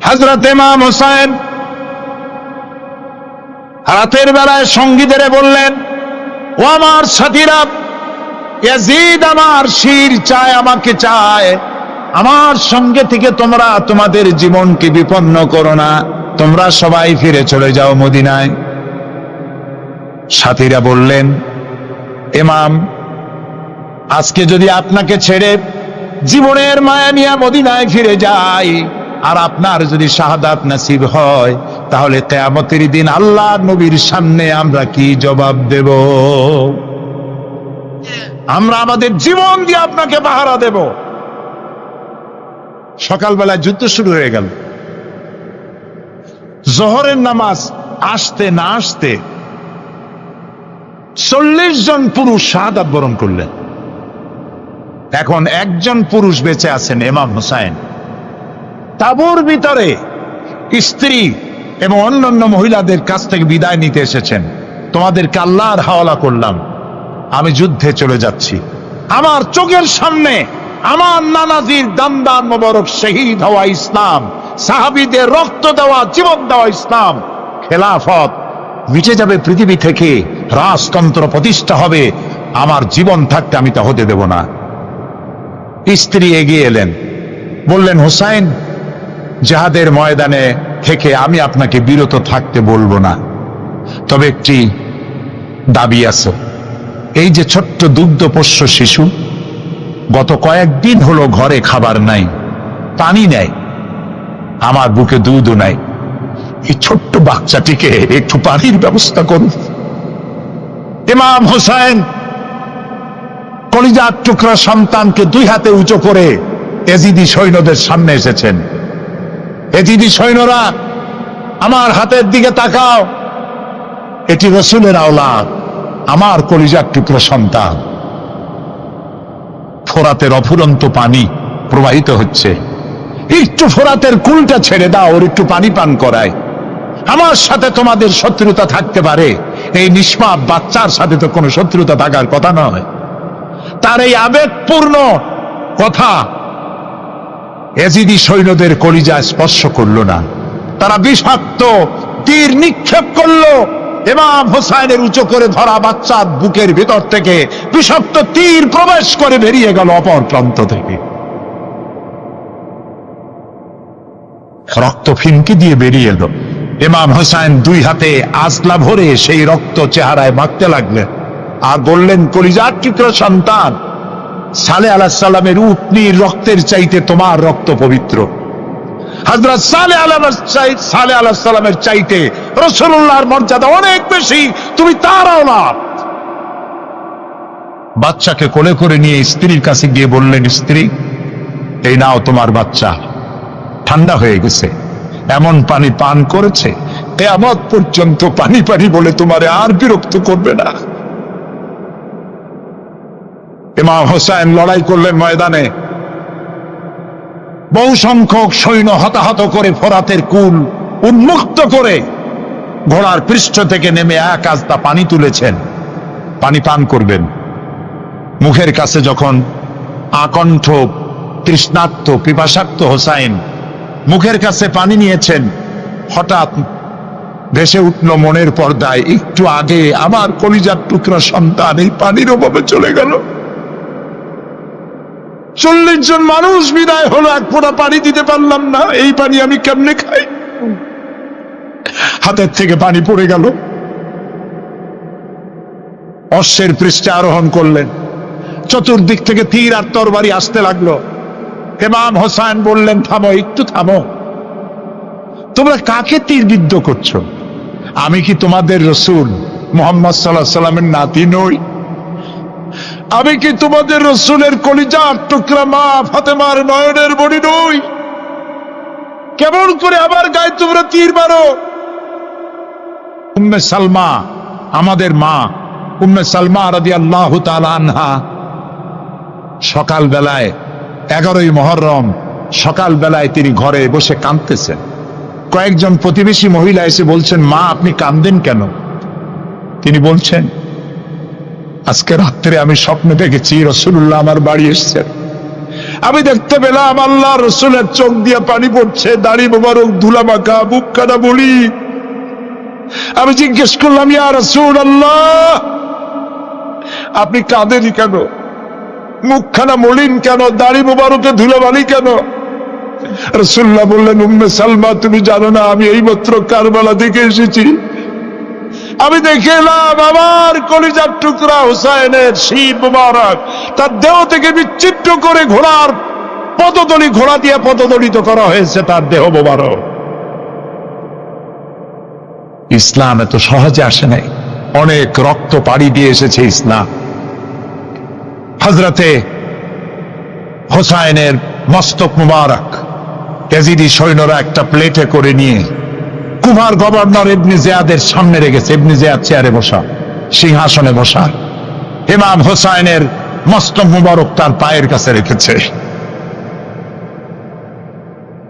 হযরত ইমাম হোসেন রাতের বেলায় সঙ্গীদের বললেন, ও আমার সাথীরা, ইয়াজিদ আমার শির চায়, আমাকে চায়, আমার সঙ্গে থেকে তোমরা তোমাদের জীবনকে বিপন্ন করো না, তোমরা সবাই ফিরে চলে যাও মদিনায়। সাথীরা বললেন, ইমাম, আজকে যদি আপনাকে ছেড়ে জীবনের মায়া নিয়ে মদিনায় ফিরে যাই, আর আপনার যদি শাহাদাত নসিব হয়, তাহলে কিয়ামতের দিন আল্লাহ নবীর সামনে আমরা কি জবাব দেব? আমরা আমাদের জীবন দিয়ে আপনাকে পাহারা দেব। সকালবেলায় যুদ্ধ শুরু হয়ে গেল। জোহরের নামাজ আসতে না আসতে 40 জন পুরুষ শাহাদাত বরণ করলেন। এখন একজন পুরুষ বেঁচে আছেন, ইমাম হোসেন। তাঁবুর ভিতরে স্ত্রী এবং অন্যান্য মহিলাদের কাছ থেকে বিদায় নিতে এসেছেন। তোমাদেরকে আল্লাহর হাওয়ালা করলাম, আমি যুদ্ধে চলে যাচ্ছি। আমার চোখের সামনে আমার নানাজির দান্দান মোবারক শহীদ হওয়া ইসলাম, সাহাবীদের রক্ত দেওয়া, জীবন দেওয়া ইসলাম, খেলাফত মিটে যাবে পৃথিবী থেকে, রাজতন্ত্র প্রতিষ্ঠা হবে, আমার জীবন থাকতে আমি তা হতে দেব না। স্ত্রী এগিয়ে এলেন, বললেন, হোসেন, জিহাদের ময়দানে থেকে আমি আপনাকে বিরত থাকতে বলবো না, তবে একটি দাবি আছে। এই যে ছোট্ট দুগ্ধপোষ্য শিশু, গত কয়েকদিন হলো ঘরে খাবার নাই, পানি নাই, আমার বুকে দুধও নাই, এই ছোট্ট বাচ্চাটিকে একটু পানির ব্যবস্থা করুন। ইমাম হোসেন কলিজার টুকরা সন্তানকে দুই হাতে উঁচু করে এজিদি সৈন্যদের সামনে এসেছেন। এজিদি সৈন্যরা, আমার হাতের দিকে তাকাও, এটি রাসূলের আওলাদ, আমার কলিজার টুকরা সন্তান। ফোরাতের অফুরন্ত পানি প্রবাহিত হচ্ছে, একটু ফোরাতের কুলটা ছেড়ে দাও, ওর একটু পানি পান করায়। আমার সাথে তোমাদের শত্রুতা থাকতে পারে, এই নিষ্পাপ বাচ্চার সাথে তো কোনো শত্রুতা থাকার কথা নয়। তার এই আবেগপূর্ণ কথা এজিদি সৈন্যদের কলিজা স্পর্শ করলো না। তারা বিষাক্ত তীর নিক্ষেপ করলো। ইমাম হোসেনের উঁচু করে ধরা বাচ্চার বুকের ভিতর থেকে বিষাক্ত তীর প্রবেশ করে বেরিয়ে গেল অপর প্রান্ত থেকে। রক্ত ফিনকি দিয়ে বেরিয়ে এলো। ইমাম হোসেন দুই হাতে আজলা ভরে সেই রক্ত চেহারায় মাখতে লাগলেন আর বললেন, কলিজার টুকরা সন্তান, সালেহ আলাইহিস সালামের উটনির রক্তের চাইতে তোমার রক্ত পবিত্র। হযরত সালেহ আলাইহিস সালামের চাইতে রাসূলুল্লাহর মর্যাদা অনেক বেশি, তুমি তার আওলাদ। বাচ্চাকে কোলে করে নিয়ে স্ত্রীর কাছে গিয়ে বললেন, স্ত্রী, এই নাও তোমার বাচ্চা, ঠান্ডা হয়ে গেছে, এমন পানি পান করেছে কিয়ামত পর্যন্ত পানি পানি বলে তোমারে আর বিরক্ত করবে না। ইমাম হোসেন লড়াই করলেন ময়দানে, বহু সংখ্যক সৈন্য হতাহত করে ফোরাতের কুল উন্মুক্ত করে ঘোড়ার পৃষ্ঠ থেকে নেমে এক আস্তা পানি তুলেছেন, পানি পান করবেন। মুখের কাছে যখন আকণ্ঠ তৃষ্ণার্ত পিপাসার্ত হোসেন মুখের কাছে পানি নিয়েছেন, হঠাৎ ভেসে উঠল মনের পর্দায়, একটু আগে আমার কলিজার টুকরা সন্তান এই পানির অভাবে চলে গেল। 40 জন মানুষ বিদায় হলো, এক ফোঁটা পানি দিতে পারলাম না, এই পানি আমি কেমনে খাই? হাতের থেকে পানি পড়ে গেল। অশ্বের পৃষ্ঠে আরোহণ করলেন, চতুর্দিক থেকে তীর আর তরবারি আসতে লাগলো। ইমাম হোসেন বললেন, থামো, একটু থামো, তোমরা কাকে তীরবিদ্ধ করছো? আমি কি তোমাদের রাসূল মুহাম্মদ সাল্লাল্লাহু আলাইহি সাল্লামের নাতি নই? আমি কি তোমাদের রাসূলের কলিজার টুকরা মা ফাতেমার নয়নের মণি নই? কেমন করে আমার গায়ে তোমরা তীর মারো? উম্মে সালমা, আমাদের মা উম্মে সালমা রাদিয়াল্লাহু তাআলা আনহা, সকাল বেলায় 11ই মুহররম সকাল বেলায় তিনি ঘরে বসে কাঁদতেছেন। কয়েকজন প্রতিবেশী মহিলা এসে বলছেন, মা আপনি কাঁদেন কেন? তিনি বলছেন, আজকে রাত্রে আমি স্বপ্নে দেখেছি রাসূলুল্লাহ আমার বাড়ি এসেছেন, আমি দেখতে পেলাম আল্লাহ রসুলের চোখ দিয়ে পানি পড়ছে, দাড়ি মোবারক ধুলা মাখা, বুক কাটা বলি। আমি জিজ্ঞেস করলাম, ইয়া রাসূলুল্লাহ, আপনি কাঁদেনই কেন? মুখখানা মলিন কেন? দাড়ি মোবারকে ধুলাবালি কেন? রাসূলুল্লাহ বললেন, উম্মে সালমা, তুমি জানো না আমি এইমাত্র কারবালা থেকে এসেছি। আমি দেখে এলাম আমার কলিজার টুকরা হুসাইনের শির মুবারক তার দেহ থেকে বিচ্ছিন্ন করে ঘোড়ার পদতলি, ঘোড়া দিয়ে পদদলিত করা হয়েছে তার দেহ মুবারক। ইসলাম এত সহজে আসে নাই, অনেক রক্ত পাড়ি দিয়ে এসেছে ইসলাম। হযরতে হুসাইনের মস্তক মুবারক ইয়াজিদি সৈন্যরা একটা প্লেটে করে নিয়ে কুমার গভর্নর ইবনে জিয়াদের সামনে রেখেছে। ইবনে জিয়াদ চেয়ারে বসা, সিংহাসনে বসা, ইমাম হুসাইনের মস্তক মুবারক তার পায়ের কাছে রেখেছে।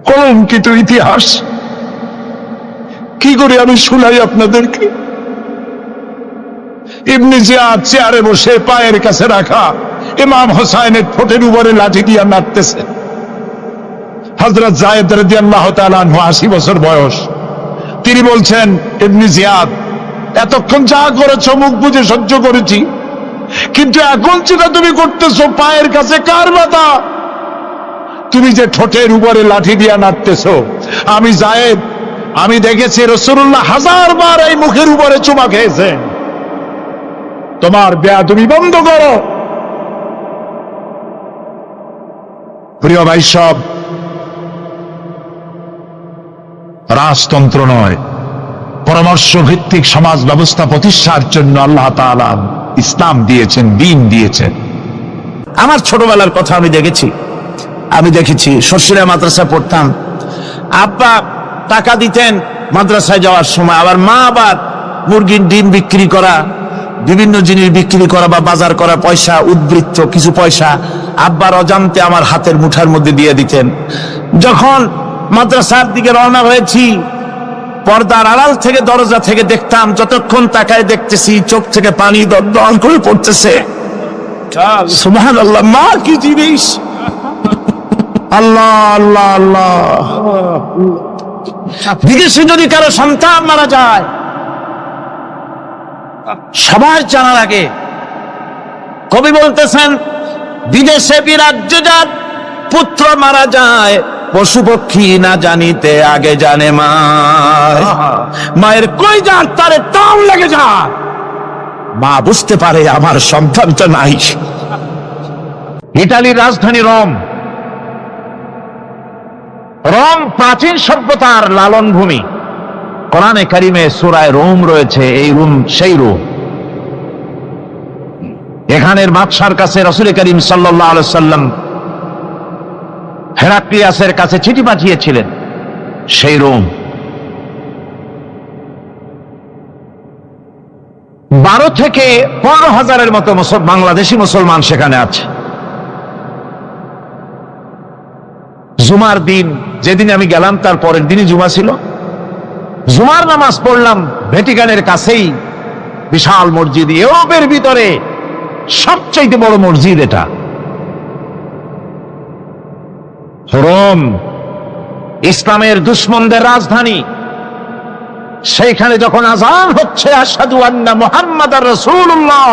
কলঙ্কিত ইতিহাস, কি করে আমি শুনাই আপনাদেরকে? ইবনে জিয়াদ চেয়ারে বসে পায়ের কাছে রাখা ইমাম হুসাইনের ঠোঁটের উপরে লাঠি দিয়ে নাড়তেছে। হযরত যায়েদ রাদিয়াল্লাহু তাআলা আনহু 80 বছর বয়স, তিনি বলছেন, ইবনে জিয়াদ, এতক্ষণ যা করেছো মুখ বুঝে সহ্য করেছি, কিন্তু এখন যেটা তুমি করতেছো পায়ের কাছে কার ব্যথা? তুমি যে ঠোঁটের উপরে লাঠি দিয়া নাড়তেছো, আমি যায়েদ, আমি দেখেছি রাসূলুল্লাহ 1000 বার এই মুখের উপরে চুমা খেয়েছেন। তোমার বেয়াদবি বন্ধ করো। প্রিয় ভাই, সব রাজতন্ত্র নয়, পরামর্শ ভিত্তিক সমাজ ব্যবস্থা প্রতিষ্ঠার জন্য আল্লাহ তাআলা ইসলাম দিয়েছেন, দ্বীন দিয়েছেন। আমার ছোটবেলার কথা আমি দেখেছি শর্ষিরা মাদ্রাসা পড়তাম। আব্বা টাকা দিতেন মাদ্রাসায় যাওয়ার সময়, আবার মা আবার মুরগির ডিম বিক্রি করা, বিভিন্ন জিনিস বিক্রি করা বা বাজার করা পয়সা, উদ্বৃত্ত কিছু পয়সা আব্বার অজান্তে আমার হাতের মুঠার মধ্যে দিয়ে দিতেন। যখন মাদ্রাসার দিকে রওনা হয়েছি, পর্দার আড়াল থেকে দরজা থেকে দেখতাম, যতক্ষণ তাকায় দেখতেছি চোখ থেকে পানি দরদর করে পড়তেছে। সুবহানাল্লাহ, মা কি জিনিস! আল্লাহ আল্লাহ আল্লাহ। বিদেশে যদি কারো সন্তান মারা যায়, সবার জানার আগে কবি বলতেছেন, বিদেশে বিরাজ্যজাত পুত্র মারা যায়, পশু পক্ষী না জানিতে আগে জানে মা। মায়ের কই যার তারে টান লেগে যায়, মা বুঝতে পারে আমার সন্তানটা নাই। ইতালির রাজধানী রোম। রোম প্রাচীন সভ্যতার লালন ভূমি। কোরআনে কারিমে সূরায় রোম রয়েছে। এই রোম সেই রোম। এখানের বাদশার কাছে রাসূল করিম সাল্লাল্লাহু আলাইহি সাল্লাম হেরাক্লিয়াসের কাছে চিঠি পাঠিয়েছিলেন। সেই রোম 12 থেকে 15,000-এর মতো বাংলাদেশি মুসলমান সেখানে আছে। জুমার দিন, যেদিন আমি গেলাম তার পরের দিনই জুমা ছিল, জুমার নামাজ পড়লাম ভ্যাটিকানের কাছেই বিশাল মসজিদ, ইউরোপের ভিতরে সবচাইতে বড় মসজিদ এটা। রোম ইসলামের দুশমনদের রাজধানী। সেইখানে যখন আযান হচ্ছে আশহাদু আন্না মুহাম্মাদার রাসূলুল্লাহ,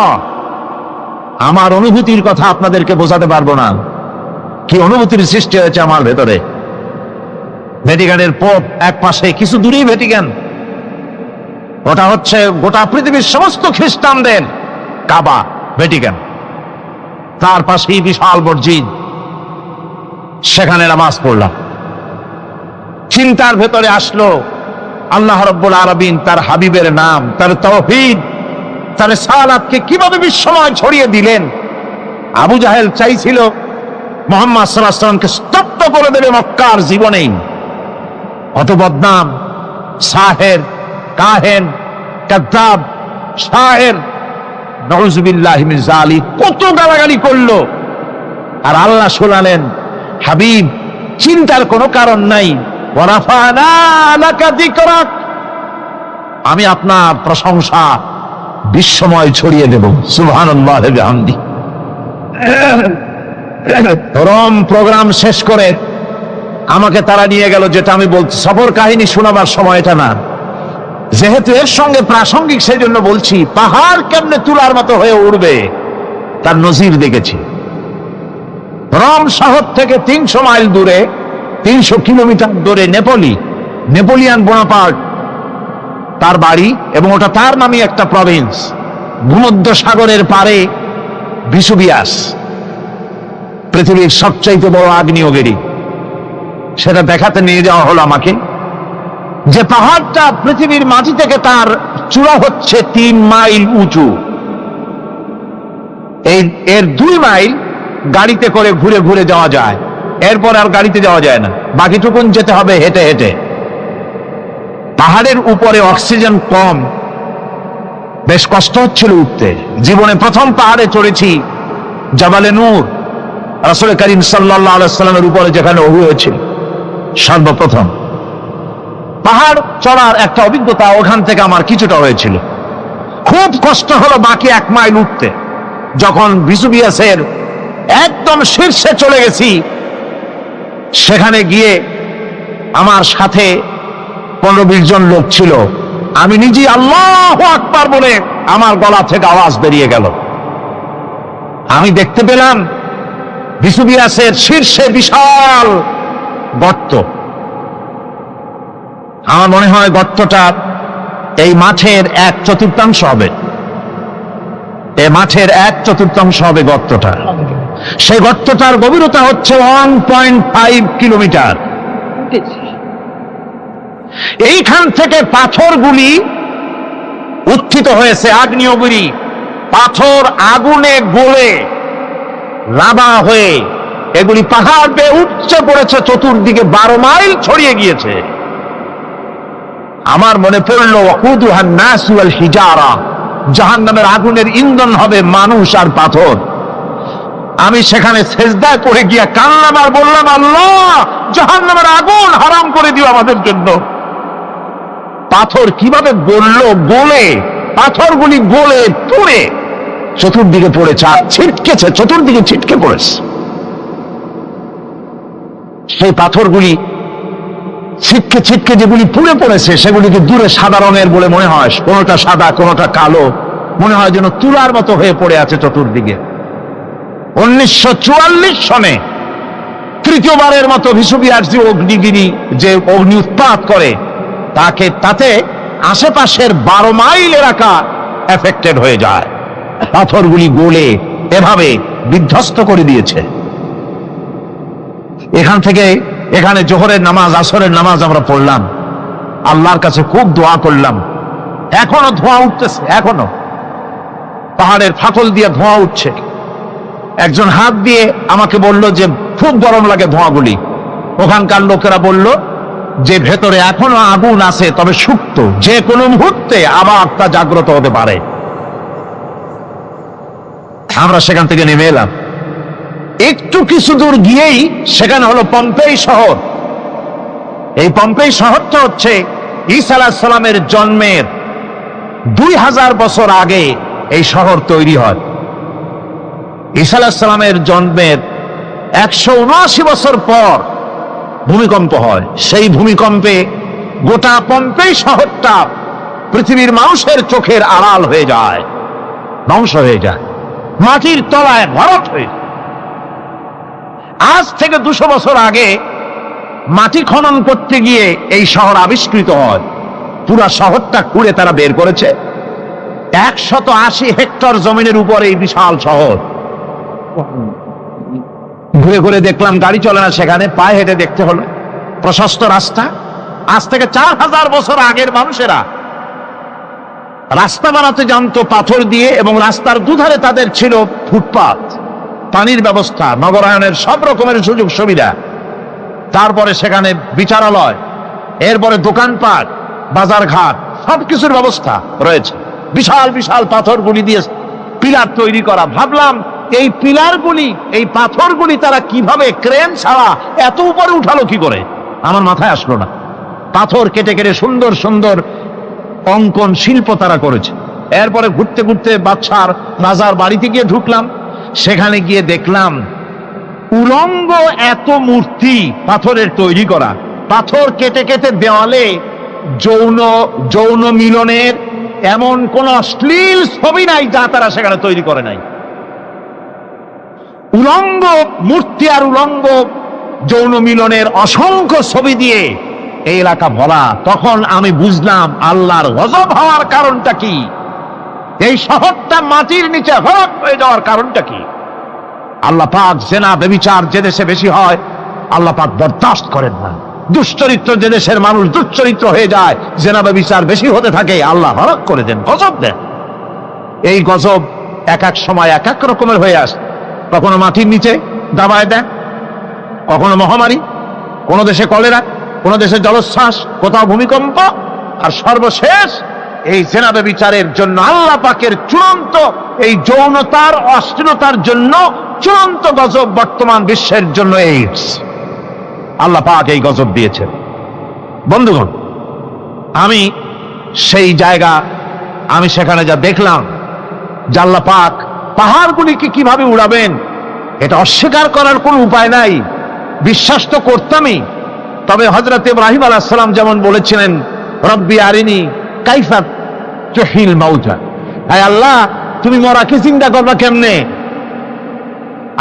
আমার অনুভূতির কথা আপনাদেরকে বোঝাতে পারবো না, কি অনুভূতির সৃষ্টি হয়েছে আমার ভেতরে। ভ্যাটিকানের পোপ এক পাশে, কিছু দূরেই ভ্যাটিকান, ওটা হচ্ছে গোটা পৃথিবীর সমস্ত খ্রিস্টানদের কাবা, ভ্যাটিকান। তার পাশেই বিশাল মসজিদ, সেখানে নামাজ পড়লাম। চিন্তার ভেতরে আসলো আল্লাহ রাব্বুল আলামিন তার হাবিবের নাম, তার তাওহীদ, তার সালাতকে কিভাবে বিশ্বময় ছড়িয়ে দিলেন। আবু জাহেল চাইছিল মুহাম্মদ সাল্লাল্লাহু আলাইহি ওয়াসাল্লামকে স্তব্ধ করে দেবে মক্কার জীবনেই। কত বদনাম, সাহের, কাহেন, কাযযাব, শায়ের, নাউযুবিল্লাহি মিন যালিক, কত গালাগালি করলো। আর আল্লাহ শোনালেন, হাবিব চিন্তার কোনো কারণ নাই, ওয়া রাফা'না লাকা যিকরাক, আমি আপনার প্রশংসা বিশ্বময় ছড়িয়ে দেব। সুবহানাল্লাহি ওয়া বিহামদিহি। রোম প্রোগ্রাম শেষ করে আমাকে তারা নিয়ে গেল, যেটা আমি বলছি সফর কাহিনী শোনাবার সময় এটা না, যেহেতু এর সঙ্গে প্রাসঙ্গিক সেই জন্য বলছি। পাহাড় কেমনে তুলার মতো হয়ে উঠবে তার নজির দেখেছি। রোম শহর থেকে 300 মাইল দূরে, 300 কিলোমিটার দূরে নেপোলিয়ান বোনাপার্ট তার বাড়ি, এবং ওটা তার নামে একটা প্রভিন্স। ভূমধ্য সাগরের পারে ভিসুভিয়াস, পৃথিবীর সবচাইতে বড় আগ্নেয়গিরি, সেটা দেখাতে নিয়ে যাওয়া হলো আমাকে। যে পাহাড়টা পৃথিবীর মাটি থেকে তার চূড়া হচ্ছে 3 মাইল উঁচু, এর 2 মাইল গাড়িতে করে ঘুরে ঘুরে যাওয়া যায়, এরপর আর গাড়িতে যাওয়া যায় না, বাকিটুকুন যেতে হবে হেঁটে হেঁটে। পাহাড়ের উপরে অক্সিজেন কম, বেশ কষ্ট হচ্ছিল উঠতে। জীবনে প্রথম পাহাড়ে চড়েছি জাবালে নূর, রাসূল করিম সাল্লাল্লাহু আলাইহি ওয়াসাল্লামের উপরে যেখানে ওহী হয়েছিল সর্বপ্রথম। পাহাড় চড়ার একটা অভিজ্ঞতা ওখান থেকে আমার কিছুটা হয়েছিল। খুব কষ্ট হলো বাকি 1 মাইল উঠতে। যখন ভিসুভিয়াসের একদম শীর্ষে চলে গেছি, সেখানে গিয়ে আমার সাথে 15-20 জন লোক ছিল। আমি নিজে আল্লাহু আকবার বলে আমার গলা থেকে আওয়াজ বেরিয়ে গেল। আমি দেখতে পেলাম ভিসুভিয়াসের শীর্ষে বিশাল গর্ত। আমার মনে হয় গর্তটা এই মাঠের 1/4 হবে, এই মাঠের 1/4 হবে গর্তটা। সেই গর্তটার গভীরতা হচ্ছে 1.5 কিলোমিটার। এইখান থেকে পাথরগুলি উত্থিত হয়েছে, আগ্নেয়গিরি পাথর আগুনে গলে লাভা হয়ে এগুলি পাহাড় বেয়ে উঠছে পড়েছে, চতুর্দিকে 12 মাইল ছড়িয়ে গিয়েছে। আমার মনে পড়ল ওয়াকুদুহান নাস ওয়াল হিজারা, জাহান্নামের আগুনের ইন্ধন হবে মানুষ আর পাথর। আমি সেখানে সেজদায় পড়ে গিয়া কান্নাম আর বললাম, আল্লাহ জাহান্নামের আগুন হারাম করে দিও আমাদের জন্য। পাথর কিভাবে গলল, গলে পাথরগুলি গলে পুড়ে চতুর্দিকে পড়েছে, আর ছিটকেছে, চতুর্দিকে ছিটকে পড়েছে। সেই পাথরগুলি ছিটকে ছিটকে যেগুলি পুড়ে পড়েছে সেগুলিকে দূরে সাদা রঙের বলে মনে হয়, কোনোটা সাদা কোনোটা কালো, মনে হয় যেন তুলার মতো হয়ে পড়ে আছে চতুর্দিকে। 1944 সনে তৃতীয়বারের মতো ভিসুভিয়াস যে অগ্নিগিরি, যে অগ্নি উৎপাত করে, তাতে আশেপাশের 12 মাইল এলাকা এফেক্টেড হয়ে যায়। পাথরগুলি গলে এভাবে বিধ্বস্ত করে দিয়েছে। এখান থেকে এখানে জোহরের নামাজ, আসরের নামাজ আমরা পড়লাম, আল্লাহর কাছে খুব দোয়া করলাম। এখনো ধোঁয়া উঠতেছে, এখনো পাহাড়ের ফাটল দিয়ে ধোঁয়া উঠছে। একজন হাত দিয়ে আমাকে বলল যে খুব গরম লাগে ধোঁয়াগুলি। ওখানকার লোকেরা বলল যে ভেতরে এখনো আগুন আছে, তবে সুপ্ত, যে কোনো মুহূর্তে আবার তা জাগ্রত হতে পারে। আমরা সেখান থেকে নেমে এলাম। একটু কিছু দূর গিয়েই সেখানে হলো পম্পেই শহর। এই পম্পেই শহরটা হচ্ছে ঈসা আলাইহিস সালামের জন্মের 2000 বছর আগে এই শহর তৈরি হয়। ঈসা আলাইহিস সালামের জন্মের 179 বছর পর ভূমিকম্প হয়। সেই ভূমিকম্পে গোটা পম্পেই শহরটা পৃথিবীর মানুষের চোখের আড়াল হয়ে যায়, ধ্বংস হয়ে যায়, মাটির তলায় ভরাট হয়ে যায়। আজ থেকে 200 বছর আগে মাটি খনন করতে গিয়ে এই শহর আবিষ্কৃত হয়। পুরা শহরটা খুঁড়ে তারা বের করেছে। 180 হেক্টর জমিনের উপরে এই বিশাল শহর। ঘুরে ঘুরে দেখলাম, গাড়ি চলে না সেখানে, পায়ে হেঁটে দেখতে হলো। প্রশস্ত রাস্তা। আজ থেকে 4000 বছর আগের মানুষেরা রাস্তা বানাতে জানতো পাথর দিয়ে, এবং রাস্তার দুধারে তাদের ছিল ফুটপাত, পানির ব্যবস্থা, নগরায়নের সব রকমের সুযোগ সুবিধা। তারপরে সেখানে বিচারালয়, এরপরে দোকানপাট, বাজার ঘাট, সবকিছুর ব্যবস্থা রয়েছে। বিশাল বিশাল পাথরগুলি দিয়ে পিলার তৈরি করা। ভাবলাম এই পিলারগুলি, এই পাথরগুলি তারা কিভাবে ক্রেন ছাড়া এত উপরে উঠালো কি করে, আমার মাথায় আসলো না। পাথর কেটে কেটে সুন্দর সুন্দর অঙ্কন শিল্প তারা করেছে। এরপরে ঘুরতে ঘুরতে বাদশার রাজার বাড়িতে গিয়ে ঢুকলাম। সেখানে গিয়ে দেখলাম উলঙ্গ এত মূর্তি পাথরের তৈরি করা, পাথর কেটে কেটে দেওয়ালে যৌন মিলনের এমন কোন অশ্লীল ছবি নাই যা তারা সেখানে তৈরি করে নাই। উলঙ্গ মূর্তি আর উলঙ্গ যৌন মিলনের অসংখ্য ছবি দিয়ে এই এলাকা ভরা। তখন আমি বুঝলাম আল্লাহর গজব হওয়ার কারণটা কি, এই শহরটা মাটির নিচে হরক হয়ে যাওয়ার কারণটা কি। আল্লাহ পাক জেনা ব্যভিচার যে দেশে বেশি হয় আল্লাহ পাক বরদাস্ত করেন না। দুশ্চরিত্র যে দেশের মানুষ দুশ্চরিত্র হয়ে যায়, জেনা ব্যভিচার বেশি হতে থাকে, আল্লাহ হরক করে দেন, গজব দেন। এই গজব এক এক সময় এক এক রকমের হয়ে আসে। কখনো মাটির নিচে দাবায় দেয়, কখনো মহামারী, কোন দেশে কলেরা, কোন দেশে জলোচ্ছ্বাস, কোথাও ভূমিকম্প, আর সর্বশেষ এই জেনা ব্যভিচারের জন্য আল্লাহ পাকের চূড়ান্ত এই যৌনতার অশ্লীলতার জন্য চূড়ান্ত গজব বর্তমান বিশ্বের জন্য এইডস। আল্লাহ পাক এই গজব দিয়েছেন। বন্ধুগণ, আমি সেই জায়গা, আমি সেখানে যা দেখলাম যে আল্লাহ পাক পাহাড়গুলিকে কিভাবে উড়াবেন এটা অস্বীকার করার কোনো উপায় নাই। বিশ্বাস তো করতামই, তবে হযরত ইব্রাহিম আলাইহিস সালাম যেমন বলেছিলেন, রব্বি আরিনি কাইফা তুহিল মাউতা, আয় আল্লাহ তুমি মরাকে জিন্দা করবা কেমনে?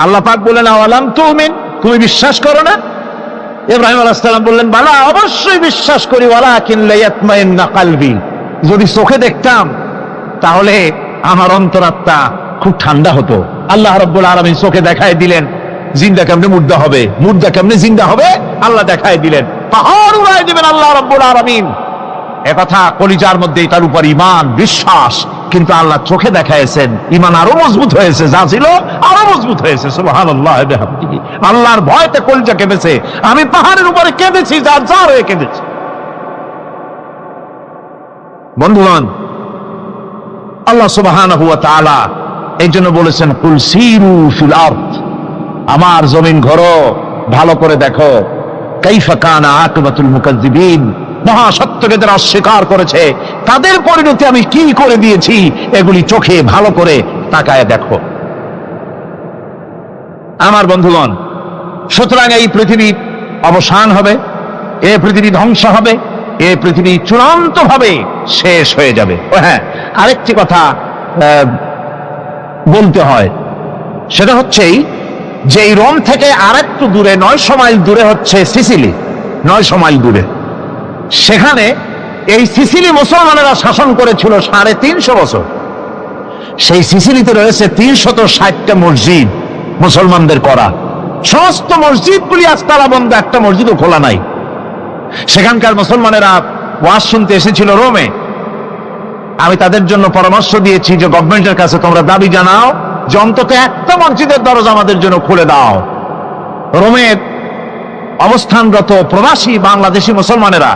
আল্লাহ পাক বললেন, আওয়ালাম তুমিন, তুমি বিশ্বাস করো না? ইব্রাহিম আলাইহিস সালাম বললেন, বালা, অবশ্যই বিশ্বাস করি, ওয়ালাকিন লিয়াতমাইন্না কলবি, যদি চোখে দেখতাম তাহলে আমার অন্তরাত্মা খুব ঠান্ডা হতো। আল্লাহ রাব্বুল আলামিন চোখে দেখায় দিলেন জিন্দা কেমনে মুর্দা হবে, মুর্দা কেমনে জিন্দা হবে, আল্লাহ দেখায় দিলেন। পাহাড় উড়ায় দিবেন আল্লাহ রাব্বুল আলামিন। একথা কলিজার মধ্যে তার উপর ঈমান বিশ্বাস, কিন্তু আল্লাহ চোখে দেখাইছেন, ঈমান আরো মজবুত হয়েছে, যা ছিল আরো মজবুত হয়েছে। সুবহানাল্লাহ ওয়া বিহামদিহি। আল্লাহর ভয়তে কলিজা কেঁদেছে। আমি পাহাড়ের উপরে কেঁদেছি, যার যার হয়ে কেঁদেছি। বন্ধুগণ, আল্লাহ সুবহানাহু ওয়া তাআলা এই জন্য বলেছেন, কুল সিরু ফিল আরদ, আমার জমিন ঘোরো, ভালো করে দেখো, কাইফা কানা আকিবাতুল মুকাজ্জিবিন, মহাসত্যকে যারা অস্বীকার করেছে তাদের পরিণতি আমি কি করে দিয়েছি, এগুলি চোখে ভালো করে তাকায় দেখো। আমার বন্ধুগণ, সুতরাং এই পৃথিবী অবসান হবে, এই পৃথিবী ধ্বংস হবে, এই পৃথিবী চূড়ান্ত ভাবে শেষ হয়ে যাবে। ও হ্যাঁ, আরেকটি কথা বলতে হয়, সেটা হচ্ছেই যে এই রোম থেকে আরেকটু দূরে 900 মাইল দূরে হচ্ছে সিসিলি। 900 মাইল দূরে, সেখানে এই সিসিলি মুসলমানেরা শাসন করেছিল 350 বছর। সেই সিসিলিতে রয়েছে 360টা মসজিদ মুসলমানদের করা। সমস্ত মসজিদগুলি আজ তালা বন্ধ, একটা মসজিদও খোলা নাই। সেখানকার মুসলমানেরা ওয়াজ শুনতে এসেছিল রোমে। আমি তাদের জন্য পরামর্শ দিয়েছি যে গভর্নমেন্টের কাছে তোমরা দাবি জানাও যে অন্তত একটা মসজিদের দরজা আমাদের জন্য খুলে দাও। রোমের অবস্থানরত প্রবাসী বাংলাদেশি মুসলমানেরা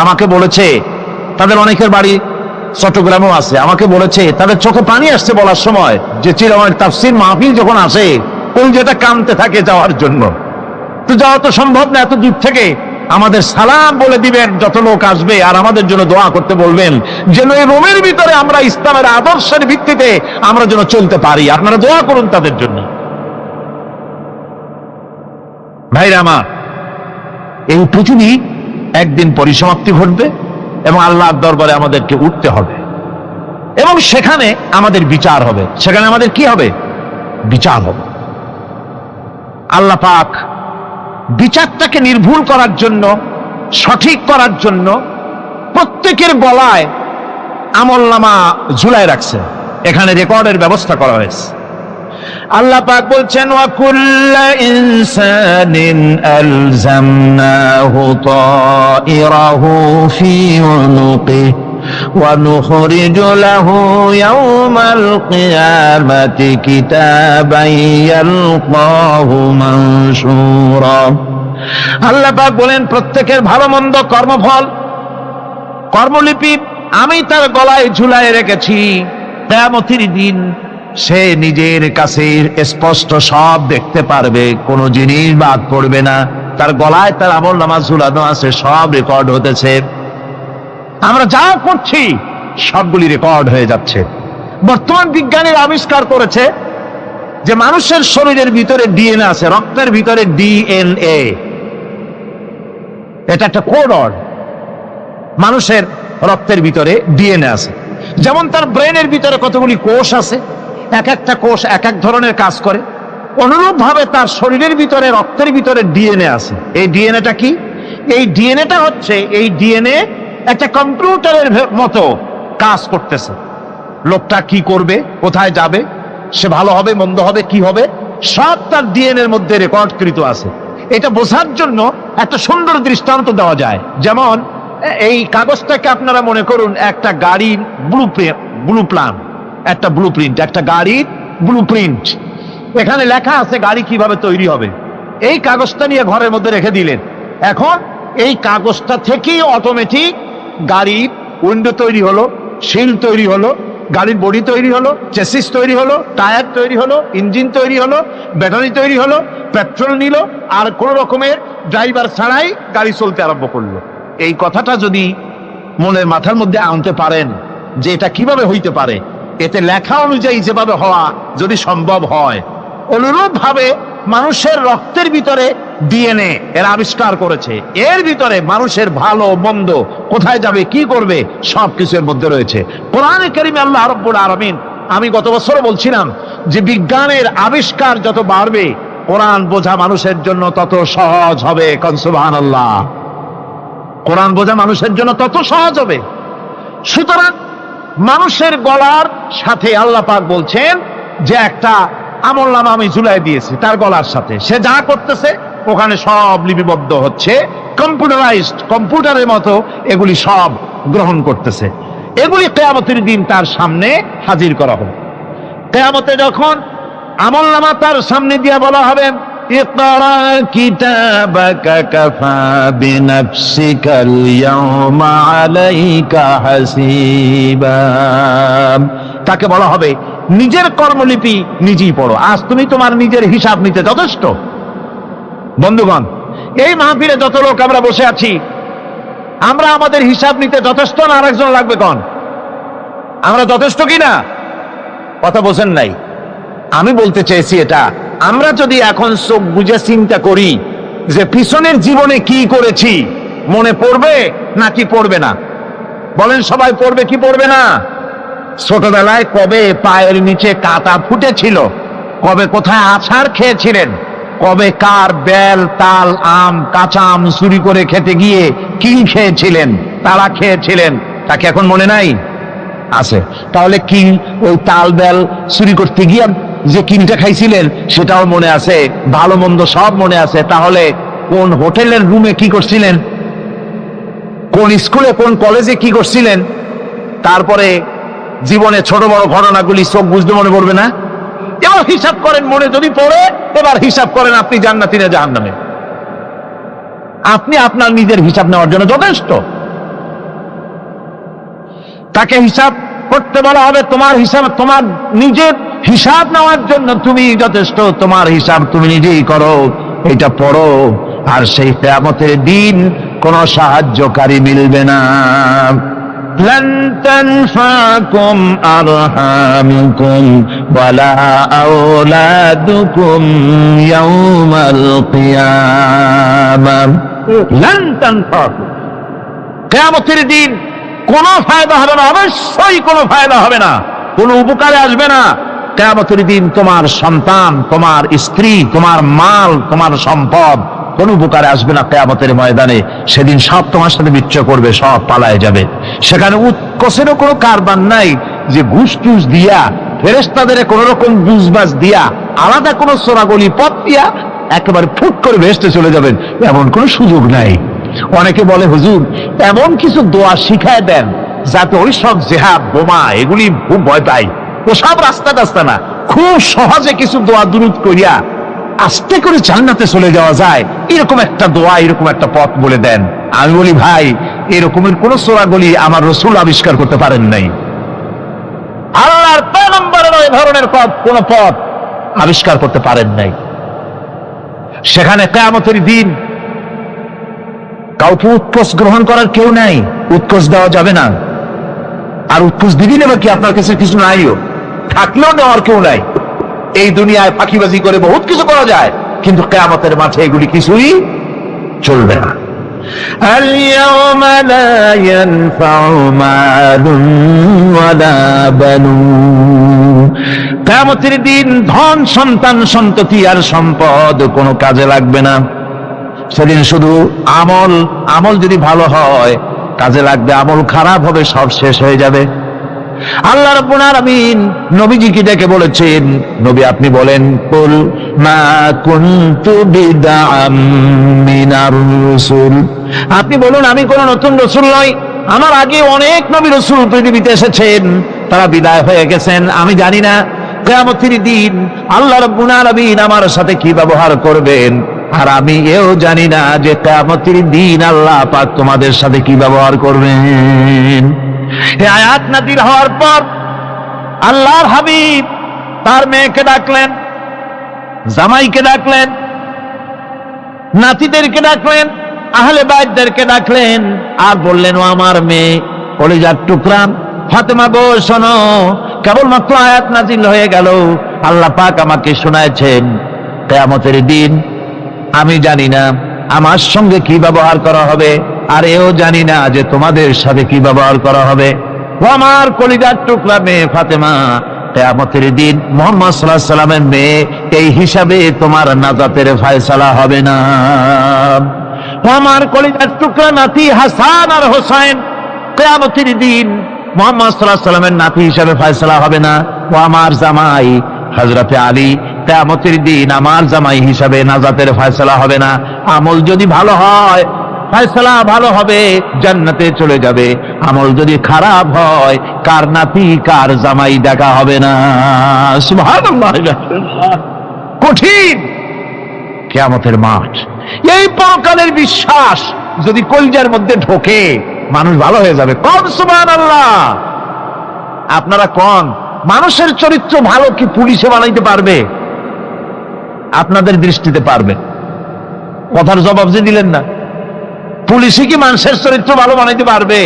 আমাকে বলেছে, তাদের অনেকের বাড়ি চট্টগ্রামেও আছে, আমাকে বলেছে তাদের চোখে পানি আসছে বলার সময় যে চিরময় তাফসীর মাহফিল যখন আসে কলিজাটা কাঁদতে থাকে যাওয়ার জন্য। তো যাওয়া তো সম্ভব না, এত দূর থেকে আমাদের সালাম বলে দিবেন যত লোক আসবে, আর আমাদের জন্য দোয়া করতে বলবেন যেন এই রোমের ভিতরে আমরা ইসলামের আদর্শের ভিত্তিতে আমরা যেন চলতে পারি। আপনারা দোয়া করুন তাদের জন্য। ভাইরা আমার, এই পৃথিবী একদিন পরিসমাপ্তি ঘটবে এবং আল্লাহর দরবারে আমাদেরকে উঠতে হবে এবং সেখানে আমাদের বিচার হবে। সেখানে আমাদের কি হবে? বিচার হবে। আল্লাহ পাক বিচারটাকে নির্ভুল করার জন্য, সঠিক করার জন্য প্রত্যেকের গলায় আমলনামা ঝুলায় রাখছে। এখানে রেকর্ডের ব্যবস্থা করা হয়েছে। আল্লাহ পাক বলছেন, ওয়া কুল্লা ইনসানিন আলজামনাহু তাইরাহু ফি উনুকিহি ওয়া নুখরিজু লাহু ইয়াওমাল কিয়ামাতি কিতাবান ইয়ালকাহু মানশুরা। আল্লাহ পাক বলেন, প্রত্যেকের ভালো মন্দ কর্মফল, কর্মলিপি আমি তার গলায় ঝুলায় রেখেছি। কিয়ামতের দিন সে নিজের কাছে স্পষ্ট সব দেখতে পারবে, কোনো জিনিস বাদ পড়বে না। তার গলায় তার আমলনামা ঝুলানো আছে, সব রেকর্ড হতেছে। আমরা যা করছি সবগুলি রেকর্ড হয়ে যাচ্ছে। বর্তমান বিজ্ঞানীরা আবিষ্কার করেছে যে মানুষের শরীরের ভিতরে ডিএনএ আছে, রক্তের ভিতরে ডিএনএ, এটা একটা কোড। মানুষের রক্তের ভিতরে ডিএনএ আছে, যেমন তার ব্রেনের ভিতরে কতগুলি কোষ আছে, এক একটা কোষ এক এক ধরনের কাজ করে, অনুরূপ ভাবে তার শরীরের ভিতরে রক্তের ভিতরে ডিএনএ আছে। এই ডিএনএটা কি? এই ডিএনএটা হচ্ছে, এই ডিএনএ একটা কম্পিউটারের মতো কাজ করতেছে। লোকটা কি করবে, কোথায় যাবে, সে ভালো হবে মন্দ হবে কি হবে, সব তার ডিএনএর মধ্যে রেকর্ডকৃত আছে। এটা বোঝার জন্য একটা সুন্দর দৃষ্টান্ত দেওয়া যায়। যেমন এই কাগজটাকে আপনারা মনে করুন একটা গাড়ির একটা ব্লুপ্রিন্ট, একটা গাড়ির ব্লুপ্রিন্ট। এখানে লেখা আছে গাড়ি কিভাবে তৈরি হবে। এই কাগজটা নিয়ে ঘরের মধ্যে রেখে দিলেন। এখন এই কাগজটা থেকেই অটোমেটিক গাড়ির উইন্ডো তৈরি হলো, শিল তৈরি হলো, গাড়ির বডি তৈরি হলো, চেসিস তৈরি হলো, টায়ার তৈরি হলো, ইঞ্জিন তৈরি হলো, ব্যাটারি তৈরি হলো, পেট্রোল নিল, আর কোন রকমের ড্রাইভার ছাড়াই গাড়ি চলতে আরম্ভ করলো। এই কথাটা যদি মনের মাথার মধ্যে আনতে পারেন যে এটা কিভাবে হইতে পারে, এতে লেখা অনুযায়ী যেভাবে হওয়া যদি সম্ভব হয়, অনুরূপ ভাবে মানুষের রক্তের ভিতরে ডিএনএ এর আবিষ্কার করেছে। এর ভিতরে মানুষের ভালো মন্দ, কোথায় যাবে কি করবে, সবকিছু এর মধ্যে রয়েছে। কোরআনে কারীমে আল্লাহ রাব্বুল আলামিন, আমি গত বছরও বলছিলাম যে বিজ্ঞানের আবিষ্কার যত বাড়বে, কোরআন বোঝা মানুষের জন্য তত সহজ হবে। কোন সুবহানাল্লাহ। কোরআন বোঝা মানুষের জন্য তত সহজ হবে। সুতরাং মানুষের গলার সাথে আল্লাহ পাক বলছেন যে একটা আমলনামা আমি ঝুলাই দিয়েছি তার গলার সাথে, সে যা করতেছে ওখানে সব লিপিবদ্ধ হচ্ছে, কম্পিউটারাইজড, কম্পিউটারের মতো এগুলি সব গ্রহণ করতেছে। এগুলি কিয়ামতের দিন তার সামনে হাজির করা হবে। কিয়ামতে যখন আমলনামা তার সামনে দিয়ে বলা হবে, ইকরা কিতাবাকা কাফা বিনাফসিকাল ইয়াওমা আলাইকা হাসিবা, তাকে বলা হবে নিজের কর্মলিপি নিজেই পড়ো, আজ তুমি তোমার নিজের হিসাব নিতে যথেষ্ট। বন্ধুগণ, এই মাহফিলে যত লোক আমরা বসে আছি, আমরা আমাদের হিসাব নিতে যথেষ্ট না আরেকজন লাগবে? কোন আমরা যথেষ্ট কিনা? কথা বোঝেন নাই। আমি বলতে চেয়েছি এটা, আমরা যদি এখন চোখ বুঝে চিন্তা করি যে পিছনের জীবনে কি করেছি, মনে পড়বে নাকি পড়বে না? বলেন সবাই, পড়বে কি পড়বে না? ছোটবেলায় কবে পায়ের নিচে কাঁটা ফুটেছিল, কবে কোথায় আছাড় খেয়েছিলেন, কবে কার বেল তাল আম কাঁচা আম চুরি করে খেতে গিয়ে কি খেয়েছিলেন, তারা খেয়েছিলেন, তাকে এখন মনে নাই? আছে। তাহলে কি ওই তাল বেল চুরি করতে গিয়ে যে কিনটা খাইছিলেন সেটাও মনে আছে, ভালো মন্দ সব মনে আছে। তাহলে কোন হোটেলের রুমে কি করছিলেন, কোন স্কুলে কোন কলেজে কি করছিলেন, তারপরে জীবনে ছোট বড় ঘটনাগুলি চোখ বুঝতে মনে পড়বে না? এবার হিসাব করেন, মনে যদি পড়ে এবার হিসাব করেন আপনি জান্নাতি না জাহান্নামে। আপনি আপনার নিজের হিসাব নেওয়ার জন্য যথেষ্ট। তাকে হিসাব করতে বলা হবে, তোমার হিসাব, তোমার নিজের হিসাব নেওয়ার জন্য তুমি যথেষ্ট, তোমার হিসাব তুমি নিজেই করো, এটা পড়ো। আর সেই কিয়ামতের দিন কোন সাহায্যকারী মিলবে না। لن تنفعكم أرحامكم ولا أولادكم يوم القيامة لن تنفعكم। কিয়ামতের দিন কোনো ফায়দা হবে না, অবশ্যই কোনো ফায়দা হবে না, কোনো উপকারে আসবে না। কিয়ামতের দিন তোমার সন্তান, তোমার স্ত্রী, তোমার মাল, তোমার সম্পদ কোন উপকারে আসবে না। কিয়ামতের ময়দানে সেদিন সব তোমার সাথে বিচ্ছয় করবে, সব পালায় যাবে। সেখানে উৎকোষেরও কোনো কারবার নাই যে ঘুষ টুস দিয়া, ফেরেশতাদের কোন রকম বুঝবাজ দিয়া, আলাদা কোনো চোরাগলি পথ দিয়া একেবারে ফুট করে ভেস্তে চলে যাবেন, এমন কোনো সুযোগ নাই। অনেকে বলে, হুজুর এমন কিছু দোয়া শিখায় দেন যাতে ওই সব জেহাদ বোমা এগুলি খুব ভয় পাই, ওসব রাস্তা টাস্তা না, খুব সহজে কিছু দোয়া দুরূদ করিয়া আস্তে করে জান্নাতে চলে যাওয়া যায়, এরকম একটা দোয়া, এরকম একটা পথ বলে দেন। আমি বলি, ভাই এরকমের কোন চোরাগলি আমার রাসূল আবিষ্কার করতে পারেন নাই। আল্লাহর পয়গম্বরের ওই ধরনের পথ, কোন পথ আবিষ্কার করতে পারেন নাই। সেখানে কিয়ামতের দিন কাউকে উৎকোষ গ্রহণ করার কেউ নাই, উৎকোষ দেওয়া যাবে না। আর উৎকোষ দিবি নেবে কি? আপনার কাছে কিছু নাইও, থাকলেও নেওয়ার কেউ নাই। এই দুনিয়ায় ফাঁকিবাজি করে বহুত কিছু করা যায়, কিন্তু কিয়ামতের মাঠে এগুলি কিছুই চলবে না। اليوم لا ينفع مال ولا بنون। কিয়ামতের দিন ধন সন্তান সন্ততি আর সম্পদ কোনো কাজে লাগবে না। সেদিন শুধু আমল যদি ভালো হয় কাজে লাগবে, আমল খারাপ হবে সব শেষ হয়ে যাবে। আল্লাহ রাব্বুল আলামিন নবীজিকে ডেকে বলেছেন, নবী আপনি বলেন, কুল মা কুনতু বিদআম মিনার রাসূল, আপনি বলুন আমি কোন নতুন রাসূল নই, আমার আগে অনেক নবী রাসূল পৃথিবীতে এসেছেন, তারা বিদায় হয়ে গেছেন। আমি জানি না কিয়ামতের দিন আল্লাহ রাব্বুল আলামিন আমার সাথে কি ব্যবহার করবেন, আর আমি এও জানি না যে কিয়ামতের দিন আল্লাহ পাক তোমাদের সাথে কি ব্যবহার করবেন। এই আয়াত নাযিল হওয়ার পর আল্লাহর হাবিব তার মেয়েকে ডাকলেন, জামাইকে ডাকলেন, নাতিদেরকে ডাকলেন, আহলে বাইতদেরকে ডাকলেন, আর বললেন, ও আমার মেয়ে কলিজার টুকরা ফাতেমা গো শোনো, কেবলমাত্র আয়াত নাযিল হয়ে গেল, আল্লাহ পাক আমাকে শোনাচ্ছেন কিয়ামতের দিন আমি জানি না আমার সঙ্গে কি ব্যবহার করা হবে, আর এও জানি না যে তোমাদের সাথে কি ব্যবহার করা হবে। ও আমার কলিজার টুকরা মেয়ে ফাতেমা, কিয়ামতের দিন মুহাম্মদ সাল্লাল্লাহু আলাইহি সাল্লামের মেয়ে এই হিসাবে তোমার নাজাতের ফয়সালা হবে না। ও আমার কলিজার টুকরা নাতি হাসান আর হোসেন, কিয়ামতের দিন মুহাম্মদ সাল্লাল্লাহু আলাইহি সাল্লামের নাতি হিসাবে ফয়সালা হবে না। ও আমার জামাই হযরতে আলী, কিয়ামতের দিন আমার জামাই হিসাবে নাজাতের ফয়সালা হবে না। আমল যদি ভালো হয় ফয়সালা ভালো হবে, জান্নাতে চলে যাবে। আমল যদি খারাপ হয় কার নাতি কার জামাই দেখা হবে না। সুবহানাল্লাহ। কঠিন কিয়ামতের মাঠ। এই পরকালের বিশ্বাস যদি কলিজার মধ্যে ঢোকে মানুষ ভালো হয়ে যাবে। কোন সুবহানাল্লাহ। আপনারা কোন মানুষের চরিত্র ভালো কি পুলিশে বানাইতে পারবে? আপনাদের দৃষ্টিতে পারবে? কথার জবাব যে দিলেন না। পুলিশে কি মানুষের চরিত্র ভালো বানাইতে পারবে?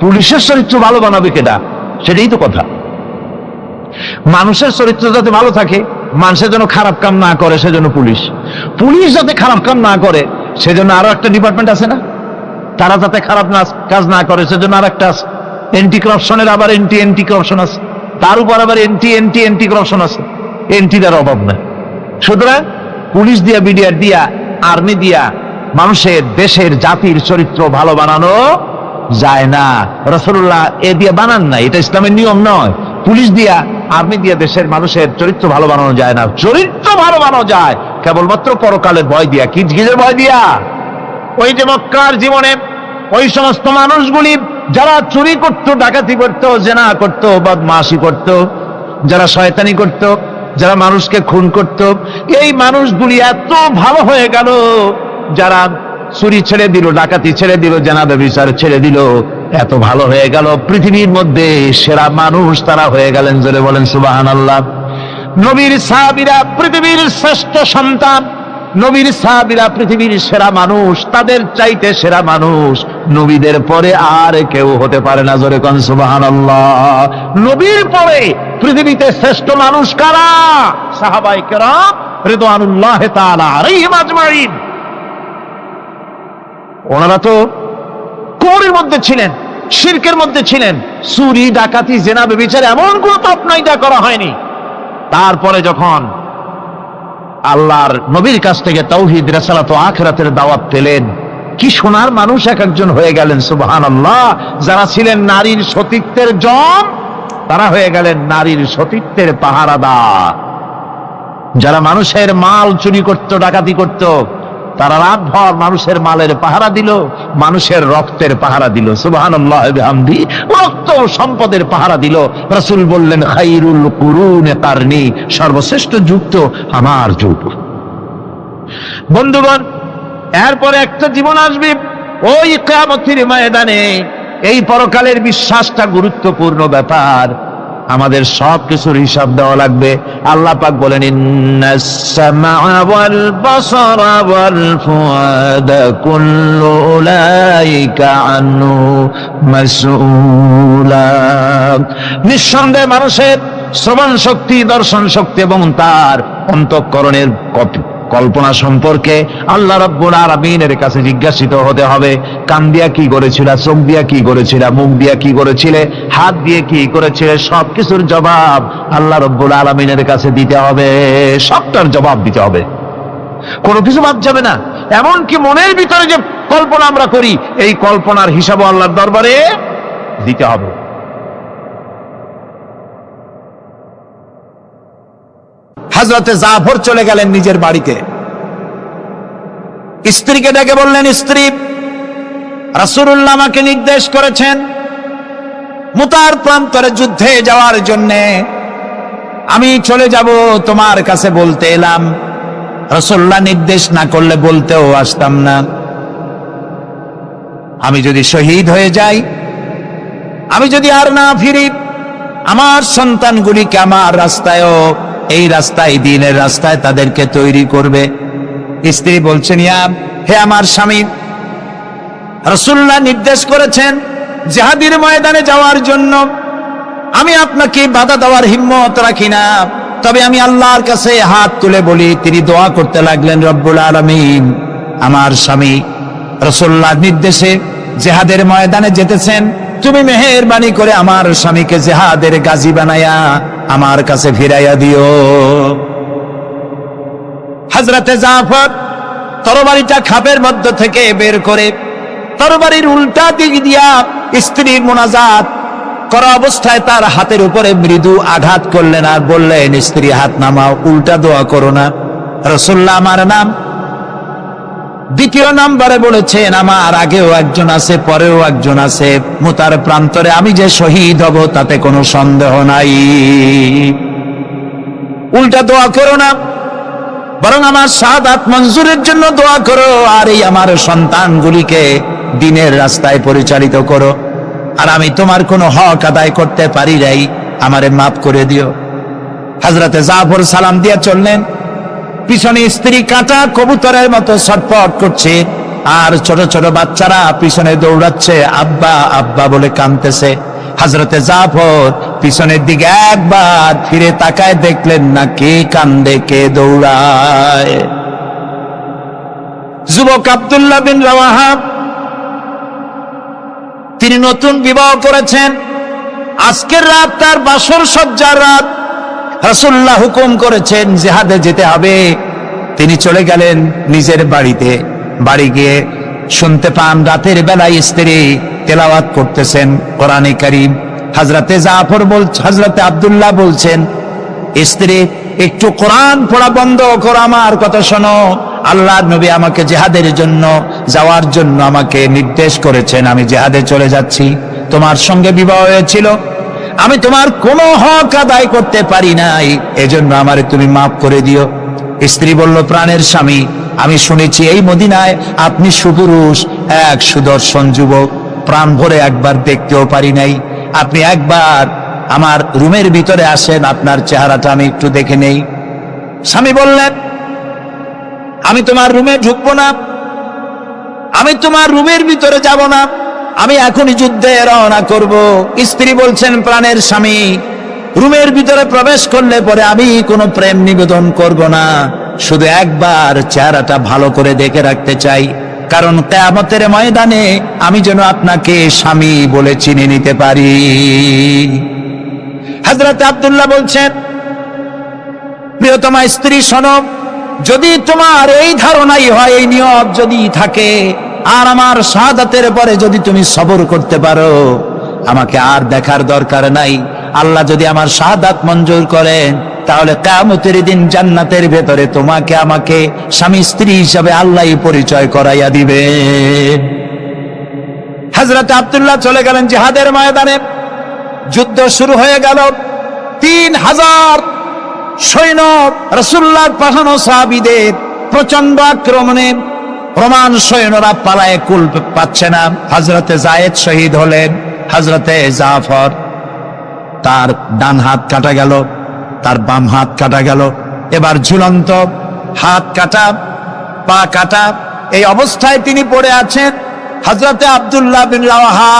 পুলিশের চরিত্র ভালো বানাবে কেডা? সেটাই তো কথা। মানুষের চরিত্র যাতে ভালো থাকে, মানুষের জন্য খারাপ কাম না করে সেজন্য পুলিশ। পুলিশ যাতে খারাপ কাম না করে সেজন্য আরো একটা ডিপার্টমেন্ট আছে না? তারা যাতে খারাপ কাজ না করে সেজন্য আর একটা আছে। এন্টি করাপশনের আবার এন্টি করাপশন আছে, তার উপর আবার এন্টি করাপশন আছে। এন্টিটার অভাব নাই। সুতরাং পুলিশ দিয়া, বিডিআর দিয়া, আর্মি দিয়া মানুষের, দেশের, জাতির চরিত্র ভালো বানানো যায় না। রাসূলুল্লাহ এ দিয়ে বানান না, এটা ইসলামের নিয়ম নয়। পুলিশ দিয়া, আর্মি দিয়া দেশের মানুষের চরিত্র ভালো বানানো যায় না। চরিত্র ভালো বানানো যায় কেবলমাত্র পরকালের ভয় দিয়া। কিসের ভয় দিয়া? ওই যে মক্কার জীবনে ওই সমস্ত মানুষগুলি যারা চুরি করত, ডাকাতি করত, জেনা করত, বদমাশি করত, যারা শয়তানি করত, যারা মানুষকে খুন করত, এই মানুষগুলি এত ভালো হয়ে গেল, যারা চুরি ছেড়ে দিল, ডাকাতি ছেড়ে দিল, জেনা ব্যভিচার ছেড়ে দিল, এত ভালো হয়ে গেল, পৃথিবীর মধ্যে সেরা মানুষ তারা হয়ে গেলেন। জোরে বলেন সুবহানাল্লাহ। নবীর সাহাবীরা পৃথিবীর শ্রেষ্ঠ সন্তান, নবীর সাহাবীরা পৃথিবীর সেরা মানুষ, তাদের চাইতে সেরা মানুষ নবীদের পরে আর কেউ হতে পারে না। জোরে কোন সুবহানাল্লাহ। নবীর পরে পৃথিবীতে শ্রেষ্ঠ মানুষ কারা? সাহাবায়ে কেরাম রিদওয়ানুল্লাহ তাআলা আলাইহিম আজমাইন। ওনারা তো কুফরের মধ্যে ছিলেন, শিরকের মধ্যে ছিলেন, চুরি, ডাকাতি, জেনা, ব্যভিচার এমন কোন পাপ নাই যা করা হয়নি। তারপরে যখন আল্লাহর নবীর কাছ থেকে তাওহীদ, রিসালাত ও আখিরাতের দাওয়াত পেলেন, কি সোনার মানুষ এক একজন হয়ে গেলেন। সুবহানাল্লাহ। যারা ছিলেন নারীর সতীত্বের জম, তারা হয়ে গেলেন নারীর সতীত্বের পাহারাদার। যারা মানুষের মাল চুরি করত, ডাকাতি করত, তারা রাতভর মানুষের মালের পাহারা দিল, মানুষের রক্তের পাহারা দিল। সুবহানাল্লাহ বিহামদি। রক্ত সম্পদের পাহারা দিল। রাসূল বললেন, খায়রুল কুরুনে কারনি, সর্বশ্রেষ্ঠ যুগ তো আমার যুগ। বন্ধুগণ, এরপরে একটা জীবন আসবে ওই কিয়ামতের ময়দানে। এই পরকালের বিশ্বাসটা গুরুত্বপূর্ণ ব্যাপার। আমাদের সব কিছুর হিসাব দেওয়া লাগবে। আল্লাহ পাক বলেন, ইন্নাস সামআ ওয়াল বাসারা ওয়াল ফুআদা কুল্লু উলাইকা আনহু মাসউলা। নিঃসন্দেহে মানুষের শ্রবণ শক্তি, দর্শন শক্তি এবং তার অন্তঃকরণের কল্পনা সম্পর্কে আল্লাহ রাব্বুল আলামিনের কাছে জিজ্ঞাসিত হতে হবে। কান দিয়া কি করেছিল, চোখ দিয়া কি করেছিল, মুখ দিয়া কি করেছিলে, হাত দিয়ে কি করেছিলে, সবকিছুর জবাব আল্লাহ রাব্বুল আলামিনের কাছে দিতে হবে। সবটার জবাব দিতে হবে, কোনো কিছু বাদ যাবে না। এমনকি মনের ভিতরে যে কল্পনা আমরা করি, এই কল্পনার হিসাবও আল্লাহর দরবারে দিতে হবে। হযরতে জাফর চলে গেলেন নিজের বাড়িতে। স্ত্রীকে ডেকে বললেন, স্ত্রী, রাসূলুল্লাহ আমাকে নির্দেশ করেছেন মুতার প্রান্তরে যুদ্ধে যাওয়ার জন্য। আমি চলে যাব, তোমার কাছে বলতে এলাম। রাসূলুল্লাহ নির্দেশ না করলে বলতেও আসতাম না। আমি যদি শহীদ হয়ে যাই, আমি যদি আর না ফিরি, আমার সন্তানগুলিকে আমার রাস্তায়ও, এই রাস্তায়, দ্বীনের রাস্তায় তাদেরকে তৈরি করবে। স্ত্রী বলছেন, হে আমার স্বামী, রাসূলুল্লাহ নির্দেশ করেছেন জিহাদের ময়দানে যাওয়ার জন্য। আমি আপনাকে বাধা দেওয়ার হিম্মত রাখি না, তবে আমি আল্লাহর কাছে হাত তুলে বলি। তিনি দোয়া করতে লাগলেন, রব্বুল আলামিন, আমার স্বামী রাসূলুল্লাহ নির্দেশে জিহাদের ময়দানে যেতেছেন, তুমি মেহেরবানি করে আমার স্বামীকে জিহাদের গাজী বানায়া আমার কাছে ফিরাইয়া দিও। হযরতে জাফর তরবারিটা খাপের মধ্য থেকে বের করে তরবারির উল্টা দিক দিয়া স্ত্রীর মুনাজাত করা অবস্থায় তার হাতের উপরে মৃদু আঘাত করলেন আর বললেন, স্ত্রী হাত নামাও, উল্টা দোয়া করো না। রাসূলুল্লাহ আমার নাম দ্বিতীয় নাম্বারে বলেছেন, আমার আগেও একজন আছে, পরেও একজন আছে। মুতার প্রান্তরে আমি যে শহীদ হব তাতে কোনো সন্দেহ নাই। উল্টা দোয়া করো না, বরং আমার শাহাদাত মঞ্জুরের জন্য দোয়া করো, আর এই আমার সন্তানগুলিকে দ্বীনের রাস্তায় পরিচালিত করো। আর আমি তোমার কোনো হক আদায় করতে পারি নাই, আমারে মাফ করে দিও। হযরতে জাফর সালাম দিয়ে চললেন। পিছনে স্ত্রী কাঁটা কবুতরের মতো ছটফট করছে, আর ছোট ছোট বাচ্চারা পিছনে দৌড়াচ্ছে, আব্বা আব্বা বলে কাঁদতেছে। হযরতে জাফর পিছনের দিকে একবার ফিরে তাকায়, দেখলেন না কে কান্দে, কে দৌড়ায়। যুবক আব্দুল্লাহ বিন রাওয়াহা, তিনি নতুন বিবাহ করেছেন। আজকের রাত তার বাসর সজ্জার রাত। রাসূলুল্লাহ হুকুম করেছেন জিহাদে যেতে হবে। তিনি চলে গেলেন নিজের বাড়িতে। বাড়ি গিয়ে শুনতে পান রাতের বেলায় স্ত্রী তেলাওয়াত করতেছেন কোরআনে কারীম। হযরতে আব্দুল্লাহ বলছেন, স্ত্রী একটু কোরআন পড়া বন্ধ করো, আমার কথা শোনো। আল্লাহর নবী আমাকে জিহাদের জন্য যাওয়ার জন্য আমাকে নির্দেশ করেছেন, আমি জিহাদে চলে যাচ্ছি। তোমার সঙ্গে বিবাহ হয়েছিল, আমি তোমার কোনো হক আদায় করতে পারি নাই, এজন্য আমারে তুমি মাফ করে দিও। স্ত্রী বলল, প্রাণের স্বামী, আমি শুনেছি এই মদিনায় আপনি সুপুরুষ, এক সুদর্শন যুবক, প্রাণ ভরে একবার দেখতেও পারি নাই। আপনি একবার আমার রুমের ভিতরে আসেন, আপনার চেহারাটা আমি একটু দেখে নেই। স্বামী বললেন, আমি তোমার রুমে ঢুকবো না, আমি তোমার রুমের ভিতরে যাব না, আমি এখনই যুদ্ধে রওনা করব। স্ত্রী বলছেন, প্রাণের স্বামী, রুমের ভিতরে প্রবেশ করলে পরে আমি কোনো প্রেম নিবেদন করব না, শুধু একবার চেহারাটা ভালো করে দেখে রাখতে চাই, কারণ কিয়ামতের ময়দানে আমি যেন আপনাকে স্বামী বলে চিনে নিতে পারি। হযরত আব্দুল্লাহ বলছেন, প্রিয়তমা স্ত্রী শোনো, যদি তোমার এই ধারণাই হয়, এই নিয়ত যদি থাকে, আর আমার শাহাদাতের পরে যদি তুমি সবর করতে পারো, আমাকে আর দেখার দরকার নাই। আল্লাহ যদি আমার শাহাদাত মঞ্জুর করেন, তাহলে কিয়ামতের দিন জান্নাতের ভেতরে তোমাকে আমাকে স্বামী স্ত্রী হিসাবে আল্লাহই পরিচয় করাইয়া দিবে। হযরত আব্দুল্লাহ চলে গেলেন জিহাদের ময়দানে। যুদ্ধ শুরু হয়ে গেল। 3000 সৈন্য রাসূলুল্লাহর পাঠানো সাহাবীদের প্রচন্ড আক্রমণে রোমান সৈন্যরা পালায়ে কুল পাচ্ছে না। হযরতে যায়েদ শহীদ হলেন। হযরতে জাফর, তার ডান হাত কাটা গেল, তার বাম হাত কাটা গেল, এবার ঝুলন্ত, হাত কাটা, পা কাটা, এই অবস্থায় তিনি পড়ে আছেন। হযরতে আব্দুল্লাহ বিন রাওয়াহা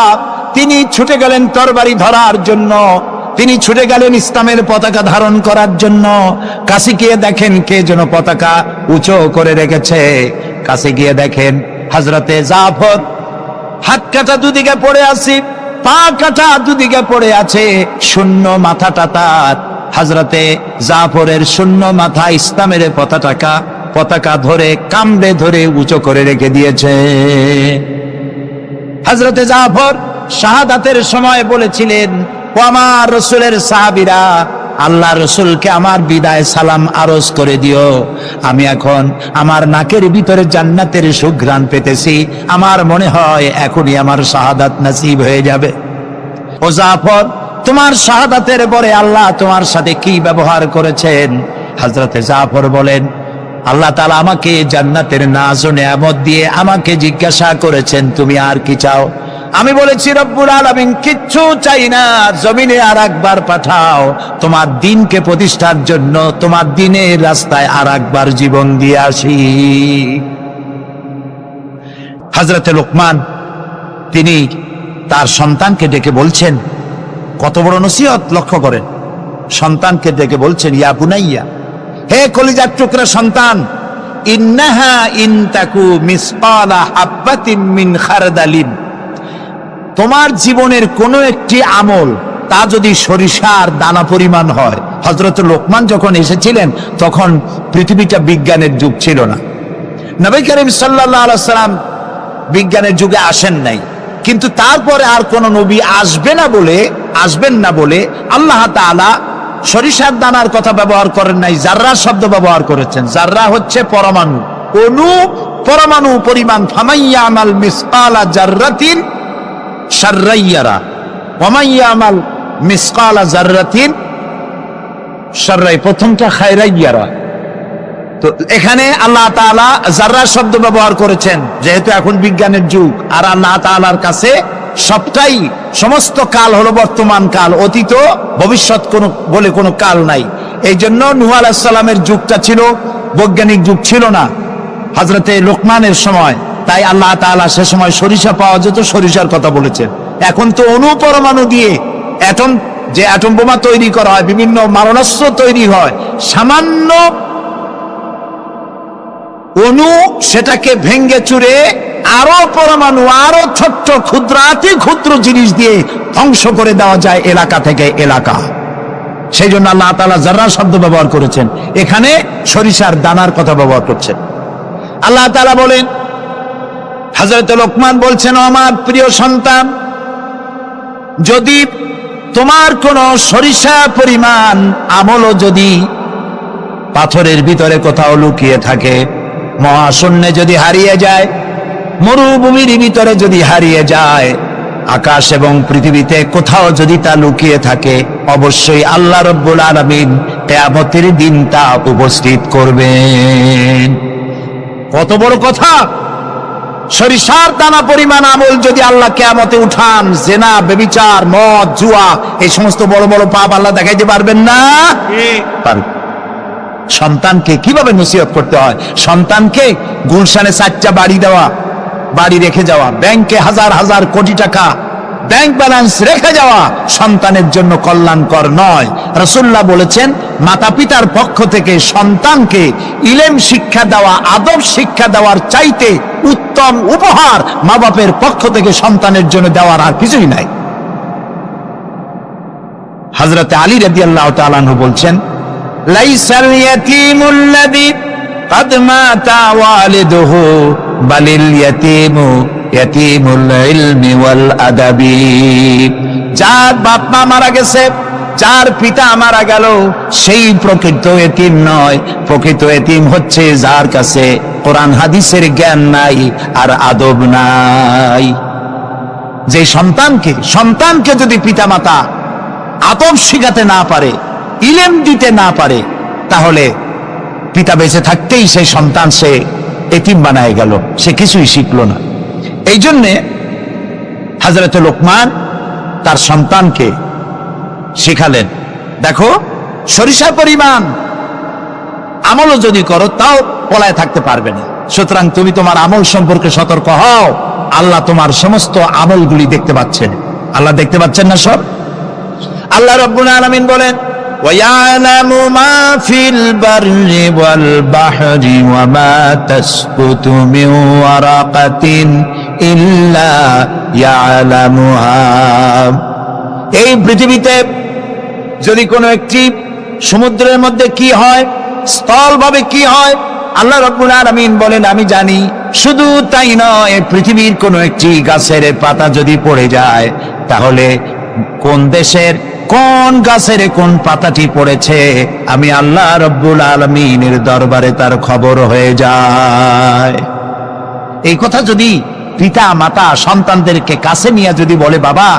তিনি ছুটে গেলেন তরবারি ধরার জন্য। তিনি ছুটে গেলেন ইসলামের পতাকা ধারণ করার জন্য। কাছে গিয়ে দেখেন কে যেন পতাকা উঁচু করে রেখেছে। কাছে গিয়ে দেখেন হযরতে জাফর হাত কাটা দুদিকে পড়ে আছে, পা কাটা দুদিকে পড়ে আছে, শূন্য মাথাটা তার। হযরতে জাফরের শূন্য মাথা ইসলামের পতাকা ধরে কামড়ে ধরে উঁচু করে রেখে দিয়েছে। হযরতে জাফর শাহাদাতের সময় বলেছিলেন, ও আমার রাসূলের সাহাবীরা, আল্লাহ রাসূলকে আমার বিদায় সালাম আরজ করে দিও। আমি এখন আমার নাকের ভিতরে জান্নাতের সুঘ্রাণ পেতেছি, আমার মনে হয় এখনই আমার শাহাদাত নসিব হয়ে যাবে। ও জাফর, তোমার শাহাদাতের পরে আল্লাহ তোমার সাথে কি ব্যবহার করেছেন? হযরতে জাফর বলেন, আল্লাহ তাআলা আমাকে জান্নাতের নাজ ও নেয়ামত দিয়ে আমাকে জিজ্ঞাসা করেছেন, তুমি আর কি চাও? আমি বলেছি, রব্বুল আলামিন, কিচ্ছু চাই না, জমিনে আর একবার পাঠাও তোমার দ্বীনকে প্রতিষ্ঠার জন্য, তোমার দ্বীনের রাস্তায় আর একবার জীবন দিয়ে আসি। হযরতে লোকমান তিনি তার সন্তানকে ডেকে বলছেন, কত বড় নসিহত! লক্ষ্য করেন, সন্তানকে ডেকে বলছেন, ইয়া বুনাইয়া, হে কলিজার টুকরা সন্তান, ইন্নাহা ইন তাকু মিসকালা হাব্বাতিন মিন খারদালিন, তোমার জীবনের কোনো একটি আমল তা যদি সরিষার দানা পরিমাণ হয়। হযরত লোকমান যখন এসেছিলেন তখন পৃথিবীটা বিজ্ঞানের যুগ ছিল না। নবী করিম সাল্লাল্লাহু আলাইহি ওয়াসাল্লাম বিজ্ঞানের যুগে আসেন নাই, কিন্তু তারপরে আর কোন নবী আসবেন না বলে আল্লাহ তাআলা সরিষার দানার কথা ব্যবহার করেন নাই, জাররা শব্দ ব্যবহার করেছেন। জাররা হচ্ছে পরমাণু, অণু, পরমাণু পরিমাণ। ফামাইয়ামাল মিসকালা জাররাতিন শাররাইয়ারা ওয়ামাইয়ামাল মিসকালা জাররাতিন শাররাই, প্রথমটা খায়রাইয়ারা। তো এখানে আল্লাহ তাআলা জাররা শব্দ ব্যবহার করেছেন, যেহেতু এখন বিজ্ঞানের যুগ, আর আল্লাহ তাআলার কাছে সবটাই, সমস্ত কাল হলো বর্তমান কাল, অতীত ভবিষ্যৎ বলে কোনো কাল নাই। এই জন্য নূহ আলাইহিস সালামের যুগটা ছিল বৈজ্ঞানিক যুগ, ছিল না হযরতে লোকমানের সময়। তাই আল্লাহ তাআলা সে সময় সরিষা পাওয়া যেত, সরিষার কথা বলেছেন। এখন তো অণু পরমাণু দিয়ে অ্যাটম বোমা তৈরি করা হয়, বিভিন্ন মারণাস্ত্র তৈরি হয়, সামান্য অণু সেটাকে ভেঙ্গে চুরে আরো পরমাণু, আরো ছোট্ট ক্ষুদ্রাতি ক্ষুদ্র জিনিস দিয়ে ধ্বংস করে দেওয়া যায় এলাকা থেকে এলাকা। সেই জন্য আল্লাহ তাআলা জাররা শব্দ ব্যবহার করেছেন, এখানে সরিষার দানার কথা ব্যবহার করছেন। আল্লাহ তাআলা বলেন, হযরত লোকমান বলছেন, আমার প্রিয় সন্তান, যদি তোমার কোন সরিষা পরিমাণ আমলও যদি পাথরের ভিতরে কোথাও লুকিয়ে থাকে, মহাশূন্যে যদি হারিয়ে যায়, মরুভূমির ভিতরে যদি হারিয়ে যায়, আকাশ এবং পৃথিবীতে কোথাও যদি তা লুকিয়ে থাকে, অবশ্যই আল্লাহ রাব্বুল আলামিন কিয়ামতের দিন তা উপস্থিত করবেন। কত বড় কথা! সরিষার দানা পরিমাণ আমল যদি আল্লাহ কিয়ামতে উঠান, জেনা, ব্যভিচার, মদ, জুয়া, এই সমস্ত বড় বড় পাপ আল্লাহ দেখাইতে পারবেন না? পারবেন। সন্তানকে কিভাবে নসিহত করতে হয়? সন্তানকে গুলশানে 4টা বাড়ি রেখে যাওয়া, ব্যাংকে হাজার হাজার কোটি টাকা ব্যাংক ব্যালেন্স রেখে যাওয়া সন্তানের জন্য কল্যাণকর নয়। রাসূলুল্লাহ বলেছেন, মাতা পিতার পক্ষ থেকে সন্তানকে ইলম শিক্ষা দেওয়া, আদব শিক্ষা দেওয়ার চাইতে উত্তম উপহার মা বাপের পক্ষ থেকে সন্তানের জন্য দেওয়ার আর কিছুই নাই। হযরত আলী রাদিয়াল্লাহু তাআলা আনহু বলছেন, লাইসাল ইয়াতীমুল্লাযী قد مات والده بل اليتيم يتيم العلم والأدب, যার বাপ মা মারা গেছে, যার পিতা মারা গেল, সেই প্রকৃত এতিম নয়। প্রকৃত এতিম হচ্ছে যার কাছে কোরআন হাদিসের জ্ঞান নাই আর আদব নাই। যে সন্তানকে যদি পিতামাতা আদব শিখাতে না পারে, ইলম দিতে না পারে, তাহলে পিতা বেঁচে থাকতেই সেই সন্তান সে এতিম বানায় গেল, সে কিছুই শিখলো না। এই জন্যে হযরত লোকমান তার সন্তানকে শিখালেন, দেখো, সরিষা পরিমাণ আমলও যদি করো তাও পলায় থাকতে পারবে না। সুতরাং তুমি তোমার আমল সম্পর্কে সতর্ক হও। আল্লাহ তোমার সমস্ত আমলগুলি দেখতে পাচ্ছেন। আল্লাহ দেখতে পাচ্ছেন না সব? আল্লাহ রাব্বুল আলামিন বলেন وَيَعْلَمُ مَا فِي الْبَرِّ وَالْبَحْرِ وَمَا تَسْقُطُ مِنْ وَرَقَةٍ إِلَّا يَعْلَمُهَا। এই পৃথিবীতে যদি কোনো একটি সমুদ্রের মধ্যে কি হয়, স্থলভাবে কি হয়, আল্লাহ রাব্বুল আলামিন বলেন আমি জানি। শুধু তাই নয়, পৃথিবীর কোনো একটি গাছের পাতা যদি পড়ে যায়, তাহলে কোন দেশের কোন গাছের কোন পাতাটি পড়েছে আমি আল্লাহ রাব্বুল আলামিনের দরবারে তার খবর হয়ে যায়। এই কথা যদি পিতা মাতা সন্তানদেরকে কাছে নিয়ে যদি বলে, বাবা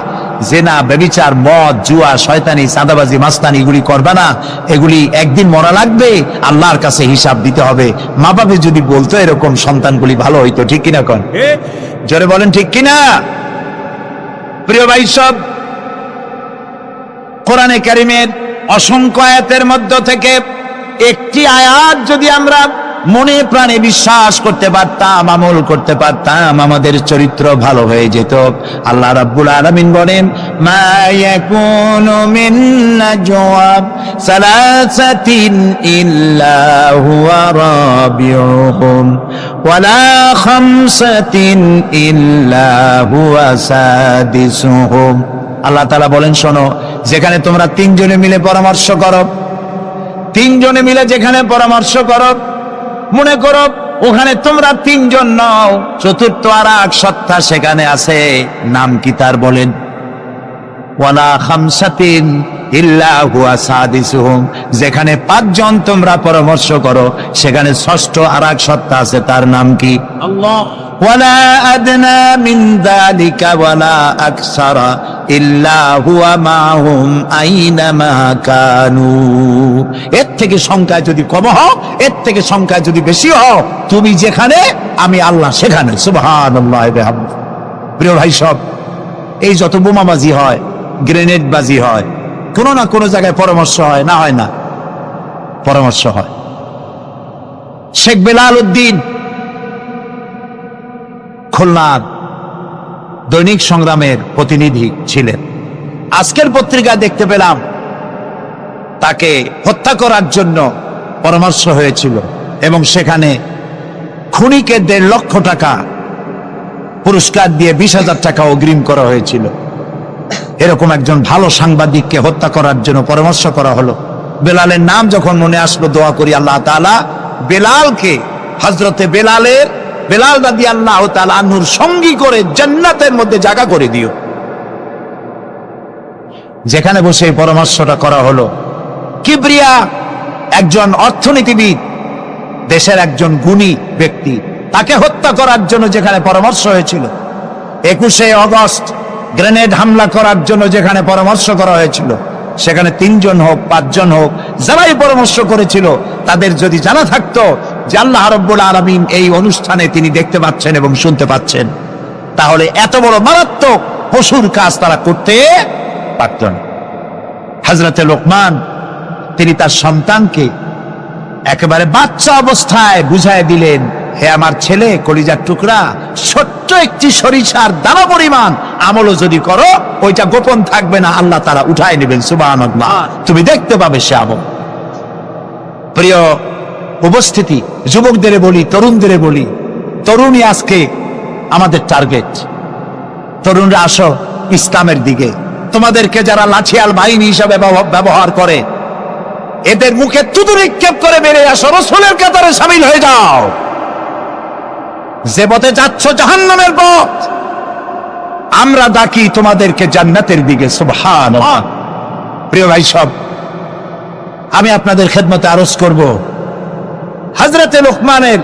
জেনা, ব্যভিচার, মদ, জুয়া, শয়তানি, চাঁদাবাজি, মাস্তানি এগুলি করবা না, এগুলি একদিন মরা লাগবে, আল্লাহর কাছে হিসাব দিতে হবে। মা বাবা যদি বলতো এরকম, সন্তানগুলি ভালো হইতো। ঠিক কিনা কোন? জোরে বলেন ঠিক কিনা? প্রিয় ভাই সব, কোরআনে কারিমের অসংখ্য আয়াতের মধ্য থেকে একটি আয়াত যদি আমরা মনে প্রাণে বিশ্বাস করতে পারতাম, আমল করতে পারতাম, আমাদের চরিত্র ভালো হয়ে যেত। আল্লাহ রাব্বুল আলামিন বলেন মা ইয়াকুনু মিন নাজওয়া সালাসাতিন ইল্লা হুয়া রাবিউহুম ওয়ালা খামসাতিন ইল্লা হুয়া সাদিসুহুম। আল্লাহ তাআলা বলেন, শোনো, যেখানে তোমরা তিনজনে মিলে পরামর্শ করো, তিনজনে মিলে যেখানে পরামর্শ করো, মনে করো ওখানে তোমরা তিনজন নও, চতুর্থ আর এক সত্তা সেখানে আছে, নাম কি তার? বলেন ওয়ালা খামসাতিন ইল্লা হুয়া সাদিসুহুম। যেখানে পাঁচজন তোমরা পরামর্শ করো, সেখানে ষষ্ঠ আর এক সত্তা আছে, তার নাম কি? আল্লাহ। ওয়ালা আদনা মিন যালিকা ওয়ালা আকসারা ইল্লা হুয়া মাহুম আইনামা কানু। এর থেকে সংখ্যা যদি কম হও, এর থেকে সংখ্যা যদি বেশি হও, তুমি যেখানে আমি আল্লাহ সেখানে। সুবহানাল্লাহ। প্রিয় ভাই সব, এই যত বোমাবাজি হয়, গ্রেনেড বাজি হয়, কোনো না কোনো জায়গায় পরামর্শ হয় না? হয় না? পরামর্শ হয়। শেখ বেলাল উদ্দিন খুলনার দৈনিক সংগ্রামের প্রতিনিধি ছিলেন। আজকের পত্রিকায় দেখতে পেলাম তাকে হত্যা করার জন্য পরামর্শ হয়েছিল এবং সেখানে খুনিকে 1.5 লক্ষ টাকা পুরস্কার দিয়ে 20,000 টাকা অগ্রিম করা হয়েছিল। এরকম একজন ভালো সাংবাদিককে হত্যা করার জন্য পরামর্শ করা হলো। বেলালের নাম যখন মনে আসলো, দোয়া করি আল্লাহ তাআলা বেলালকে, হযরতে বেলাল রাদিয়াল্লাহু তাআলা আনহুর সঙ্গী করে জান্নাতের মধ্যে জায়গা করে দিও। যেখানে বসে এই পরামর্শটা করা হলো, কিবরিয়া একজন অর্থনীতিবিদ, দেশের একজন গুণী ব্যক্তি, তাকে হত্যা করার জন্য যেখানে পরামর্শ হয়েছিল, 21শে আগস্ট গ্রেনেড হামলা করার জন্য যেখানে পরামর্শ করা হয়েছিল, সেখানে 3 জন হোক 5 জন হোক, যারাই পরামর্শ করেছিল, তাদের যদি জানা থাকতো যে আল্লাহ রাব্বুল আলামিন এই অনুষ্ঠানে তিনি দেখতে পাচ্ছেন এবং শুনতে পাচ্ছেন, তাহলে এত বড় মারাত্মক পশুর কাজ তারা করতে পারত না। হযরতে লোকমান তিনি তার সন্তানকে একেবারে বাচ্চা অবস্থায় বুঝায় দিলেন, হে আমার ছেলে, কলিজার টুকরা, ছোট্ট একটি সরিষার দানা পরিমাণ আমলও যদি করো, ওইটা গোপন থাকবে না, আল্লাহ তাআলা উঠায় নেবেন। সুবহানাল্লাহ। তুমি দেখতে পাবে সে আমল। প্রিয় উপস্থিতি, যুবকদের বলি, তরুণদের বলি, তরুণী আজকে আমাদের টার্গেট। তরুণরা আসো ইসলামের দিকে। তোমাদেরকে যারা লাঠিয়াল বাহিনী হিসাবে ব্যবহার করে, এদের মুখে থুতু নিক্ষেপ করে বেরিয়ে আসো, রাসূলের কাতারে শামিল হয়ে যাও। যে পথে যাচ্ছ জাহান্নামের পথ, আমরা ডাকি তোমাদেরকে জান্নাতের দিকে। সুবহানাল্লাহ। প্রিয় ভাই সব, আমি আপনাদের খেদমতে আরজ করব, হযরতে লোকমানের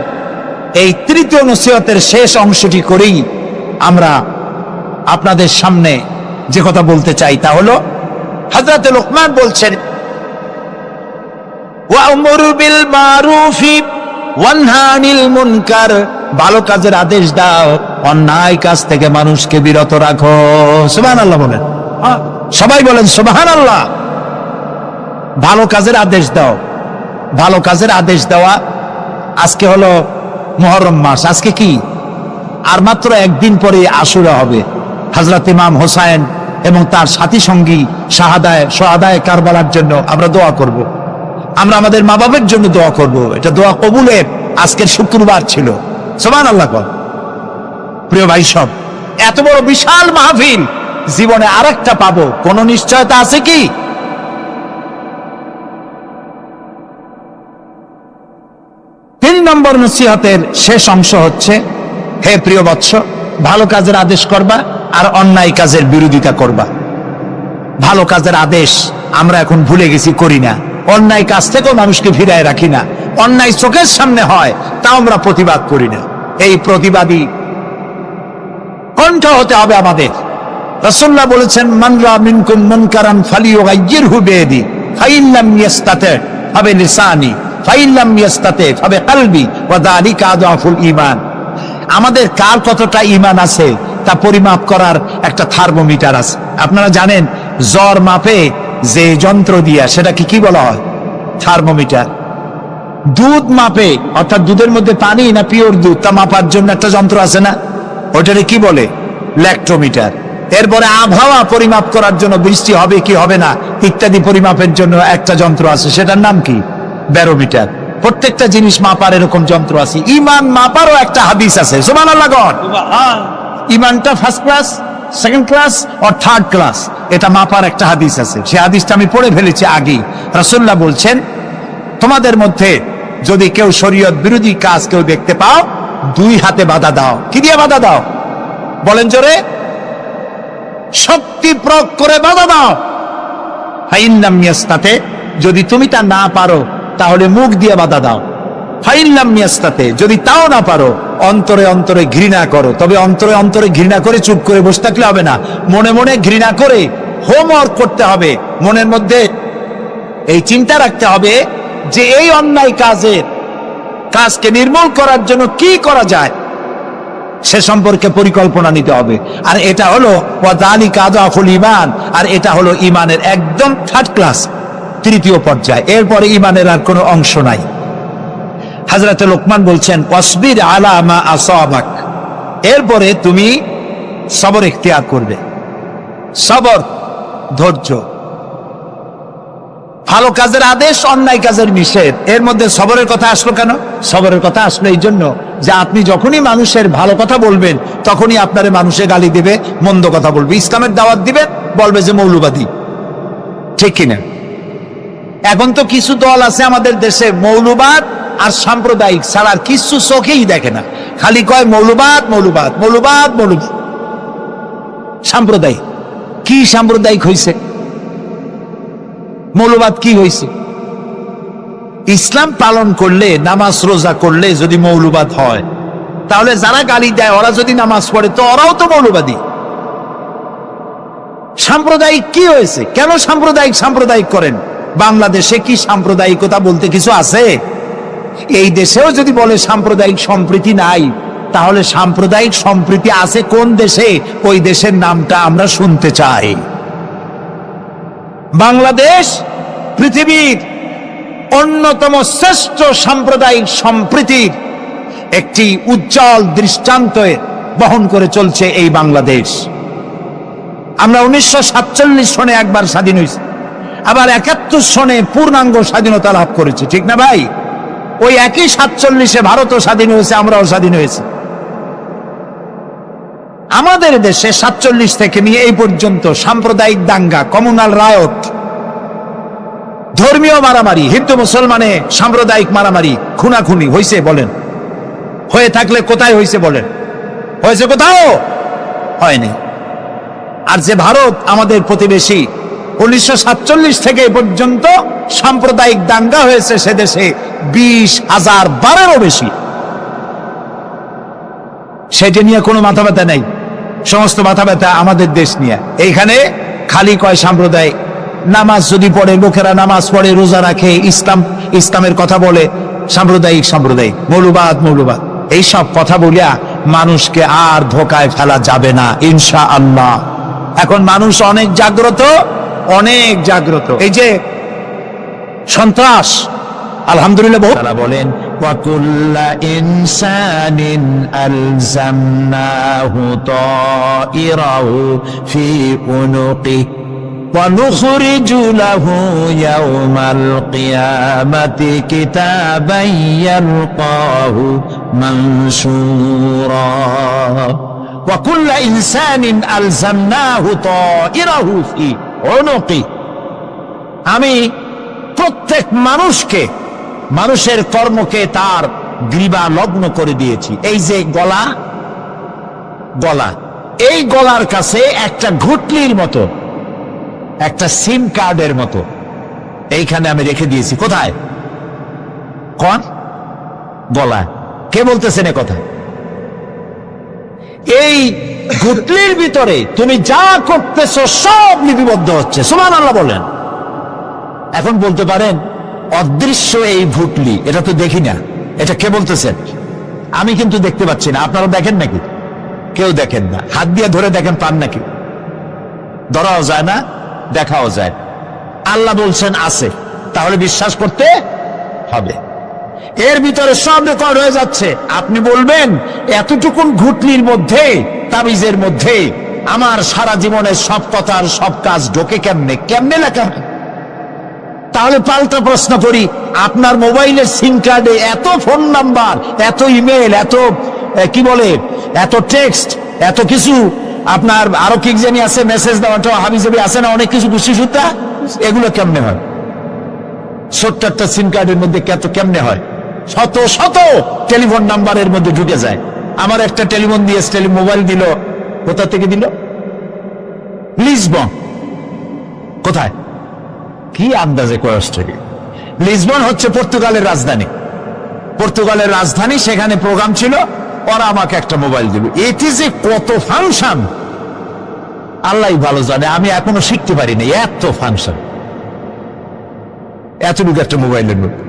এই তৃতীয় নসিহতের শেষ অংশটি করেই আমরা আপনাদের সামনে যে কথা বলতে চাই তা হলো, হযরতে লোকমান বলছেন, ওয়া'মুর বিল মারুফি ওয়ানহা আনিল মুনকার। ভালো কাজের আদেশ দাও, অন্যায় কাজ থেকে মানুষকে বিরত রাখো। সুবহানাল্লাহ বলেন, সবাই বলেন সুবহানাল্লাহ। ভালো কাজের আদেশ দাও। ভালো কাজের আদেশ দেওয়া। আজকে হলো মুহররম মাস, আজকে কি আর মাত্র একদিন পরে আশুরা হবে। হযরত ইমাম হোসাইন এবং তার সাথী সঙ্গী শাহাদায়ে কারবালার জন্য আমরা দোয়া করব। আমরা আমাদের মা বাবার জন্য দোয়া করব। এটা দোয়া কবুলের আজকের শুক্রবার ছিল। সুবহানাল্লাহ। প্রিয় ভাই সব, এত বড় বিশাল মাহফিল, জীবনে আরেকটা পাবো কোন নিশ্চয়তা আছে কি? তিন নম্বর নসিহতের শেষ অংশ হচ্ছে, হে প্রিয় বৎস, ভালো কাজের আদেশ করবা আর অন্যায় কাজের বিরোধিতা করবা। ভালো কাজের আদেশ আমরা এখন ভুলে গেছি, করি না। অন্যায় কাজ থেকেও মানুষকে ফিরায় রাখি না। অন্যায় চোখের সামনে হয়, তাও আমরা প্রতিবাদ করি না। এই প্রতিবাদী কণ্ঠ হতে হবে আমাদের। রাসূলুল্লাহ বলেছেন, মান রা মিনকুম মুনকারান ফালিয়ুগাইয়িরহু বিয়াদি ফাইন লাম ইস্তাতি ফাবিলিসানি ফাইন লাম ইস্তাতি ফাবিকলবি ওয়া যালিকা আযআফুল ঈমান। আমাদের কার কতটা ঈমান আছে তা পরিমাপ করার একটা থার্মোমিটার আছে। আপনারা জানেন, জ্বর মাপে যে যন্ত্র দিয়া, সেটাকে কি বলা হয়? থার্মোমিটার। দুধ মাপে, অর্থাৎ দুধের মধ্যে পানি না পিওর দুধ, তা মাপার জন্য একটা যন্ত্র আছে না, ওটারে কি বলে? ল্যাক্টোমিটার। এরপরে আবহাওয়া পরিমাপ করার জন্য, বৃষ্টি হবে কি হবে না ইত্যাদি পরিমাপের জন্য একটা যন্ত্র আছে, সেটার নাম কি? ব্যারোমিটার। প্রত্যেকটা জিনিস মাপার এরকম যন্ত্র আছে। ঈমান মাপারও একটা হাদিস আছে। সুবহানাল্লাহ। ঈমানটা ফার্স্ট ক্লাস, সেকেন্ড ক্লাস আর থার্ড ক্লাস, এটা মাপার একটা হাদিস আছে। সেই হাদিসটা আমি পড়ে ফেলেছি আগেই। রাসূলুল্লাহ বলছেন, তোমাদের মধ্যে যদি কেউ শরীয়ত বিরোধী কাজ কেউ দেখতে পাও, দুই হাতে বাধা দাও। কি দিয়ে বাধা দাও? বলেন জোরে। শক্তি প্রয়োগ করে বাধা দাও। ফাইন লাম ইস্তাতি, যদি তুমি তা না পারো তাহলে মুখ দিয়ে বাধা দাও। ফাইন লাম ইস্তাতি, যদি তাও না পারো অন্তরে অন্তরে ঘৃণা করো। তবে অন্তরে অন্তরে ঘৃণা করে চুপ করে বসে থাকলে হবে না, মনে মনে ঘৃণা করে হোমওয়ার্ক করতে হবে। মনের মধ্যে এই চিন্তা রাখতে হবে যে এই অন্যায় কাজকে নির্মূল করার জন্য কি করা যায়, সে সম্পর্কে পরিকল্পনা নিতে হবে। আর এটা হলো ওয়া যালিকা আযআফুল ঈমান, আর এটা হলো ঈমানের একদম থার্ড ক্লাস, তৃতীয় পর্যায়। এরপরে ঈমানের আর কোনো অংশ নাই। হযরত লোকমান বলছেন, ওয়াসবির আলা মা আসাবাক, এরপরে তুমি সবর ইখতিয়ার করবে। সবর, ধৈর্য। ভালো কাজের আদেশ, অন্যায় কাজের নিষেধ, এর মধ্যে সবরের কথা আসলো কেন? সবরের কথা আসলো এই জন্য যে আপনি যখনই মানুষের ভালো কথা বলবেন, তখনই আপনারে মানুষে গালি দিবে, মন্দ কথা বলবে, ইসলামের দাওয়াত দিবে, বলবে যে মৌলবাদী। ঠিক কিনা? এখন তো কিছু দল আছে আমাদের দেশে, মৌলবাদ আর সাম্প্রদায়িক ছাড়া আর কিছু চোখেই দেখে না, খালি কয় মৌলবাদ মৌলবাদ মৌলবাদ মৌলবাদ। সাম্প্রদায়িক কি? সাম্প্রদায়িক হইছে? মৌলবাদ কি হয়েছে? ইসলাম পালন করলে, নামাজ রোজা করলে যদি মৌলবাদ হয়, তাহলে যারা গালি দেয় ওরা যদি নামাজ পড়ে তো ওরাও তো মৌলবাদী। সাম্প্রদায়িক কি হয়েছে? কেন সাম্প্রদায়িক করেন? বাংলাদেশে কি সাম্প্রদায়িকতা বলতে কিছু আছে? এই দেশেও যদি বলে সাম্প্রদায়িক সম্প্রীতি নাই, তাহলে সাম্প্রদায়িক সম্প্রীতি আছে কোন দেশে? ওই দেশের নামটা আমরা শুনতে চাই। বাংলাদেশ পৃথিবীর অন্যতম শ্রেষ্ঠ সাম্প্রদায়িক সম্প্রীতির একটি উজ্জ্বল দৃষ্টান্ত বহন করে চলছে এই বাংলাদেশ। আমরা 1947 সনে একবার স্বাধীন হয়েছি, আবার 71 সনে পূর্ণাঙ্গ স্বাধীনতা লাভ করেছি, ঠিক না ভাই? ওই একই 47-এ ভারতও স্বাধীন হয়েছে, আমরাও স্বাধীন হয়েছি। আমাদের দেশে 47 থেকে নিয়ে এই পর্যন্ত সাম্প্রদায়িক দাঙ্গা, কমিউনাল রায়ট, ধর্মীয় মারামারি, হিন্দু মুসলমানে সাম্প্রদায়িক মারামারি, খুনাখুনি হয়েছে বলেন? হয়ে থাকলে কোথায় হয়েছে বলেন? হয়েছে কোথাও? হয়নি। আর যে ভারত আমাদের প্রতিবেশী, 1947 থেকে এই পর্যন্ত সাম্প্রদায়িক দাঙ্গা হয়েছে সে দেশে 20,000 বারেরও বেশি। সেটা নিয়ে কোনো মাথা ব্যথা নেই, সমস্ত মাথা ব্যথা আমাদের দেশ নিয়ে। এইখানে খালি কয় সাম্প্রদায়িক। নামাজ যদি পড়ে, লোকেরা নামাজ পড়ে, রোজা রাখে, ইসলামের কথা বলে, সাম্প্রদায়িক মৌলবাদ এইসব কথা বলিয়া মানুষকে আর ধোকায় ফেলা যাবে না ইনশাআল্লাহ। এখন মানুষ অনেক জাগ্রত। এই যে সন্ত্রাস, আলহামদুলিল্লাহ। তারা বলেন ওয়াকুল্লা ইনসানিন আলজামনাহু তাইরাহু ফি উনুকি ونخرج له يوم القيامة كتابا يلقاه منشورا وكل إنسان ألزمناه طائره في عنقه। আমি প্রত্যেক মানুষকে, মানুষের কর্মকে তার গ্রীবা লগ্ন করে দিয়েছি। এই যে গলা, গলা, এই গলার কাছে একটা ঘুটলির মতো, একটা সিম কার্ডের মতো এইখানে আমি রেখে দিয়েছি। কোথায়? কোন গলায়? কে বলতেছেন এ কথা? এই ঘুটলির ভিতরে তুমি যা করতেছ সব লিপিবদ্ধ হচ্ছে। সুবহানাল্লাহ বলেন। এখন বলতে পারেন অদৃশ্য এই ঘুটলি, এটা তো দেখি না, এটা কে বলতেছেন? আমি কিন্তু দেখতে পাচ্ছি না। আপনারা দেখেন নাকি? কেউ দেখেন না। হাত দিয়ে ধরে দেখেন, পান নাকি? ধরাও যায় না, দেখাও যায়। আল্লাহ বলছেন আছে, তাহলে বিশ্বাস করতে হবে। এর ভিতরে সব রেকর্ড হয়ে যাচ্ছে। আপনি বলবেন এতটুকুন ঘুটলির মধ্যে, তাবিজের মধ্যে আমার সারা জীবনের সব কথার সব কাজ ঢোকে কেমনে? কেমনে লেখা? তাহলে পাল্টা প্রশ্ন করি, আপনার মোবাইলের সিম কার্ডে এত ফোন নাম্বার, এত ইমেল, এত কি বলে, এত টেক্সট, এত কিছু, আপনার আরো কি জানি আছে, মেসেজ দেওয়াটা হাবিজাবি আছে না, অনেক কিছু গুষ্টি সুদ্ধা, এগুলো কেমনে হয়? 70টা সিম কার্ডের মধ্যে কেমনে হয়? শত শত টেলিফোন নাম্বারের মধ্যে ঢুকে যায়। আমার একটা টেলিফোন দিয়ে মোবাইল দিল, কোথা থেকে দিল? লিসবন। কোথায়? কি আন্দাজে কয় অস্ট্রেলিয়া? লিসবন হচ্ছে পর্তুগালের রাজধানী। পর্তুগালের রাজধানী, সেখানে প্রোগ্রাম ছিল, ওরা আমাকে একটা মোবাইল দিল। এটি যে কত ফাংশন আল্লাহ ভালো জানে, আমি এখনো শিখতে পারিনি। এত ফাংশন এতটুকু একটা মোবাইলের মধ্যে।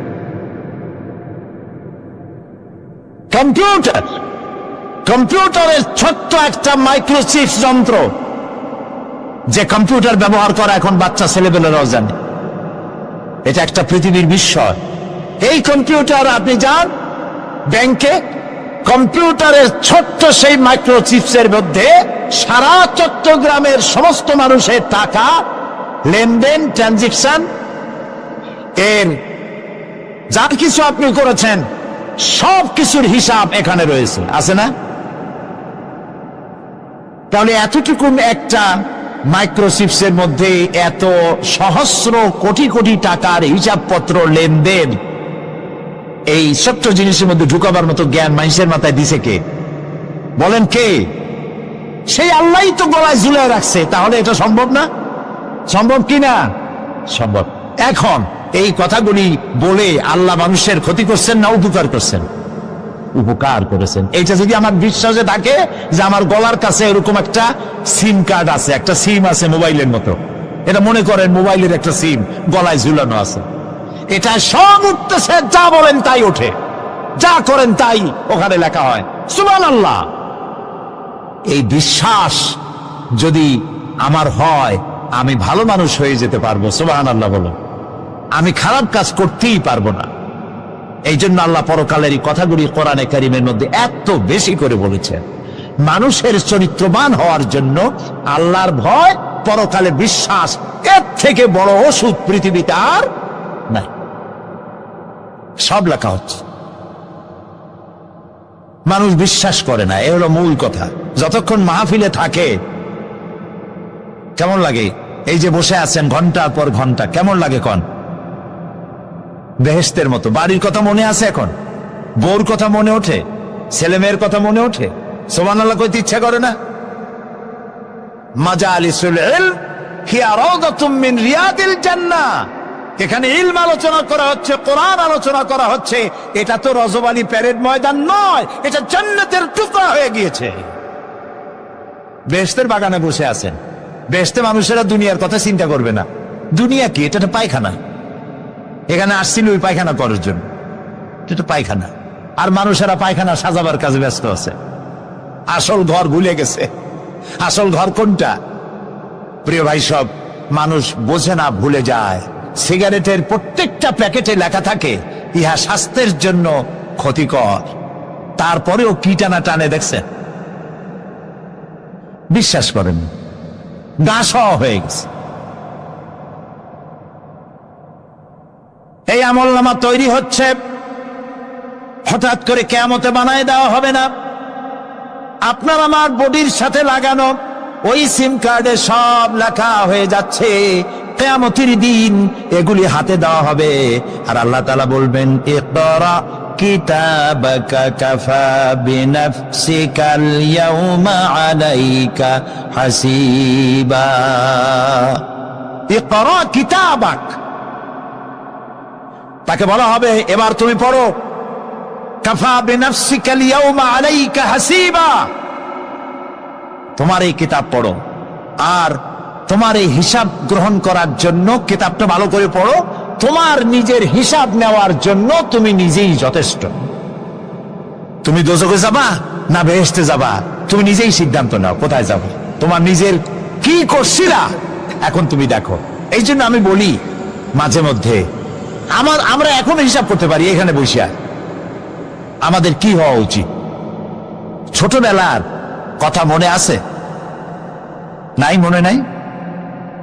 কম্পিউটার, কম্পিউটারের ছোট্ট একটা মাইক্রোচিপ যন্ত্র, যে কম্পিউটার ব্যবহার করা এখন বাচ্চা ছেলেবেলারাও জানে। এটা একটা পৃথিবীর বিস্ময়। এই কম্পিউটার, আপনি যান ব্যাংকে, কম্পিউটারের ছোট্ট সেই মাইক্রোচিপসের মধ্যে সারা চট্টগ্রামের সমস্ত মানুষের টাকা লেনদেন, ট্রানজেকশন, এর যা কিছু আপনি করেছেন সব কিছুর হিসাব এখানে রয়েছে, আছে না? তাহলে এতটুকু একটা মাইক্রোচিপসের মধ্যে এত সহস্র কোটি কোটি টাকার হিসাবপত্র, লেনদেন, এই ছোট্ট জিনিসের মধ্যে ঢুকাবার মতো জ্ঞান মানুষের মাথায় দিছে কে? বলেন কে? সেই আল্লাহই তো গলায় ঝুলায় রাখছে। তাহলে এটা সম্ভব না? সম্ভব কি না? সম্ভব। এখন এই কথাগুলি বলে আল্লাহ মানুষের ক্ষতি করছেন না উপকার করছেন? উপকার করেছেন। এইটা যদি আমার বিশ্বাসে থাকে যে আমার গলার কাছে এরকম একটা সিম কার্ড আছে, একটা সিম আছে মোবাইলের মতো, এটা মনে করেন মোবাইলের একটা সিম গলায় ঝুলানো আছে, এটা সব উঠতেছে, যা বলেন তাই ওঠে, যা করেন তাই ওখানে লেখা হয়। সুবহানাল্লাহ। এই বিশ্বাস যদি আমার হয়, আমি ভালো মানুষ হয়ে যেতে পারবো। সুবহানাল্লাহ বলো। আমি খারাপ কাজ করতেই পারবো না। এই জন্য আল্লাহ পরকালের এই কথাগুলি কোরআনে কারিমের মধ্যে এত বেশি করে বলেছেন। মানুষের চরিত্রবান হওয়ার জন্য আল্লাহর ভয়, পরকালে বিশ্বাস, এর থেকে বড় ওষুধ পৃথিবীতে আর নাই। সব লেখা হচ্ছে। মানুষ বিশ্বাস করে না, এ হলো মূল কথা। যতক্ষণ মাহফিলে থাকে কেমন লাগে? এই যে বসে আছেন ঘন্টার পর ঘন্টা, কেমন লাগে? কন বেহেশতের মতো। বাড়ির কথা মনে আছে এখন? বউর কথা মনে ওঠে? ছেলে মেয়ের কথা মনে ওঠে? সুবহানাল্লাহ কইতে ইচ্ছা করে না? মাজালিসুল ইলম হিয়া রাওদাতুম মিন রিয়াদিল জান্নাহ। এখানে ইলম আলোচনা করা হচ্ছে, কোরআন আলোচনা করা হচ্ছে। এটা তো রজবালি প্যারেড ময়দান নয়, এটা জান্নাতের টুকরা হয়ে গিয়েছে। বেহেশতের বাগানে বসে আছেন। বেহেশতে মানুষেরা দুনিয়ার কথা চিন্তা করবে না। দুনিয়া কি? এটা পায়খানা। এখানে আসছিল ওই পায়খানা করার জন্য, এটা পায়খানা। আর মানুষেরা পায়খানা সাজাবার কাজে ব্যস্ত আছে। আসল ঘর ভুলে গেছে। আসল ঘর কোনটা? প্রিয় ভাই, সব মানুষ বোঝে না, ভুলে যায়। সিগারেটের প্রত্যেকটা প্যাকেটে লেখা থাকে ইহা স্বাস্থ্যের জন্য ক্ষতিকর, তারপরেও কি টানা টানে দেখছেন? বিশ্বাস করেন, গা সহ হয়ে গেছে। এই আমলনামা তৈরি হচ্ছে, হঠাৎ করে কিয়ামতে বানায় দেওয়া হবে না। আপনার আমার বডির সাথে লাগানো ওই সিম কার্ডে সব লেখা হয়ে যাচ্ছে, কিয়ামতের দিন এগুলি হাতে দেওয়া হবে। আর আল্লাহ তাআলা বলবেন, ইকরা কিতাবাকা কাফা বিনাফসিকাল ইয়াউমা আলাইকা হাসিবা। ইকরা কিতাবাক, তাকে বলা হবে এবার তুমি পড়ো। কাফা বিনাফসিকাল ইয়াউমা আলাইকা হাসিবা, তোমার এই কিতাব পড়ো, আর তোমার এই হিসাব গ্রহণ করার জন্য কিতাবটা ভালো করে পড়ো। তোমার নিজের হিসাব নেওয়ার জন্য তুমি নিজেই যথেষ্ট। তুমি দোজখে যাবা না বেহেশতে যাবা, তুমি নিজেই সিদ্ধান্ত নাও কোথায় যাবো। তোমার নিজের কি করছিলা এখন তুমি দেখো। এই জন্য আমি বলি মাঝে মধ্যে আমরা এখন হিসাব করতে পারি এখানে বসিয়া। আমাদের কি হওয়া উচিত? ছোটবেলার কথা মনে আছে? নাই, মনে নাই?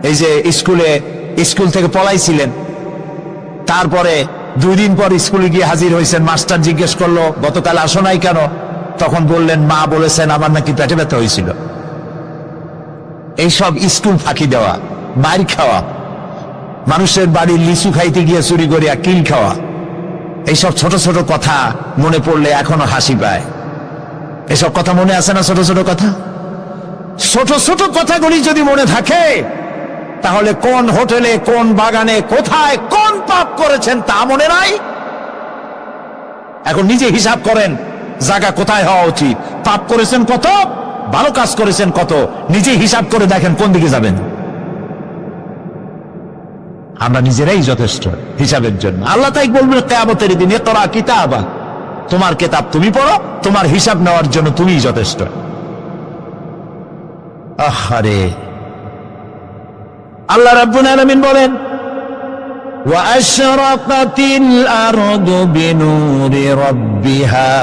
এই যে স্কুল থেকে পলাইছিলেন, তারপরে 2 দিন পর স্কুলে গিয়ে হাজির হয়েছেন, মাস্টার জিজ্ঞেস করলো গতকাল আসো নাই কেন? তখন বললেন মা বলেছেন আমার নাকি পেটে ব্যথা হয়েছিল। এইসব স্কুল ফাঁকি দেওয়া, মার খাওয়া, মানুষের বাড়ির লিচু খাইতে গিয়ে চুরি করিয়া কিল খাওয়া, এইসব ছোট ছোট কথা মনে পড়লে এখনো হাসি পায়। এসব কথা মনে আছে না? ছোট ছোট কথা, ছোট ছোট কথাগুলি যদি মনে থাকে, তাহলে কোন হোটেলে, কোন বাগানে, কোথায় কোন পাপ করেছেন তা মনে নাই? এখন নিজে হিসাব করেন জায়গা কোথায় হওয়া উচিত, পাপ করেছেন কত, ভালো কাজ করেছেন কত, নিজে হিসাব করে দেখেন কোন দিকে যাবেন। আমরা নিজেরাই যথেষ্ট হিসাবের জন্য। আল্লাহ তাই বলবেন কিয়ামতের দিনে, ইকরা কিতাবা, তোমার কিতাব তুমি পড়ো, তোমার হিসাব নেওয়ার জন্য তুমিই যথেষ্ট। আহারে, আল্লাহ রাব্বুল আলামিন বলেন, ওয়া আশরাকাতিল আরদু বিনুরি রাব্বিহা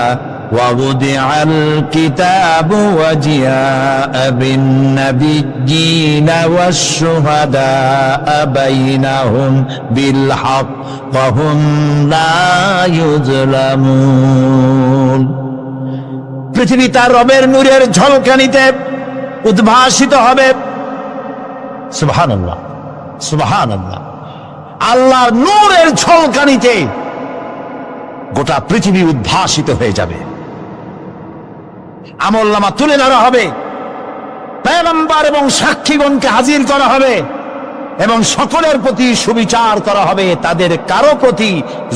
ওয়া wudi'al কিতাবু ওয়া জিআ'a বিন নাবিয়্যিনা ওয়াশ শুহাদা'a বাইনাহুম বিল হক ওয়া হুম লা ইউযলামুন। পৃথিবী তার রবের নূরের ঝলকানিতে উদ্ভাসিত হবে। সুবহানাল্লাহ, সুবহানাল্লাহ। আল্লাহর নূরের ঝলকানিতে গোটা পৃথিবী উদ্ভাসিত হয়ে যাবে। আমলনামা তুলে ধরা হবে, পয়গম্বর এবং সাক্ষীগণকে হাজির করা হবে এবং সকলের প্রতি সুবিচার করা হবে, তাদের কারো প্রতি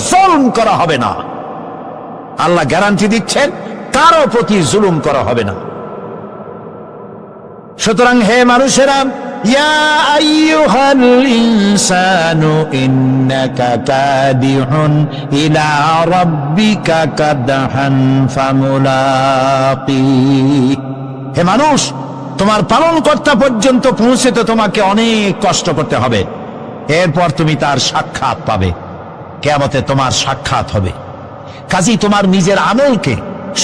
জুলুম করা হবে না। আল্লাহ গ্যারান্টি দিচ্ছেন কারো প্রতি জুলুম করা হবে না। সুতরাং হে মানুষেরা, ইয়া আইয়ুহাল ইনসানু ইন্নাকা কাদিহুন ইলা রাব্বিকা কাদহান ফামুলাকি। হে মানুষ, তোমার পালনকর্তা পর্যন্ত পৌঁছতে তোমাকে অনেক কষ্ট করতে হবে, এরপর তুমি তার সাক্ষাৎ পাবে। কিয়ামতে তোমার সাক্ষাৎ হবে। কাজেই তোমার নিজের আমলকে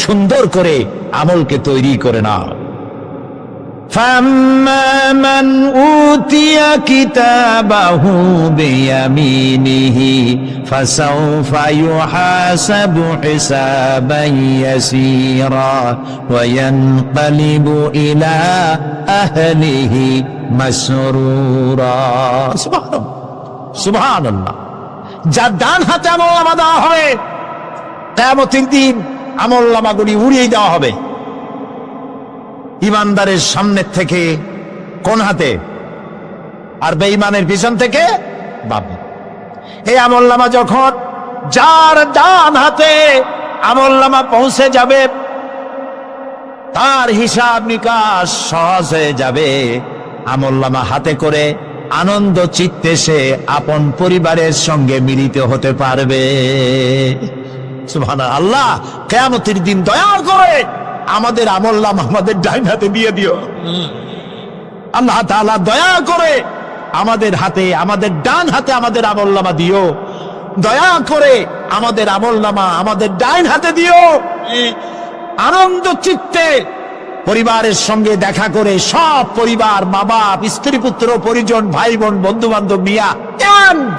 সুন্দর করে আমলকে তৈরি করে নাও। فَأَمَّا مَنْ أُوتِيَ كِتَابَهُ بِيَمِينِهِ فَسَوْفَ يُحَاسَبُ حِسَابًا يَسِيرًا وَيَنْقَلِبُ إِلَى أَهْلِهِ مسرورا। সুবহানাল্লাহ। যার ডান হাতে আমলনামা দেওয়া হবে, কিয়ামতের দিন আমলনামাগুলি উড়িয়ে দেওয়া হবে। ইমানদারের সামনের থেকে কোন হাতে, আর বেঈমানের পিছন থেকে বামে। এই আমলনামা যখন যার ডান হাতে আমলনামা পৌঁছে যাবে, তার হিসাব নিকাশ সহজ হয়ে যাবে। আমলনামা হাতে করে আনন্দ চিত্তে সে আপন পরিবারের সঙ্গে মিলিত হতে পারবে। সুবহানাল্লাহ। আল্লাহ কিয়ামতের দিন দয়া করে আমাদের আমলনামা আমাদের ডান হাতে দিয়ে দিও। আল্লাহ তাআলা দয়া করে আমাদের হাতে, আমাদের ডান হাতে আমাদের আমলনামা দিও। দয়া করে আমাদের আমলনামা আমাদের ডাইন হাতে দিও। আনন্দ চিত্তে পরিবারের সঙ্গে দেখা করে সব পরিবার, মা বাপ, স্ত্রী পুত্র পরিজন, ভাই বোন, বন্ধু বান্ধব নিয়া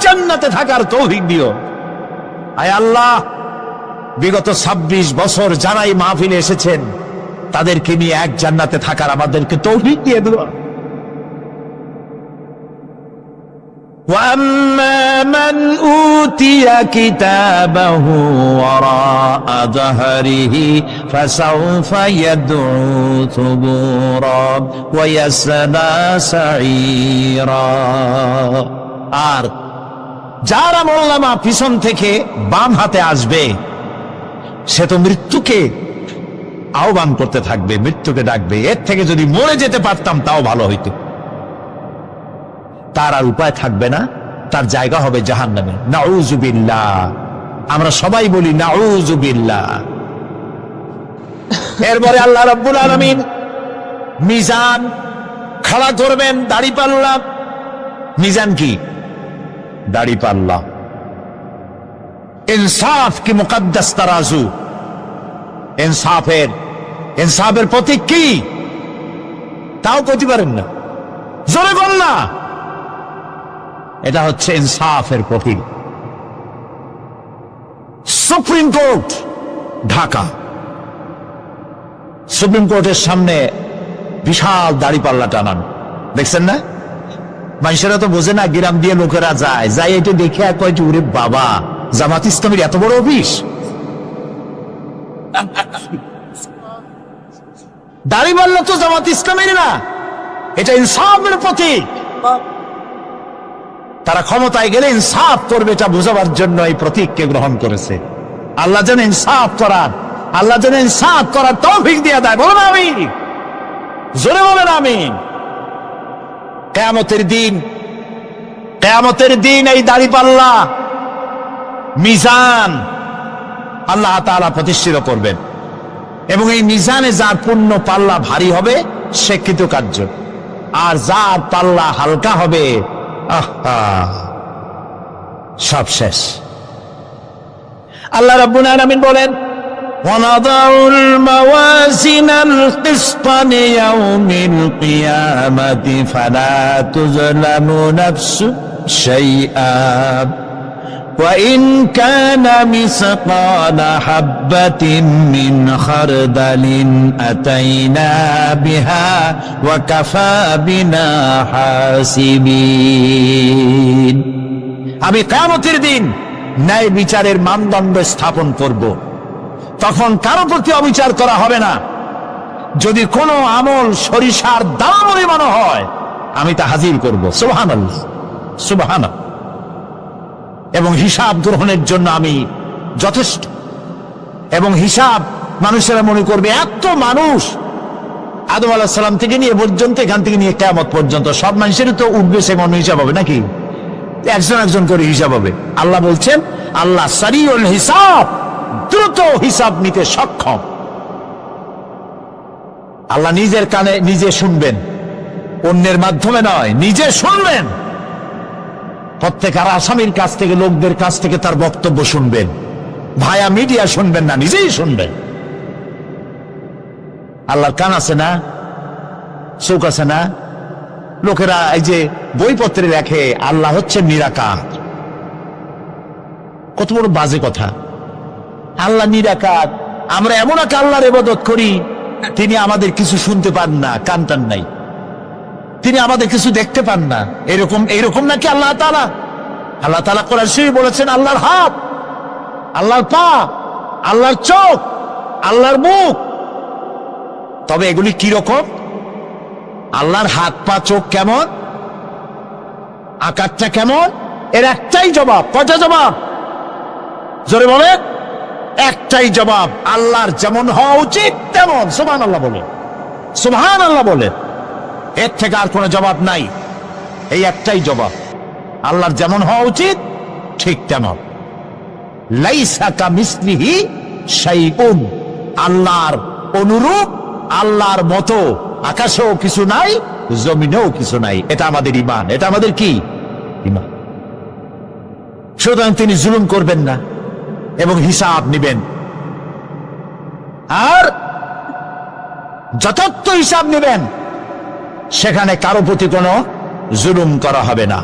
জান্নাতে থাকার তৌফিক দিও। আয় আল্লাহ, বিগত 26 বছর যারাই মাহফিলে এসেছেন তাদেরকে নিয়ে এক জান্নাতে থাকার আমাদেরকে তৌফিক দিয়ে দিও। وَأَمَّا مَنْ أُوتِيَ كِتَابَهُ وَرَاءَ ظَهْرِهِ فَسَوْفَ يَدْعُو ثُبُورًا وَيَصْلَى سَعِيرًا। আর যার আমলনামা পিছন থেকে বাম হাতে আসবে সে তো মৃত্যুকে আহ্বান করতে থাকবে, মৃত্যুকে ডাকবে। এর থেকে যদি মরে যেতে পারতাম তাও ভালো হইতো। তার আর উপায় থাকবে না, তার জায়গা হবে জাহান্নামে। নাউযুবিল্লাহ। আমরা সবাই বলি নাউযুবিল্লাহ। এরপরে আল্লাহ রাব্বুল আলামিন মিজান খাড়া করবেন, দাড়িপাল্লা। মিজান কি? দাড়িপাল্লা। ইনসাফ কি মুকদ্দাস তারাজু। ইনসাফের প্রতীক কি তাও কইতে পারেন না, জোরে বল না। এটা হচ্ছে ইনসাফের প্রতীক। সুপ্রিম কোর্ট ঢাকা, সুপ্রিম কোর্টের সামনে বিশাল দাড়িপাল্লা টানান, দেখছেন না? মানুষেরা তো বোঝে না, গ্রাম দিয়ে লোকেরা যায়, যাই এটা দেখে কয়টি উরে বাবা, জামাত ইসলামীর এত বড় অফিস। দাড়িপাল্লা তো জামাত ইসলামীর না, এটা ইনসাফের প্রতীক। তারা ক্ষমতায় গেলে ইনসাফ করবে এটা বোঝাবার জন্য এই প্রতীককে গ্রহণ করেছে। আল্লাহ যেন ইনসাফ করার তৌফিক দিয়ে দেয়। বলুন আমিন, জোরে বলেন আমিন। কিয়ামতের দিন এই দাড়িপাল্লা মিজান আল্লাহ তাআলা প্রতিষ্ঠিত করবেন, এবং এই মিজানে যার পুণ্য পাল্লা ভারী হবে সে কৃতকার্য, আর যার পাল্লা হালকা হবে সব শেষ। আল্লাহ রাব্বুল আলামিন বলেন, وَنَضَعُ الْمَوَازِينَ الْقِسْطَ لِيَوْمِ الْقِيَامَةِ فَلَا تُظْلَمُ نَفْسٌ شَيْئًا وَإِنْ كَانَ مِثْقَالَ حَبَّةٍ مِّنْ خَرْدَلٍ أَتَيْنَا بِهَا وَكَفَى بِنَا حَاسِبِينَ। আমি কিয়ামতের দিন ন্যায় বিচারের মানদণ্ড স্থাপন করব। তখন কারো প্রতি অবিচার করা হবে না। যদি কোনো আমল সরিষার দাম পরিমাণ হয় আমি তা হাজির করব। সুবহানাল্লাহ, সুবহানাল্লাহ। এবং হিসাব গ্রহণের জন্য আমি যথেষ্ট। এবং হিসাব মানুষেরা মনে করবে এত মানুষ, আদম আলাইহিস সালাম থেকে নিয়ে পর্যন্ত, এখান থেকে নিয়ে কিয়ামত পর্যন্ত সব মানুষেরই তো উঠবে সে মনে হিসাব হবে নাকি? একজন একজন করে হিসাব হবে। আল্লাহ বলছেন আল্লাহ সারিউল হিসাব, দ্রুত হিসাব নিতে সক্ষম। আল্লাহ নিজের কানে নিজে শুনবেন, অন্যের মাধ্যমে নয়, নিজে শুনবেন। প্রত্যেক আর আসামির কাছ থেকে, লোকদের কাছ থেকে তার বক্তব্য শুনবেন। ভায়া মিডিয়া শুনবেন না, নিজেই শুনবেন। আল্লাহর কান আছে না, চোখ আছে না? লোকেরা এই যে বইপত্রে লেখে আল্লাহ হচ্ছে নিরাকার, কত বড় বাজে কথা। আল্লাহ নিরাকার, আমরা এমন এক আল্লাহর ইবাদত করি তিনি আমাদের কিছু শুনতে পান না, কান টান নাই, তিনি আমাদের কিছু দেখতে পান না। এরকম নাকি আল্লাহ তাআলা? আল্লাহ তাআলা কোরআন শরীফে বলেছেন আল্লাহর হাত, আল্লাহর পা, আল্লাহর চোখ, আল্লাহর মুখ। তবে এগুলি কি রকম? আল্লাহর হাত, পা, চোখ কেমন, আকারটা কেমন? এর একটাই জবাব। কয়টা জবাব? জোরে বলে। একটাই জবাব, আল্লাহর যেমন হওয়া উচিত তেমন। সুবহানাল্লাহ বলে, সুবহানাল্লাহ বলে। এর থেকে আর কোনো জবাব নাই, এই একটাই জবাব, আল্লাহর যেমন হওয়া উচিত ঠিক তেমন। লাইসা কামিসলিহি শাইউন, আল্লাহর অনুরূপ, আল্লাহর মতো আকাশেও কিছু নাই, জমিনেও কিছু নাই। এটা আমাদের ঈমান, এটা আমাদের কি? ঈমান। সুতরাং তিনি জুলুম করবেন না, এবং হিসাব নিবেন, আর যথার্থ হিসাব নিবেন, সেখানে কারো প্রতি কোনো জুলুম করা হবে না।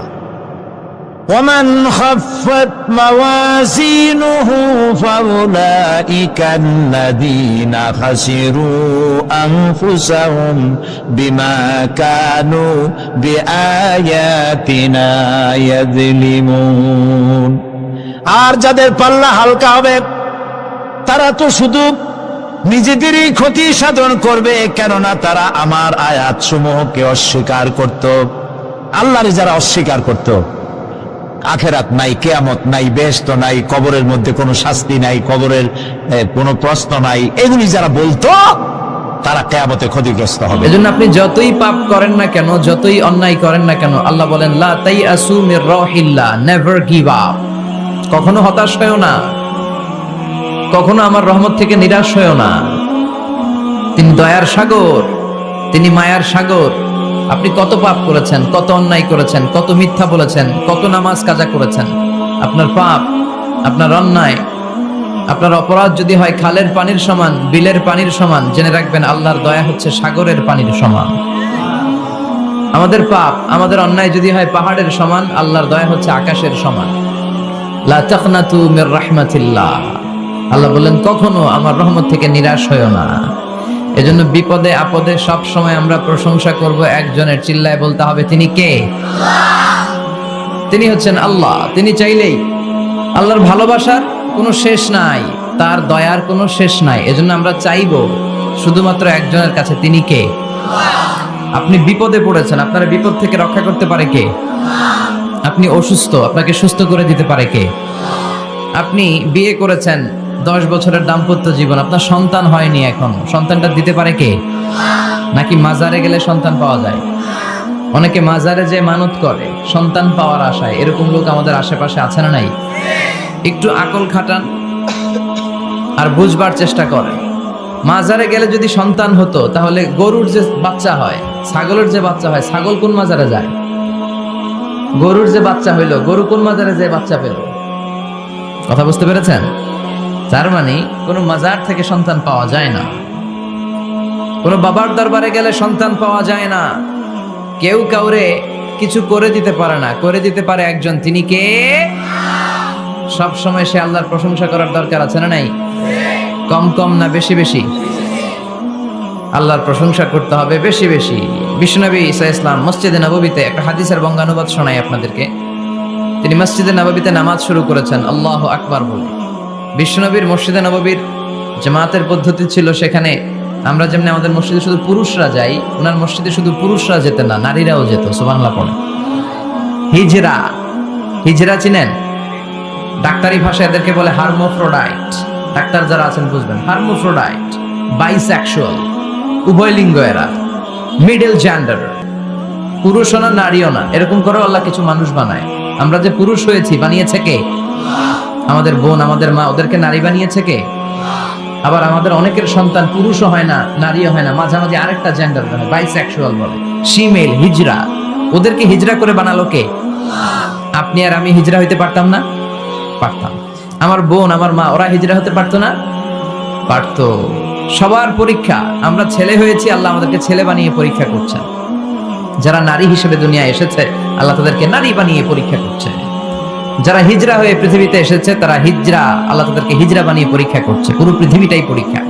ومن خفت موازينه فأولئك الذين خسروا أنفسهم بما كانوا بآياتنا يظلمون। আর যাদের পাল্লা হালকা হবে তারা তো শুধু নিজেদেরই ক্ষতি সাধন করবে, কেননা তারা আমার আয়াত সমূহকে অস্বীকার করত। আল্লাহরে যারা অস্বীকার করত, আখেরাত নাই, কিয়ামত নাই, বেহেশত নাই, কবরের মধ্যে কোনো শাস্তি নাই, কবরের কোনো প্রশ্ন নাই, এগুলি যারা বলতো তারা কিয়ামতে ক্ষতিগ্রস্ত হবে। এজন্য আপনি যতই পাপ করেন না কেন, যতই অন্যায় করেন না কেন, আল্লাহ বলেন লা তাইআসু মির রাহিল্লাহ, নেভার গিভ আপ। কখনো হতাশ হয়ো না, কখনো আমার রহমত থেকে নিরাশ হয়ো না। তিনি দয়ার সাগর, তিনি মায়ার সাগর। আপনি কত পাপ করেছেন, কত অন্যায় করেছেন, কত মিথ্যা বলেছেন, কত নামাজ কাজা করেছেন, আপনার পাপ, আপনার অন্যায়, আপনার অপরাধ যদি হয় খালের পানির সমান, বিলের পানির সমান, জেনে রাখবেন আল্লাহর দয়া হচ্ছে সাগরের পানির সমান। আমাদের পাপ, আমাদের অন্যায় যদি হয় পাহাড়ের সমান, আল্লাহর দয়া হচ্ছে আকাশের সমান। লা তাকনাতু মির রাহমাতিল্লাহ, আল্লাহ বলেন কখনো আমার রহমত থেকে নিরাশ হয়ো না। এজন্য বিপদে আপদে সব সময় আমরা প্রশংসা করব একজনের, চিল্লায় বলতে হবে তিনি কে? তিনি হচ্ছেন আল্লাহ। তিনি চাইলেই, আল্লাহর ভালোবাসার কোনো শেষ নাই, তার দয়ার কোনো শেষ নাই। এজন্য আমরা চাইবো শুধুমাত্র একজনের কাছে, তিনি কে? আপনি বিপদে পড়েছেন, আপনার বিপদ থেকে রক্ষা করতে পারে কে? আপনি অসুস্থ, আপনাকে সুস্থ করে দিতে পারে কে? আপনি বিয়ে করেছেন, 10 বছরের দাম্পত্য জীবন, আপনার সন্তান হয়নি, এখন সন্তানটা দিতে পারে কে? নাকি মাজারে গেলে সন্তান পাওয়া যায়? অনেকে মাজারে যে মানত করে সন্তান পাওয়ার আশায়, এরকম লোক আমাদের আশেপাশে আছে না নাই? একটু আকল খাটান আর বুঝবার চেষ্টা করেন। মাজারে গেলে যদি সন্তান হতো, তাহলে গরুর যে বাচ্চা হয়, ছাগলের যে বাচ্চা হয়, ছাগল কোন মাজারে যায়? গরুর যে বাচ্চা হইলো, গরু কোন মাজারে যে বাচ্চা পেল? কথা বুঝতে পেরেছেন? তার মানে কোনো মাজার থেকে সন্তান পাওয়া যায় না, কোনো বাবার দরবারে গেলে সন্তান পাওয়া যায় না। কেউ কাউরে কিছু করে দিতে পারে না, করে দিতে পারে একজন, তিনি কে? সব সময় সে আল্লাহর প্রশংসা করার দরকার আছে না নাই? কম কম না বেশি বেশি? আল্লাহর প্রশংসা করতে হবে বেশি বেশি। বিশ্বনবী ঈসা ইসলাম মসজিদে নববীতে একটা হাদিসের বঙ্গানুবাদ শোনাই আপনাদেরকে। তিনি মসজিদে নববীতে নামাজ শুরু করেছেন আল্লাহু আকবার বলে। বিশ্বনবীর মসজিদে নববীর জামাতের পদ্ধতি ছিল, সেখানে আমরা যেমন আমাদের মসজিদে শুধু পুরুষরা যাই, ওনার মসজিদে শুধু পুরুষরা যেত না, নারীরাও যেত। সুবহানাল্লাহ পড়ে। হিজরা, হিজরা চিনেন? ডাক্তারি ভাষায় এদেরকে বলে হার্মোফ্রোডাইট। ডাক্তার যারা আছেন বুঝবেন, হার্মোফ্রোডাইট, বাইসেক্সুয়াল, উভয় লিঙ্গ এরা, মিডল জেন্ডার, পুরুষও না নারীও না, এরকম করে আল্লাহ কিছু মানুষ বানায়। আমরা যে পুরুষ হয়েছি বানিয়েছে কে? আমাদের বোন, আমাদের মা, ওদেরকে নারী বানিয়েছে কে? আবার আমাদের অনেকের সন্তান পুরুষও হয় না, নারীও হয় না, মাঝামাঝি আরেকটা জেন্ডার হয়, বাইসেক্সুয়াল বলে, ফিমেল, হিজরা। ওদেরকে হিজরা করে বানালো কে? আপনি আর আমি হিজরা হইতে পারতাম না? পারতাম। আমার বোন, আমার মা, ওরা হিজরা হতে পারতো না? পারতো। সবার পরীক্ষা, আমরা ছেলে হয়েছি, আল্লাহ আমাদেরকে ছেলে বানিয়ে পরীক্ষা করছেন। যারা নারী হিসেবে দুনিয়ায় এসেছে, আল্লাহ তাদেরকে নারী বানিয়ে পরীক্ষা করছে। যারা হিজরা হয়ে পৃথিবীতে এসেছে, তারা হিজরা, আল্লাহ তাদেরকে হিজরা বানিয়ে পরীক্ষা করছে। পুরো পৃথিবীটাই পরীক্ষা।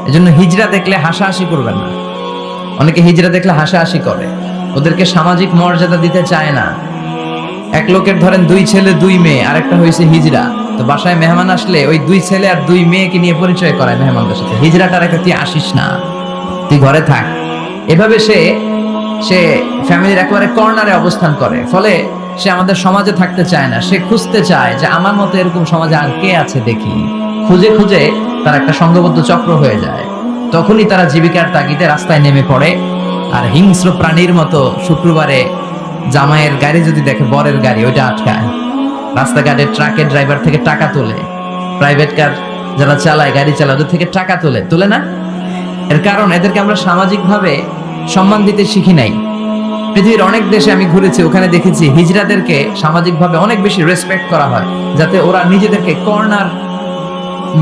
এজন্য হিজরা দেখলে হাসাহাসি করবেন না। অনেকে হিজরা দেখলে হাসাহাসি করে, ওদেরকে সামাজিক মর্যাদা দিতে চায় না। এক লোকের ধরেন 2 ছেলে 2 মেয়ে, আরেকটা হয়েছে হিজরা, তো বাসায় মেহমান আসলে ওই 2 ছেলে আর 2 মেয়েকে নিয়ে পরিচয় করায় মেহমানদের সাথে। হিজরাটা রেখে তুই আসিস না, তুই ঘরে থাক। এভাবে সে ফ্যামিলির একেবারে কর্নারে অবস্থান করে। ফলে সে আমাদের সমাজে থাকতে চায় না। সে খুঁজতে চায় যে আমার মতো এরকম সমাজে আর কে আছে দেখি। খুঁজে খুঁজে তার একটা সংঘবদ্ধ চক্র হয়ে যায়। তখনই তারা জীবিকার তাগিদে রাস্তায় নেমে পড়ে। আর হিংস্র প্রাণীর মতো শুক্রবারে জামাইয়ের গাড়ি যদি দেখে, বরের গাড়ি, ওইটা আটকায়। রাস্তাঘাটে ট্রাকের ড্রাইভার থেকে টাকা তোলে, প্রাইভেট কার যারা চালায়, গাড়ি চালায়, ওদের থেকে টাকা তোলে না? এর কারণ এদেরকে আমরা সামাজিকভাবে সম্মান দিতে শিখি নাই। পৃথিবীর অনেক দেশে আমি ঘুরেছি, ওখানে দেখেছি হিজড়াদেরকে সামাজিকভাবে অনেক বেশি রেসপেক্ট করা হয়, যাতে ওরা নিজেদেরকে কর্নার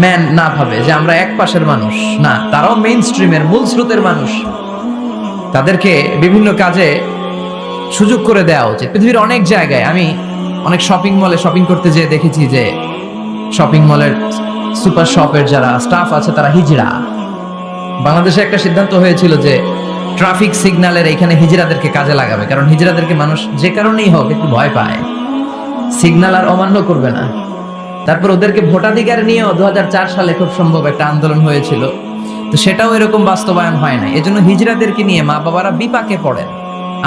ম্যান না ভাবে যে আমরা এক পাশের মানুষ, না, তারাও মেইন স্ট্রিমের মূল স্রোতের মানুষ। তাদেরকে বিভিন্ন কাজে সুযোগ করে দেওয়া উচিত। পৃথিবীর অনেক জায়গায় আমি অনেক শপিং মলে শপিং করতে যেয়ে দেখেছি যে শপিং মলের সুপার শপের যারা স্টাফ আছে তারা হিজড়া। বাংলাদেশে একটা সিদ্ধান্ত হয়েছিল যে ট্রাফিক সিগন্যালের এখানে হিজড়াদেরকে কাজে লাগাবে, কারণ হিজড়াদেরকে মানুষ যে কারণেই হোক একটু ভয় পায়, সিগন্যাল আর অমান্য করবে না। তারপর ওদেরকে ভোটাধিকার নিয়েও 2004 সালে খুব সম্ভব একটা আন্দোলন হয়েছিল, তো সেটাও এরকম বাস্তবায়ন হয় না। এজন্য হিজড়াদেরকে নিয়ে মা বাবারা বিপাকে পড়েন।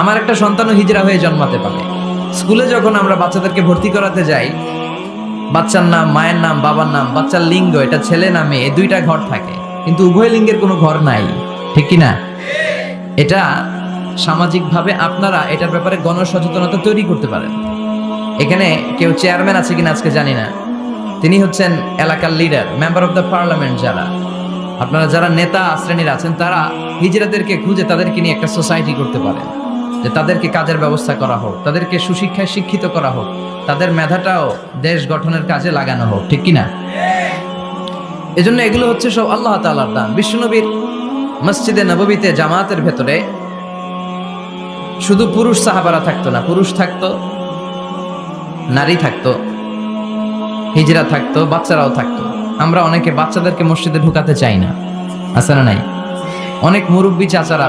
আমার একটা সন্তানও হিজড়া হয়ে জন্মাতে পারে। স্কুলে যখন আমরা বাচ্চাদেরকে ভর্তি করাতে যাই, বাচ্চার নাম, মায়ের নাম, বাবার নাম, বাচ্চার লিঙ্গ, এটা ছেলে না মেয়ে, এই দুইটা ঘর থাকে, কিন্তু উভয় লিঙ্গের কোনো ঘর নাই, ঠিক কি না? এটা সামাজিকভাবে আপনারা এটার ব্যাপারে গণসচেতনতা তৈরি করতে পারেন। এখানে কেউ চেয়ারম্যান আছে কিনা আজকে জানি না, তিনি হচ্ছেন এলাকার leader, member of the parliament. যারা আপনারা যারা নেতা শ্রেণীর আছেন তারা হিজড়াদেরকে খুঁজে তাদেরকে নিয়ে একটা সোসাইটি করতে পারেন, যে তাদেরকে কাজের ব্যবস্থা করা হোক, তাদেরকে সুশিক্ষায় শিক্ষিত করা হোক, তাদের মেধাটাও দেশ গঠনের কাজে লাগানো হোক, ঠিক কিনা? এজন্য এগুলো হচ্ছে সব আল্লাহ তাআলার দান। বিশ্বনবীর মসজিদে নববীতে জামাতের ভেতরে শুধু পুরুষ সাহাবারা থাকতো না, পুরুষ থাকতো, নারী থাকতো, হিজড়া থাকতো, বাচ্চারাও থাকতো। আমরা অনেকে বাচ্চাদেরকে মসজিদে ঢুকাতে চাই না, আছে না নাই? অনেক মুরব্বী চাচারা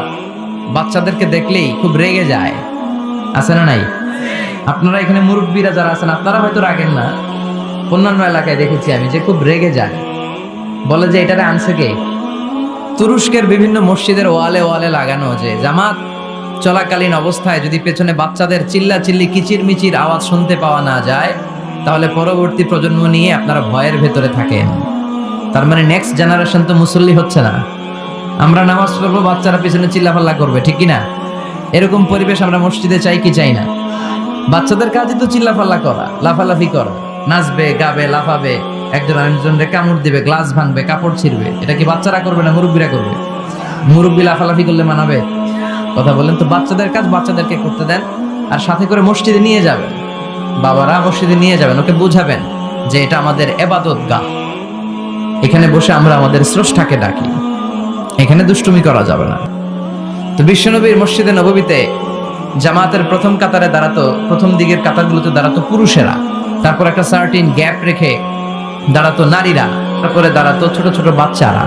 বাচ্চাদেরকে দেখলেই খুব রেগে যায়, আছে না নাই? আপনারা এখানে মুরব্বীরা যারা আছেন আপনারা হয়তো রাগেন না, অন্যান্য এলাকায় দেখেছি আমি যে খুব রেগে যায়, বলে যে এটারে আনছে কে? তুরস্কের বিভিন্ন মসজিদের ওয়ালে ওয়ালে লাগানো যে জামাত চলাকালীন অবস্থায় যদি পেছনে বাচ্চাদের চিল্লা চিল্লি কিচির মিচির আওয়াজ শুনতে পাওয়া না যায়, তাহলে পরবর্তী প্রজন্ম নিয়ে আপনারা ভয়ের ভেতরে থাকেন। তার মানে নেক্সট জেনারেশন তো মুসল্লি হচ্ছে না। আমরা নামাজ পড়বো, বাচ্চারা পিছনে চিল্লাফাল্লা করবে, ঠিক কিনা? এরকম পরিবেশ আমরা মসজিদে চাই কি চাই না? বাচ্চাদের কাজই তো চিল্লাফাল্লা করা, লাফালাফি করা, নাচবে, গাবে, লাফাবে, একজন আরেকজনকে কামড় দিবে, গ্লাস ভাঙবে, কাপড় ছিঁড়বে। এটা কি বাচ্চারা করবে না মুরব্বীরা করবে? মুরব্বী লাফালাফি করলে মানাবে? কথা বলেন তো। বাচ্চাদের কাজ বাচ্চাদেরকে করতে দেন, আর সাথে করে মসজিদে নিয়ে যাবেন, বাবারা মসজিদে নিয়ে যাবেন, ওকে বুঝাবেন যে এটা আমাদের ইবাদত গাহ, এখানে বসে আমরা আমাদের স্রষ্টাকে ডাকি, এখানে দুষ্টুমি করা যাবে না। তো বিশ্বনবীর মসজিদে নববীতে জামাতের প্রথম কাতারে দাঁড়াতো, প্রথম দিকের কাতারগুলোতে দাঁড়াতো পুরুষেরা, তারপর একটা সার্টিন গ্যাপ রেখে দাঁড়াতো নারীরা, তারপরে দাঁড়াতো ছোট ছোট বাচ্চারা।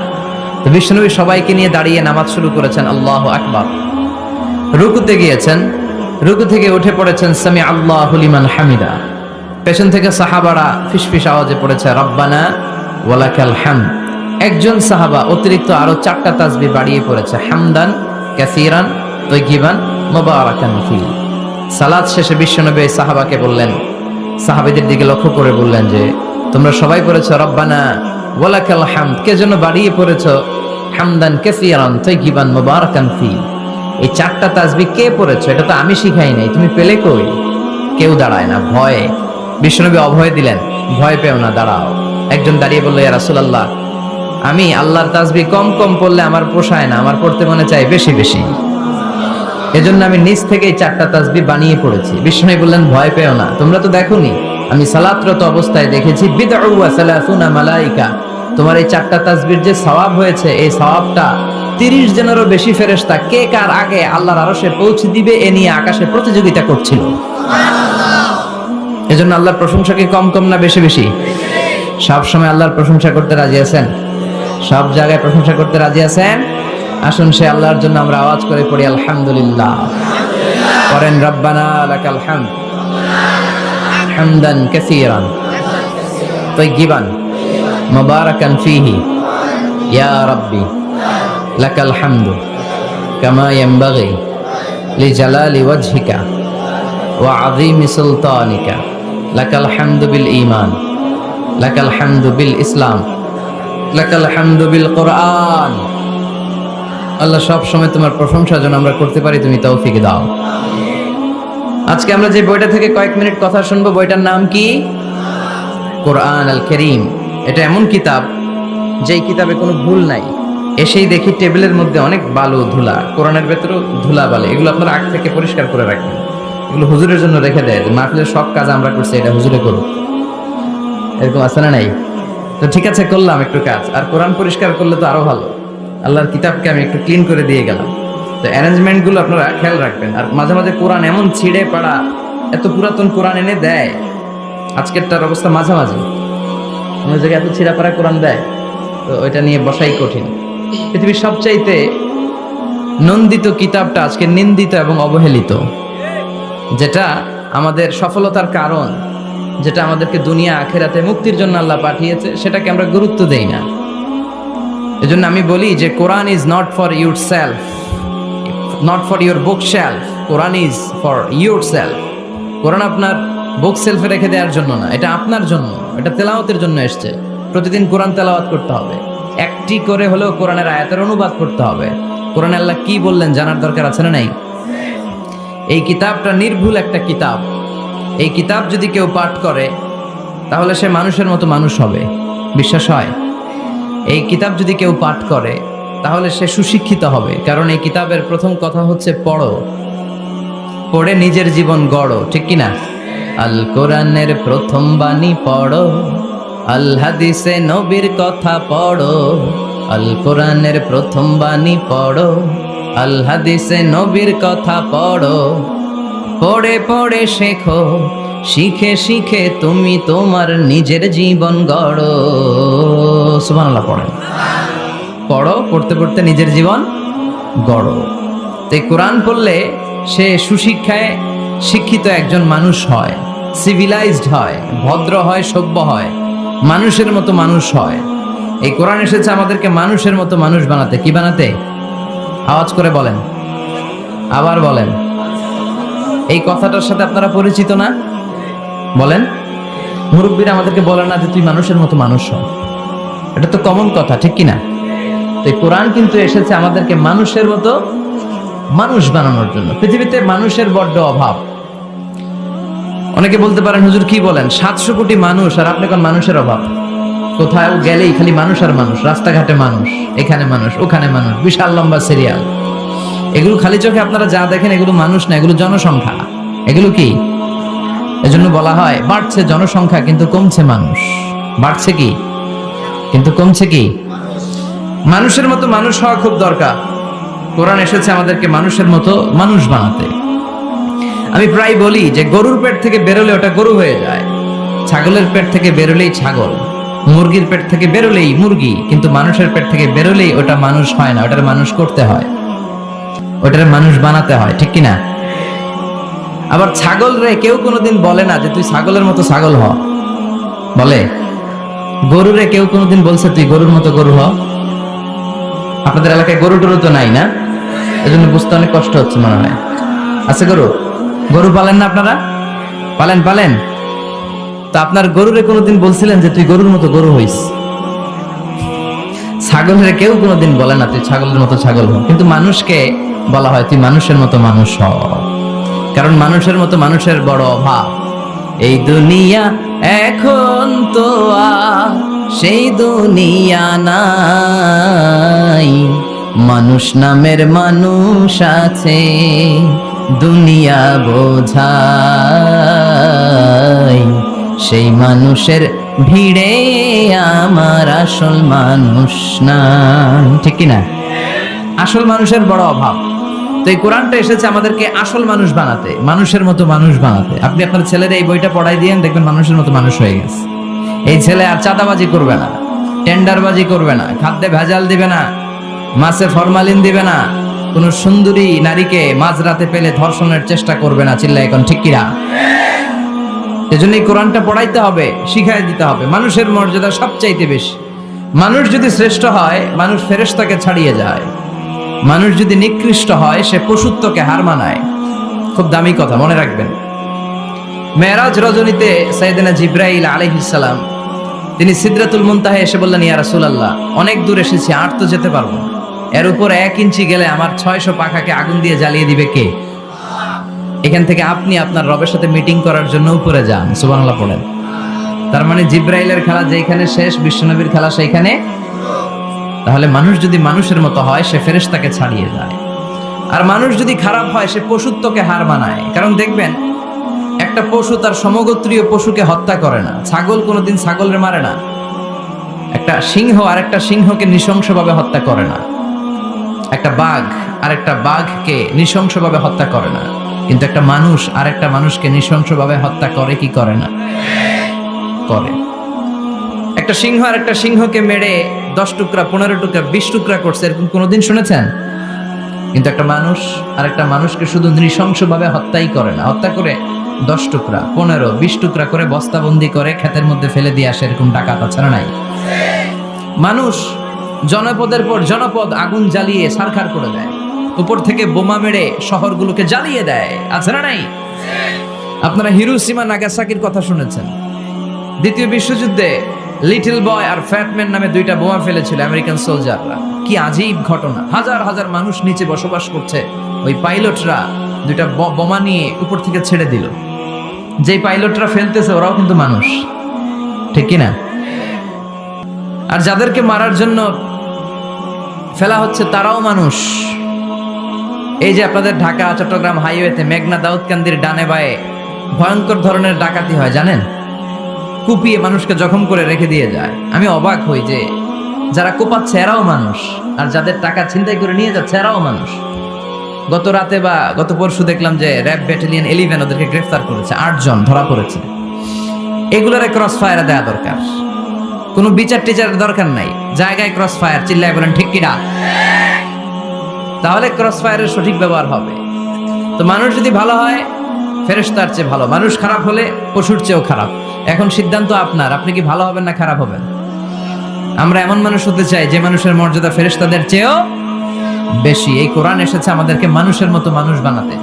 তো বিশ্বনবী সবাইকে নিয়ে দাঁড়িয়ে নামাজ শুরু করেছেন, আল্লাহু আকবার। রুকুতে গিয়েছেন, রুকু থেকে উঠে পড়েছেন সামি আল্লাহু লিমান হামিদা। পেছন থেকে সাহাবারা ফিসফিস আওয়াজে পড়েছে রব্বানা ওয়ালাকাল হামদ। একজন সাহাবা অতিরিক্ত আরো 4টা তাসবিহ বাড়িয়ে পড়েছে, হামদান কাসীরান তাইয়িবান মুবারাকান ফি। সালাত শেষে বিশ্বনবী সাহাবাকে বললেন, সাহাবীদের দিকে লক্ষ্য করে বললেন যে তোমরা সবাই পড়েছো রব্বানা ওয়ালাকাল হামদ, কে যেন বাড়িয়ে পড়েছো হামদান কাসীরান তাইয়িবান মুবারাকান ফি। এই 4টা তাসবিহ কে পড়েছো? এটা তো আমি শিখাই নাই, তুমি পেলে কই? কেউ দাঁড়ায় না, ভয়ে। বিশ্বনবী অভয় দিলেন, ভয় পেও না, দাঁড়াও। একজন দাঁড়িয়ে বলল, ইয়া রাসূলুল্লাহ, আমি আল্লাহর তাসবিহ কম কম পড়লে আমার পোষায় না, আমার পড়তে মনে চাই বেশি বেশি, এজন্য আমি নিজ থেকেই 4টা তাসবিহ বানিয়ে পড়েছি। বিশ্বনবী বললেন, ভয় পেও না, তোমরা তো দেখোনি, আমি সালাতরত অবস্থায় দেখেছি বিদউ ওয়া সালাসুনা মালাইকা, তোমার এই 4টা তাসবিহর যে সওয়াব হয়েছে, এই সওয়াবটা 30 জনেরও বেশি ফেরেশতা কে কার আগে আল্লাহর আরশে পৌঁছে দিবে এ নিয়ে আকাশে প্রতিযোগিতা করছিল। এজন্য আল্লাহর প্রশংসা কি কম কম না বেশি বেশি? সব সময় আল্লাহর প্রশংসা করতে রাজি আছেন? সব জায়গায় প্রশংসা করতে রাজি আছেন? আসুন সে আল্লাহর জন্য আমরা আওয়াজ করে পড়ি আলহামদুলিল্লাহ। করেন রব্বানা লাকাল হামদ হামদান কাসীরান তাইয়িবান মুবারাকান ফীহি ইয়া রাব্বি লাকাল হামদু কামা ইয়ানবাগি লিজালালি ওয়াজহিকা ওয়া আযীমি সুলতানিকা লাকাল হামদু বিল ঈমান লাকাল হামদু বিল ইসলাম লাকাল হামদু বিল কোরআন। আল্লাহ সব সময় তোমার প্রশংসা যেন আমরা করতে পারি, তুমি তৌফিক দাও। আজকে আমরা যে বইটা থেকে কয়েক মিনিট কথা শুনবো, বইটার নাম কি? কোরআন আল কারীম। এটা এমন কিতাব যেই কিতাবে কোনো ভুল নাই। এসেই দেখি টেবিলের মধ্যে অনেক বালু ধুলা, কোরআনের ভেতরেও ধুলা বালে, এগুলো আপনারা আগ থেকে পরিষ্কার করে রাখবেন। এগুলো হুজুরের জন্য রেখে দেয় যে মাহফিলের সব কাজ আমরা করছি, এটা হুজুরে করুক, এরকম আছে না নাই? তো ঠিক আছে, করলাম একটু কাজ, আর কোরআন পরিষ্কার করলে তো আরো ভালো। আল্লাহর কিতাবকে আমি একটু ক্লিন করে দিয়ে গেলাম। তো অ্যারেঞ্জমেন্ট গুলো আপনারা খেয়াল রাখবেন। আর মাঝে মাঝে কোরআন এমন ছিঁড়ে পাড়া, এত পুরাতন কোরআন এনে দেয়, আজকেরটার অবস্থা মাঝামাঝি, অন্য জায়গায় এত ছিঁড়া পাড়া কোরআন দেয়, তো ওইটা নিয়ে বসাই কঠিন। পৃথিবীর সবচাইতে নন্দিত কিতাবটা আজকে নিন্দিত এবং অবহেলিত, যেটা আমাদের সফলতার কারণ, যেটা আমাদেরকে দুনিয়া আখেরাতে মুক্তির জন্য আল্লাহ পাঠিয়েছে, সেটাকে আমরা গুরুত্ব দেই না। এজন্য আমি বলি যে Quran is not for your self, not for your book shelf, Quran is for your self. Quran আপনার বুক সেলফে রেখে দেওয়ার জন্য না, এটা আপনার জন্য, এটা তেলাওয়াতের জন্য এসছে। প্রতিদিন কোরআন তেলাওয়াত করতে হবে, একটি করে হলেও কোরআনের আয়াতের অনুবাদ করতে হবে। কোরআনে আল্লাহ কি বললেন জানার দরকার আছে না নাই? এই কিতাবটা নির্ভুল একটা কিতাব। এই কিতাব যদি কেউ পাঠ করে তাহলে সে মানুষের মতো মানুষ হবে, বিশ্বাস হয়? এই কিতাব যদি কেউ পাঠ করে তাহলে সে সুশিক্ষিত হবে, কারণ এই কিতাবের প্রথম কথা হচ্ছে পড়ো, পড়ে নিজের জীবন গড়ো, ঠিক কিনা? আল কোরআনের প্রথম বাণী পড়ো, আল হাদিসে নবীর কথা পড়ো। আল কোরআনের প্রথম বাণী পড়ো, আল হাদিসে নবীর কথা পড়ো। পড়ে পড়ে শেখো, শিখে শিখে তুমি তোমার নিজের জীবন গড়ো। সুবহানাল্লাহ পড়েন। পড়ো, পড়তে পড়তে নিজের জীবন গড়ো। তো এই কোরআন পড়লে সে সুশিক্ষায় শিক্ষিত একজন মানুষ হয়, সিভিলাইজড হয়, ভদ্র হয়, সভ্য হয়, মানুষের মতো মানুষ হয়। এই কোরআন এসেছে আমাদেরকে মানুষের মতো মানুষ বানাতে। কি বানাতে? আওয়াজ করে বলেন, আবার বলেন। এই কথাটার সাথে আপনারা পরিচিত না? বলেন। মুরব্বীরা আমাদেরকে বলে না যে তুই মানুষের মতো মানুষ হ, এটা তো কমন কথা, ঠিক কিনা? তো এই কোরআন কিন্তু এসেছে আমাদেরকে মানুষের মতো মানুষ বানানোর জন্য। পৃথিবীতে মানুষের বড্ড অভাব। অনেকে বলতে পারেন হুজুর কি বলেন, 700 কোটি মানুষ আর আপনি কোন মানুষের অভাব? কোথাও গেলেই খালি মানুষ আর মানুষ, রাস্তাঘাটে মানুষ, এখানে মানুষ, ওখানে মানুষ, বিশাল লম্বা সিরিয়াল। এগুলো খালি চোখে আপনারা যা দেখেন এগুলো মানুষ না, এগুলো জনসংখ্যা। এগুলো কি? এজন্য বলা হয় বাড়ছে জনসংখ্যা কিন্তু কমছে মানুষ। বাড়ছে কি কিন্তু কমছে কি? মানুষের মতো মানুষ হওয়া খুব দরকার। কোরআন এসেছে আমাদেরকে মানুষের মতো মানুষ বানাতে। আমি প্রায় বলি যে গরুর পেট থেকে বেরোলে ওটা গরু হয়ে যায়, ছাগলের পেট থেকে বেরোলেই ছাগল, মুরগির পেট থেকে বেরোলেই মুরগি, কিন্তু মানুষের পেট থেকে বেরোলেই ওটা মানুষ হয় না, ওটার মানুষ করতে হয়, ওটার মানুষ বানাতে হয়, ঠিক কিনা? আবার ছাগল রে কেউ কোনোদিন বলে না যে তুই ছাগলের মতো ছাগল হ, বলে? গরু রে কেউ কোনোদিন বলছে তুই গরুর মতো গরু হ? আপনাদের এলাকায় গরু টরু তো নাই না, এজন্য বুঝতে অনেক কষ্ট হচ্ছে মনে হয়। আছে গরু? গরু পালেন না আপনারা? পালেন পালেন? তো আপনার গরুরে কোনোদিন বলছিলেন যে তুই গরুর মতো গরু হইস? ছাগলের কেউ কোনোদিন বলে না তুই ছাগলের মতো ছাগল হ, কিন্তু মানুষকে বলা হয় তুই মানুষের মতো মানুষ হ, কারণ মানুষের মতো মানুষের বড় অভাব। এই দুনিয়া এখন তো আর সেই দুনিয়া নাই, মানুষ নামের মানুষ আছে, দুনিয়া বোঝায়, সেই মানুষের ভিড়ে আমার আসল মানুষ না, ঠিক কিনা? আসল মানুষের বড় অভাব। তো এই কোরআনটা এসেছে আমাদেরকে আসল মানুষ বানাতে, মানুষের মতো মানুষ বানাতে। আপনি আপনার ছেলের এই বইটা পড়াই দিয়েন, দেখবেন মানুষের মতো মানুষ হয়ে গেছে। এই ছেলে আর চাঁদাবাজি করবে না, টেন্ডারবাজি করবে না, খাদ্যে ভেজাল দিবে না, মাছে ফরমালিন দিবে না, কোন সুন্দরী নারীকে মাঝরাতে পেলে ধর্ষণের চেষ্টা করবে না। চিল্লা এখন ঠিক কিনা? এজন্য এই কোরআনটা পড়াইতে হবে, শিখাই দিতে হবে। মানুষের মর্যাদা সবচাইতে বেশি। মানুষ যদি শ্রেষ্ঠ হয়, মানুষ ফেরেশতাকে ছাড়িয়ে যায়। মানুষ যদি নিকৃষ্ট হয়, সে পশুত্বকে হার মানায়। খুব দামি কথা, মনে রাখবেন। মেরাজ রজনীতে সাইয়েদনা জিব্রাইল আলাইহিস সালাম তিনি সিদরাতুল মুনতাহা এসে বললেন, ইয়া রাসূলুল্লাহ, অনেক দূর এসেছি, আর তো যেতে পারবো না, এর উপর 1 ইঞ্চি গেলে আমার 600 পাখাকে আগুন দিয়ে জ্বালিয়ে দিবে কে? এখান থেকে আপনি আপনার রবের সাথে মিটিং করার জন্য উপরে যান। সুবহানাল্লাহ পড়েন। তার মানে জিব্রাইলের খেলা যেখানে শেষ, বিশ্বনবীর খেলা সেইখানে। তাহলে মানুষ যদি মানুষের মতো হয়, সে ফেরেশতাকে ছাড়িয়ে যায়। আর মানুষ যদি খারাপ হয়, সে পশুত্বকে হার মানায়। কারণ দেখবেন একটা পশু তার সমগোত্রীয় পশুকে হত্যা করে না। ছাগল কোনোদিন ছাগলের মারে না, একটা সিংহ আরেকটা সিংহকে নৃশংসভাবে হত্যা করে না, একটা বাঘ আরেকটা বাঘকে নৃশংসভাবে হত্যা করে না, কিন্তু একটা মানুষ আরেকটা মানুষকে নৃশংসভাবে হত্যা করে কি করে না? করে। একটা সিংহ আরেকটা সিংহকে মেরে 10 টুকরা 15 টুকরা 20 টুকরা করছে, এরকম কোনোদিন শুনেছেন? কিন্তু একটা মানুষ আরেকটা মানুষকে শুধু নৃশংসভাবে হত্যাই করে না, হত্যা করে 10 টুকরা 15 20 টুকরা করে বস্তাবন্দি করে ক্ষেতের মধ্যে ফেলে দিয়ে আসে, এরকম ডাকাত আছে না নাই? মানুষ জনপদের পর জনপদ আগুন জ্বালিয়ে ছারখার করে দেয়, উপর থেকে বোমা মেরে শহরগুলোকে জ্বালিয়ে দেয়, আছে না নাই? আপনারা হিরোশিমা নাগাসাকির কথা শুনেছেন। দ্বিতীয় বিশ্বযুদ্ধে লিটল বয় আর ফ্যাটম্যান নামে 2টা বোমা ফেলেছিল আমেরিকান সোলজাররা। কি আজীব ঘটনা! হাজার হাজার মানুষ নিচে বসবাস করছে, ওই পাইলটরা 2টা বোমা নিয়ে উপর থেকে ছেড়ে দিল। যে পাইলটরা ফেলতেছে ওরাও কিন্তু মানুষ, ঠিক কি না? আর যাদেরকে মারার জন্য ফেলা হচ্ছে তারাও মানুষ। এই যে আপনাদের ঢাকা চট্টগ্রাম হাইওয়েতে মেঘনা দাউদকান্দির ডানে বায়ে ভয়ঙ্কর ধরনের ডাকাতি হয় জানেন? কুপিয়ে মানুষকে জখম করে রেখে দিয়ে যায়। আমি অবাক হই যে যারা কোপাচ্ছে এরাও মানুষ, আর যাদের টাকা ছিনতাই করে নিয়ে যাচ্ছে এরাও মানুষ। গত রাতে বা গত পরশু দেখলাম যে র্যাব ব্যাটালিয়ন 11 ওদেরকে গ্রেফতার করেছে, 8 জন ধরা পড়েছে। এগুলোর ক্রস ফায়ারে দেওয়া দরকার, কোনো বিচার টিচারের দরকার নাই, জায়গায় ক্রস ফায়ার, চিল্লায় বলেন ঠিক কিনা? তাহলে ক্রস ফায়ারের সঠিক ব্যবহার হবে। তো মানুষ যদি ভালো হয় ফেরেশতার চেয়ে ভালো, মানুষ খারাপ হলে পশুর চেয়েও খারাপ। এখন সিদ্ধান্ত আপনার, আপনি কি ভালো হবেন না খারাপ হবেন? আমরা এমন মানুষ হতে চাই যে মানুষের মর্যাদা ফেরেশতাদের চেয়েও বেশি। এই কোরআন এসেছে আমাদেরকে মানুষের মতো মানুষ বানাতে,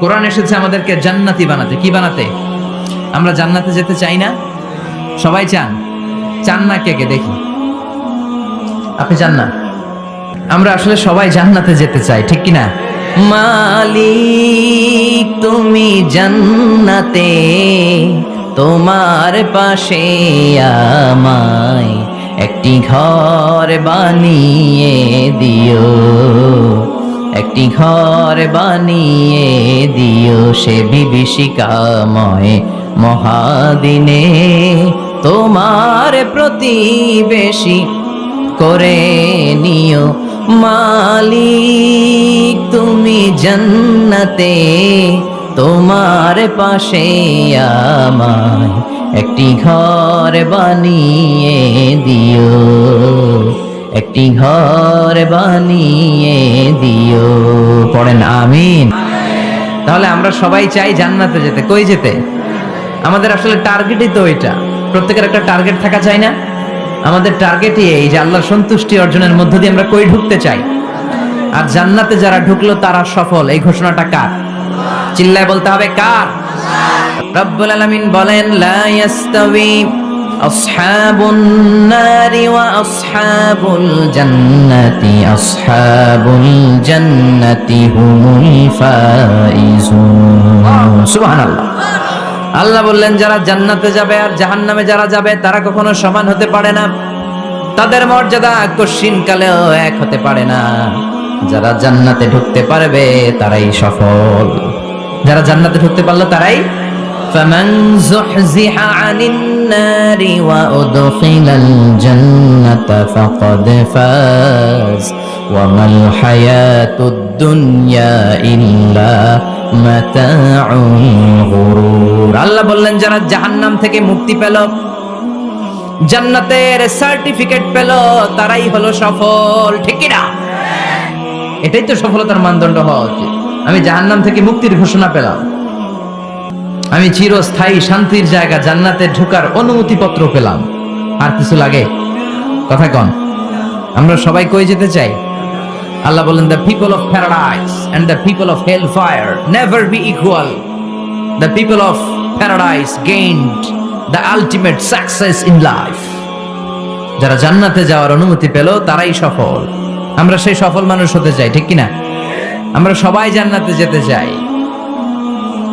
কোরআন এসেছে আমাদেরকে জান্নাতি বানাতে। কি বানাতে? আমরা জান্নাতে যেতে চাই না? সবাই চান? চান না কে কে দেখি? আপনি চান না? আমরা আসলে সবাই জান্নাতে যেতে চাই, ঠিক কি না? মালিক তুমি জান্নাতে, তোমার পাশে আমায় একটি ঘর বানিয়ে দিও, একটি ঘর বানিয়ে দিও সে বিভীষিকাময় মহাদিনে, তোমার প্রতিবেশী করে নিও। মালিক তুমি জান্নাতে, তোমার পাশে আমায় একটি ঘর বানিয়ে দিও, একটি ঘর বানিয়ে দিও। পড়েন আমিন। তাহলে আমরা সবাই চাই জান্নাতে যেতে। কই যেতে? আমাদের আসলে টার্গেটই তো এটা। প্রত্যেকের একটা টার্গেট থাকা চাই না? আমাদের টার্গেটই এই যে আল্লাহর সন্তুষ্টি অর্জনের মধ্য দিয়ে আমরা কই ঢুকতে চাই। আর জান্নাতে যারা ঢুকলো তারা সফল, এই ঘোষণাটা কার? চিল্লায় বলতে হবে কার? রব্বুল আলামিন বলেন লা ইয়াস্তাবি আসহাবুন নারি ওয়া আসহাবুল জান্নাতি, আসহাবুল জান্নাতি হুমুল ফাইজুন। সুবহানাল্লাহ। আল্লাহ বললেন যারা জান্নাতে যাবে আর জাহান্নামে যারা যাবে তারা কখনো সমান হতে পারে না, তাদের মর্যাদা কশিনকালেও এক হতে পারে না। যারা জান্নাতে ঢুকতে পারবে তারাই সফল, যারা জান্নাতে ঢুকতে পারলো তারাই। ফামান যুহজিহা আনিন নারি ওয়া উদখিলাল জান্নাতা ফাকাদ ফাজ ওয়া মাল হায়াতুদ দুনিয়া ইল্লা মাতাউল গুরুর। আল্লাহ বললেন যারা জাহান্নাম থেকে মুক্তি পেল, জান্নাতের সার্টিফিকেট পেল, তারাই হলো সফল, ঠিক কি না? এটাই তো সফলতার মানদণ্ড হওয়া উচিত। আমি জাহান্নাম থেকে মুক্তির ঘোষণা পেলাম, আমি চিরস্থায়ী শান্তির জায়গা জান্নাতে ঢোকার অনুমতিপত্র পেলাম, আর কিছু লাগে? কথা কন। আমরা সবাই কই যেতে চাই? আল্লাহ বলেন the people of paradise and the people of hellfire never be equal. The people of paradise gained the ultimate success in life. যারা জান্নাতে যাওয়ার অনুমতি পেল তারাই সফল। আমরা সেই সফল মানুষ হতে চাই, ঠিক কি না? আমরা সবাই জান্নাতে যেতে চাই।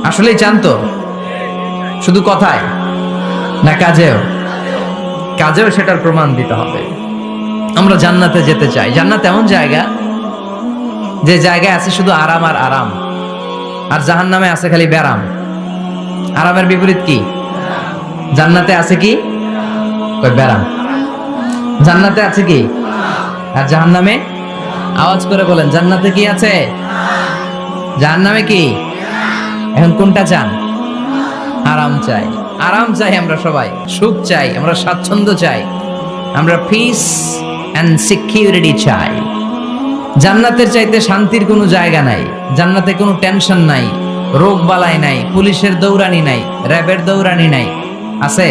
আসলেই চান তো? শুধু কথায় না কাজেও? কাজেও সেটার প্রমাণ দিতে হবে। আমরা জান্নাতে যেতে চাই। জান্নাত এমন জায়গা যে জায়গায় আছে শুধু আরাম আর আরাম, আর জাহান্নামে আছে খালি ব্যারাম। আরামের বিপরীত কি? জান্নাতে আছে কি? ব্যারাম। জান্নাতে আছে কি? আর জাহান্নামে? আওয়াজ করে বলেন, জান্নাতে কি আছে? জাহান্নামে কি? এখন কোনটা চান? আরাম চাই, আরাম চাই আমরা সবাই, সুখ চাই, আমরা স্বাচ্ছন্দ্য চাই, আমরা পিস এন্ড সিকিউরিটি চাই। জান্নাতের চাইতে শান্তির কোনো জায়গা নাই। জান্নাতে কোনো টেনশন নাই, রোগ বালাই নাই, পুলিশের দৌড়ানি নাই, র্যাবের দৌড়ানি নাই। আছে?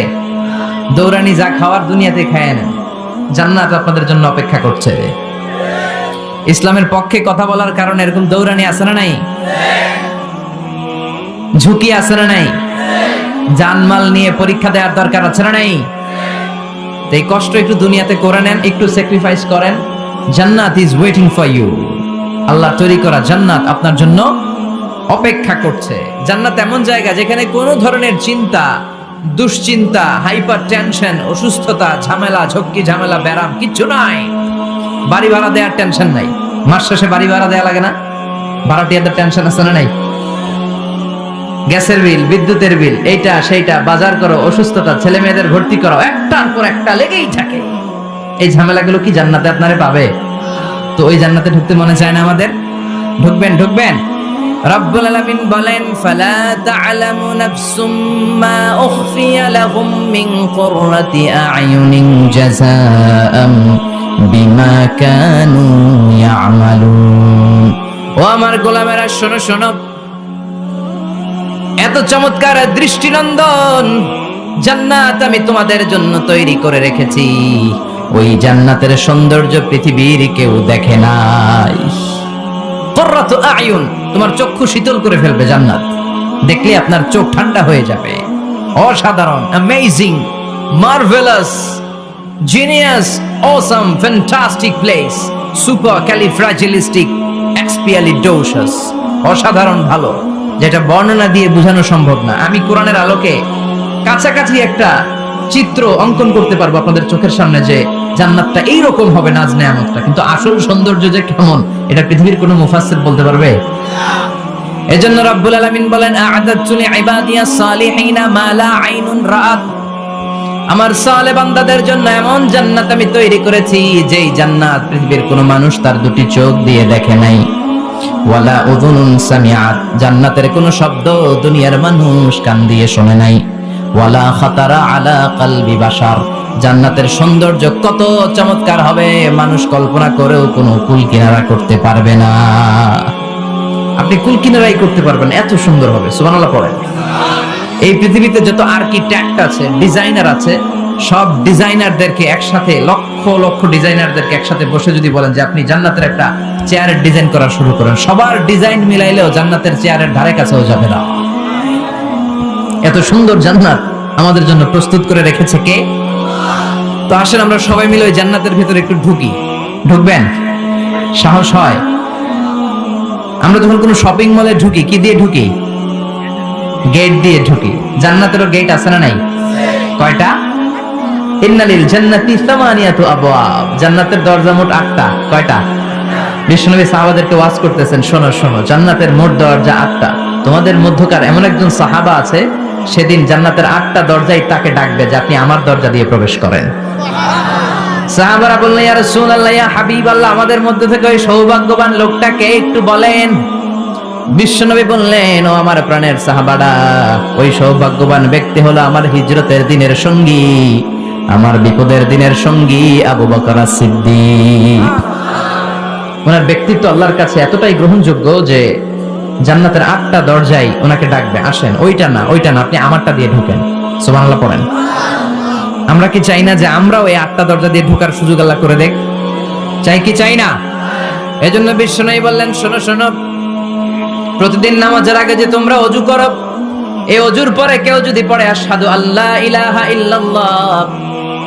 দৌড়ানি যা খাওয়ার দুনিয়াতে খায় না, জান্নাত আপনাদের জন্য অপেক্ষা করছে। ইসলামের পক্ষে কথা বলার কারণে এরকম দৌড়ানি আছে না নাই? ঝুঁকি আছে না নাই? জানমাল নিয়ে পরীক্ষা দেওয়ার দরকার আছে না নাই? এই কষ্ট একটু দুনিয়াতে করে নেন, একটু স্যাক্রিফাইস করেন, জান্নাত ইজ ওয়েটিং ফর ইউ। আল্লাহ তৈরি করা জান্নাত আপনার জন্য অপেক্ষা করছে। জান্নাত এমন জায়গা যেখানে কোনো ধরনের চিন্তা, দুশ্চিন্তা, হাইপার টেনশন, অসুস্থতা, ঝামেলা, ঝক্কি ঝামেলা, ব্যারাম কিচ্ছু নাই। বাড়ি ভাড়া দেওয়ার টেনশন নাই। মাস শেষে বাড়ি ভাড়া দেওয়া লাগে না? ভাড়াটিয়াদের টেনশন আছে না নাই? গ্যাসের বিল, বিদ্যুতের বিল, এইটা সেইটা, বাজার করো, অসুস্থতা, ছেলে মেয়েদের ভর্তি করো, একটার পর একটা লেগেই থাকে। এই ঝামেলাগুলো কি জান্নাতে আপনারে পাবে? তো ওই জান্নাতে ঢুকতে মনে চায় না আমাদের? ঢুকবেন, ঢুকবেন। রব্বুল আলামিন বলেন, ফালা তা'লামু নাফসুম মা উখফিয়া লাহুম মিন কুররাতি আ'য়ুনিন জাযাআম বিমা কানু ইয়ামালুন। ও আমার গোলামেরা, শোনো শোনো, এত চমৎকার দৃষ্টিনন্দন জান্নাত আমি তোমাদের জন্য তৈরি করে রেখেছি। ওই জান্নাতের সৌন্দর্য পৃথিবীর কেউ দেখে নাই। কুররাতু আ'য়ুন, তোমার চক্ষু শীতল করে ফেলবে জান্নাত। দেখলে আপনার চোখ ঠান্ডা হয়ে যাবে। অসাধারণ, amazing, marvellous, genius, awesome, fantastic place, supercalifragilisticexpialidocious. অসাধারণ ভালো, যেটা বর্ণনা দিয়ে বোঝানো সম্ভব না। আমি কোরআনের আলোকে কাছাকাছি একটা চিত্র অঙ্কন করতে পারবো আপনাদের চোখের সামনে, যে জান্নাতটা এইরকম হবে, নাজ নেয়ামতটা। কিন্তু আসল সৌন্দর্য যে কেমন, এটা পৃথিবীর কোনো মুফাসসির বলতে পারবে? এজন্য রব্বুল আলামিন বলেন, আ'আদাতু লিইবাদিয়াস সালিহিনা মা লা আইনুন রাআত। আমার সালেহ বান্দাদের জন্য এমন জান্নাত আমি তৈরি করেছি, যেই জান্নাত পৃথিবীর কোনো মানুষ তার দুটি চোখ দিয়ে দেখে নাই। ওয়ালা উযুনুন সামিআত, জান্নাতের কোনো শব্দ দুনিয়ার মানুষ কান দিয়ে শোনে নাই। ওয়ালা খাতারা আলা কলবি বাশার, জান্নাতের সৌন্দর্য কত চমৎকার হবে মানুষ কল্পনা করেও কোনো কুল কিনারা করতে পারবে না। আপনি কুল কিনারাই করতে পারবেন, এত সুন্দর হবে। সুবহানাল্লাহ পড়েন। এই পৃথিবীতে যত আর্কিটেক্ট আছে, ডিজাইনার আছে, সব ডিজাইনারদেরকে একসাথে, লক্ষ লক্ষ ডিজাইনারদেরকে একসাথে বসে যদি বলেন যে আপনি জান্নাতের একটা চেয়ারের ডিজাইন করা শুরু করেন, সবার ডিজাইন মিলাইলেও জান্নাতের চেয়ারের ধারে কাছেও যাবে না। এত সুন্দর জান্নাত আমাদের জন্য প্রস্তুত করে রেখেছে কে? তো আসেন আমরা সবাই মিলে ওই জান্নাতের ভিতরে একটু ঢুকি। ঢুকবেন? সাহস হয়? আমরা যখন কোনো শপিং মলে ঢুকি, কি দিয়ে ঢুকি? গেট দিয়ে ঢুকি। জান্নাতেরও গেট আছে না নাই? কয়টা? ইন্নালিল জান্নাতি সামানিয়াতু আবওয়াব, জান্নাতের দরজা মোট 8টা। কয়টা? বিশ্বনবী সাহাবাদেরকে ওয়াজ করতেছেন, শোনো শোনো, জান্নাতের মোট দরজা 8টা। তোমাদের মধ্যকার এমন একজন সাহাবা আছে, সেদিন জান্নাতের 8টা দরজাই তাকে ডাকবে যে আপনি আমার দরজা দিয়ে প্রবেশ করেন। সাহাবারা বললেন, ইয়া রাসূলুল্লাহ, ইয়া হাবিবাল্লাহ, আমাদের মধ্যে থেকে ওই সৌভাগ্যবান লোকটাকে একটু বলেন। বিশ্বনবী বললেন, ও আমার প্রাণের সাহাবারা, ওই সৌভাগ্যবান ব্যক্তি হলো আমার হিজরতের দিনের সঙ্গী, আমার বিপদের দিনের সঙ্গী আবু বকর সিদ্দিক। ওনার ব্যক্তিত্ব আল্লাহর কাছে এতটাই গ্রহণযোগ্য যে জান্নাতের 8টা দরজাই ওনাকে ডাকবে, আসেন। ওইটা না, ওইটা না, আপনি আমারটা দিয়ে ঢুকেন। সুবহানাল্লাহ পড়েন। আমরা কি চাই না যে আমরাও এই 8টা দরজা দিয়ে ঢোকার সুযোগ আল্লাহ করে দেখ? চাই কি চাই না? এজন্য বিশ্বনবী বললেন, শোনো শোনো, প্রতিদিন নামাজের আগে যে তোমরা ওযু করো, এই ওযুর পরে কেউ যদি পড়ে আশহাদু আল্লা ইলাহা ইল্লাল্লাহ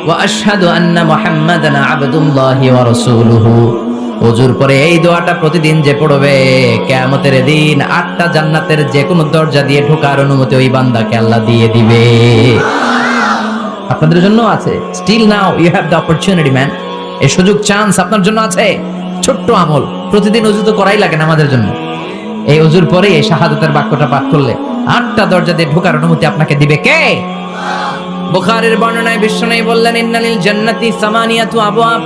ওয়া আশহাদু আন্না মুহাম্মাদান আবদুল্লাহি ওয়া রাসূলুহু, ওযুর পরে এই দোয়াটা প্রতিদিন যে পড়বে, কিয়ামতের দিন 8টা জান্নাতের যে কোনো দরজা দিয়ে ঢোকার অনুমতি ওই বান্দাকে আল্লাহ দিয়ে দিবে। আপনাদের জন্য আছে। Still now you have the opportunity man. এই সুযোগ, চান্স আপনার জন্য আছে। ছোট্ট আমল, প্রতিদিন ওযু তো করাই লাগে না আমাদের জন্য। এই ওযুর পরে এই শাহাদাতের বাক্যটা পাঠ করলে 8টা দরজা দিয়ে ঢোকার অনুমতি আপনাকে দিবে কে? বুখারীর বর্ণনায় বিশ্বনবী বললেন, ইন্নালিল জান্নাতি সামানিয়াতু আবওয়াব,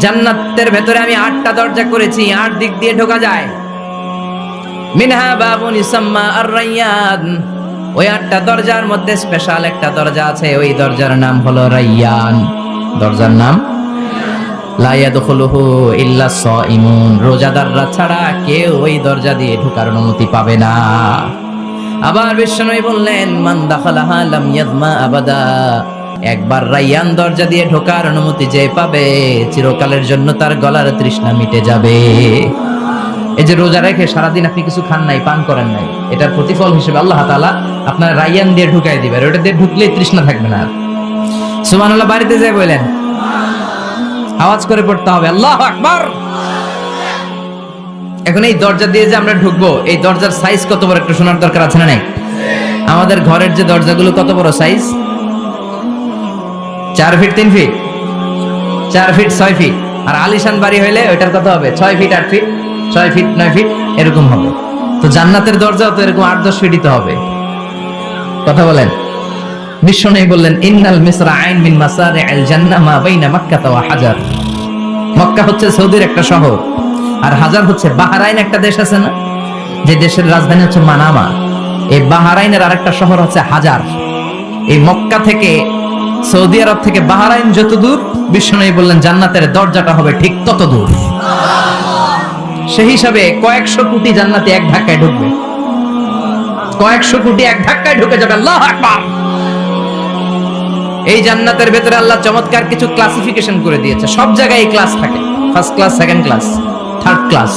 জান্নাতের ভেতরে আমি 8টা দরজা করেছি, 8 দিক দিয়ে ঢোকা যায়। মিনহা বাবুন ইউসাম্মা আর-রায়্যান, ওই 8টা দরজার মধ্যে স্পেশাল একটা দরজা আছে, ওই দরজার নাম হলো রায়্যান। দরজার নাম লা ইয়াদখুলুহু ইল্লা সাইমুন, রোজাদাররা ছাড়া কেউ ওই দরজা দিয়ে ঢোকার অনুমতি পাবে না। আবার বিশ্বনবী বললেন, মান দাখালাহা লাম ইয়াযমা আবাদা, একবার রায়্যান দরজা দিয়ে ঢোকার অনুমতি যে পাবে, চিরকালের জন্য তার গলার তৃষ্ণা মিটে যাবে। এই যে রোজা রেখে সারাদিন আপনি কিছু খান নাই, পান করেন নাই, এটার প্রতিফল হিসেবে আল্লাহ তাআলা আপনার রায়্যান দিয়ে ঢুকাই দিবে, আর ওটা দিয়ে ঢুকলেই তৃষ্ণা থাকবে না। সুবহানাল্লাহ। বাড়িতে যাই বলেন, আওয়াজ করে পড়তে হবে আল্লাহু আকবার। এখন এই দরজা দিয়ে যে আমরা ঢুকবো, এই দরজার সাইজ কত বড় একটু শোনার দরকার আছে না নাই? আমাদের ঘরের যে দরজাগুলো কত বড় size? 4 feet 3 feet, 4 feet 6 feet. আর আলিশান বাড়ি হইলে ওইটার কত হবে? 6 ফিট 8 ফিট, 6 ফিট 9 ফিট এরকম হবে। তো জান্নাতের দরজাও তো এরকম 8-10 ফিটই তো হবে। কথা বলেন। বিশ্বনবী বললেন, ইন্নাল মিসরাআইন মিন মাসারি'আল জান্নাহ মা বাইনা মাক্কাহ ওয়া হাজার। মক্কা হচ্ছে সৌদির একটা শহর, আর হাজার হচ্ছে বাহরাইন, একটা দেশ আছে না, যে দেশের রাজধানী হচ্ছে মানামা। এই বাহরাইনের আরেকটা শহর হচ্ছে হাজার। এই মক্কা থেকে, সৌদি আরব থেকে বাহরাইন যত দূর, বিশ্বনবী বললেন জান্নাতের দরজাটা হবে ঠিক তত দূর। সেই হিসাবে কয়েকশো কোটি জান্নাতে এক ধাক্কায় ঢুকবে, কয়েকশো কোটি এক ধাক্কায় ঢুকে যাবে। আল্লাহু আকবার। এই জান্নাতের ভেতরে আল্লাহ চমৎকার কিছু ক্লাসিফিকেশন করে দিয়েছে। সব জায়গায় এই ক্লাস থাকে, first class, second class, third class,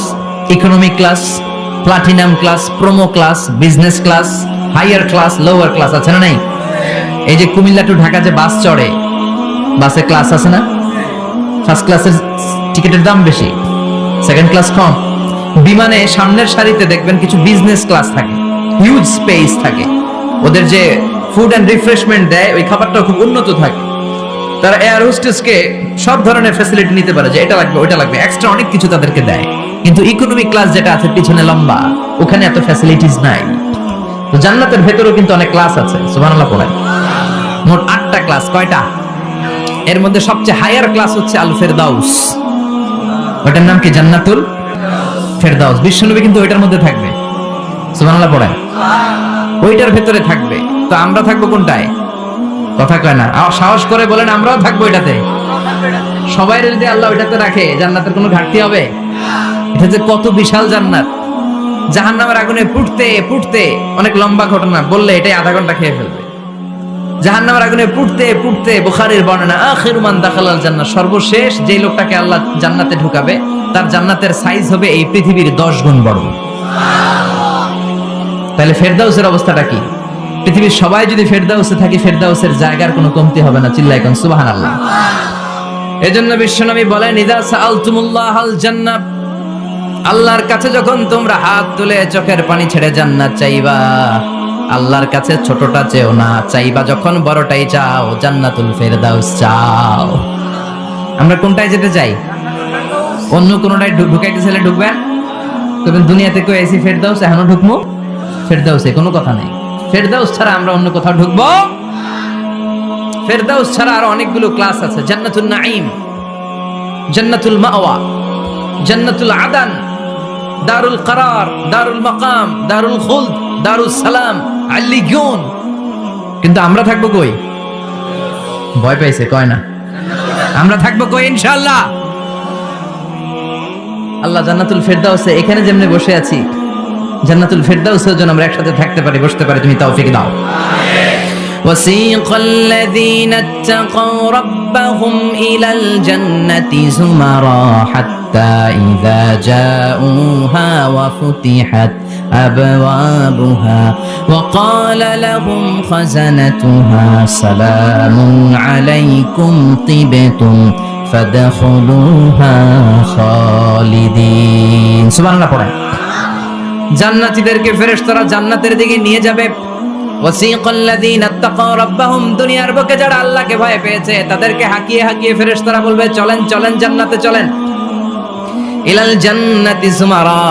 economy class, platinum class, promo class, business class, higher class, lower class, আছে না নাই? এই যে কুমিল্লা টু ঢাকা যে বাস চড়ে, বাসে ক্লাস আছে না? ফার্স্ট ক্লাসের টিকিটের দাম বেশি, সেকেন্ড ক্লাস কম। বিমানে সামনের সারিতে দেখবেন কিছু বিজনেস ক্লাস থাকে, হিউজ স্পেস থাকে, ওদের যে ফুড এন্ড রিফ্রেশমেন্ট দেয় ওই খাবারটা খুব উন্নত থাকে। তারা এয়ার হোস্টেসকে সব ধরনের ফ্যাসিলিটি নিতে পারে, যে এটা লাগবে ওটা লাগবে, এক্সট্রা অনেক কিছু তাদেরকে দেয়। কিন্তু ইকোনমিক ক্লাস যেটা আছে পিছনে লম্বা, ওখানে এত ফ্যাসিলিটিস নাই। তো জান্নাতের ভেতরেও কিন্তু অনেক ক্লাস আছে, সুবহানাল্লাহ পড়েন। মোট 8টা ক্লাস। কয়টা? এর মধ্যে সবচেয়ে হায়ার ক্লাস হচ্ছে আল ফেরদাউস। ওটার নাম কি? জান্নাতুল ফেরদাউস। বিশ্বনবী কিন্তু ওইটার মধ্যে থাকবে, সুবহানাল্লাহ পড়েন। ওইটার ভেতরে থাকবে। তো আমরা থাকবো কোনটায়? কথা কয় না, সাহস করে বলেন আমরাও থাকবো এটাতে। সবাই যদি আল্লাহ ওইটাতে রাখে, জান্নাতের কোনো ঘাটতি হবে? এটা যে কত বিশাল জান্নাত! জাহান্নামের আগুনে পুড়তে পুড়তে, অনেক লম্বা ঘটনা, বললে এটাই আধা ঘন্টা খেয়ে ফেলবে। জাহান্নামের আগুনে পুড়তে পুড়তে, বুখারীর বর্ণনা, আখিরু মান দাখালাল জান্নাহ, সর্বশেষ যে লোকটাকে আল্লাহ জান্নাতে ঢুকাবে, তার জান্নাতের সাইজ হবে এই পৃথিবীর 10 গুণ বড়। তাহলে ফেরদাউসের অবস্থাটা কি? পৃথিবীর সবাই যদি ফেরদাউসে থাকে, ফেরদাউসের জায়গার কোনো কমতি হবে না। চিল্লায় কোন সুবহানাল্লাহ। এজন্য বিশ্বনবী বলেন, ইযা সাআলতুমুল্লাহাল জান্নাহ, আল্লাহর কাছে যখন তোমরা হাত তুলে চোখের পানি ছেড়ে জান্নাত চাইবা, আল্লাহর কাছে ছোটটা চেও না, চাইবা যখন বড়টাই চাও, জান্নাতুল ফেরদাউস চাও। আমরা কোনটায় যেতে চাই? অন্য কোনটায় ঢুকাইতে চাইলে ঢুকবেন? তবে দুনিয়াতে কই আইছি ফেরদাউস, এখনো ঢুকবো ফেরদাউসে? কোনো কথা নাই। ফেরদাউস ছাড়া আমরা অন্য কোথাও ঢুকবো? ফেরদাউস ছাড়া আরো অনেকগুলো ক্লাস আছে। জান্নাতুল নাঈম, জান্নাতুল মাওয়া, জান্নাতুল আদান, দারুল করার, দারুল মাকাম, দারুল খুলদ, দারুস সালাম, আল্লিয়ুন। কিন্তু আমরা থাকবো কই? ভয় পাইছে, কয় না। আমরা থাকবো কই? ইনশাআল্লাহ। আল্লাহ জান্নাতুল ফেরদাউসে, এখানে যেমনি বসে আছি, জান্নাতুল ফেরদাউসের জন্য আমরা একসাথে থাকতে পারি, বসতে পারি। তুমি তৌফিক দাও। وسيق الذين اتقوا ربهم إلى الجنة زمرا حتى إذا جاءوها وفتحت أبوابها وقال لهم خزنتها سلام عليكم طبتم فادخلوها خالدين। سبحان الله পড়েন। জান্নাতীদেরকে ফেরেশতারা জান্নাতের দিকে নিয়ে যাবে। ওয়াসিকাল্লাযীনা ইত্তাকাউ রাব্বাহুম, দুনিয়ার বুকে যারা আল্লাহকে ভয় পেয়েছে তাদেরকে হাকিয়ে হাকিয়ে ফেরেশতারা বলবে, চলেন চলেন জান্নাতে চলেন। ইলাল জান্নাতি যুমারা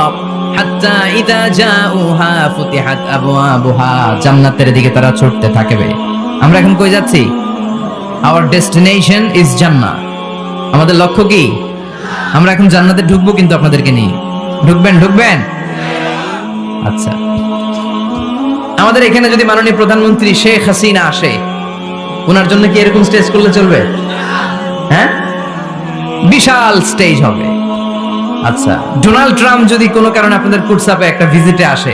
হাত্তা ইযা জাউহা ফুতিহাত আবওয়াবুহা, জান্নাতের দিকে তারা ছুটতে থাকবে। আমরা এখন কই যাচ্ছি? আওয়ার ডেস্টিনেশন ইজ জান্নাত। আমাদের লক্ষ্য কি? আমরা এখন জান্নাতে ঢুকবো, কিন্তু আপনাদেরকে নিয়ে ঢুকবেন? আচ্ছা, আমাদের এখানে যদি মাননীয় প্রধানমন্ত্রী শেখ হাসিনা আসে, ওনার জন্য কি এরকম স্টেজ করলে চলবে? হ্যাঁ, বিশাল স্টেজ হবে। আচ্ছা, ডোনাল্ড ট্রাম্প যদি কোনো কারণে আপনাদের কুটসাপে একটা ভিজিটে আসে,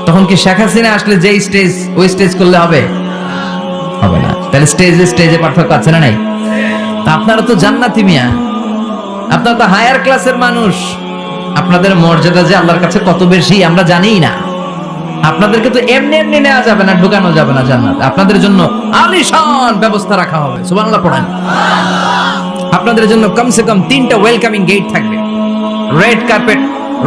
তখন কি শেখ হাসিনা আসলে যেই স্টেজ, ওই স্টেজ করলে হবে? হবে না। তাহলে স্টেজে পার্থক্য আছে না নাই? তা আপনারা তো জান্নাতি মিয়া, আপনারা তো হায়ার ক্লাসের মানুষ। আপনাদের মর্যাদা যে আল্লাহর কাছে কত বেশি আমরা জানিই না। আপনাদেরকে তো এমনি এমনি নেওয়া যাবে না, ঢুকানো যাবে না জান্নাত। আপনাদের জন্য আলিশান ব্যবস্থা রাখা হবে। সুবহানাল্লাহ পড়েন। আপনাদের জন্য কমসে কম 3টা ওয়েলকামিং গেট থাকবে, রেড কার্পেট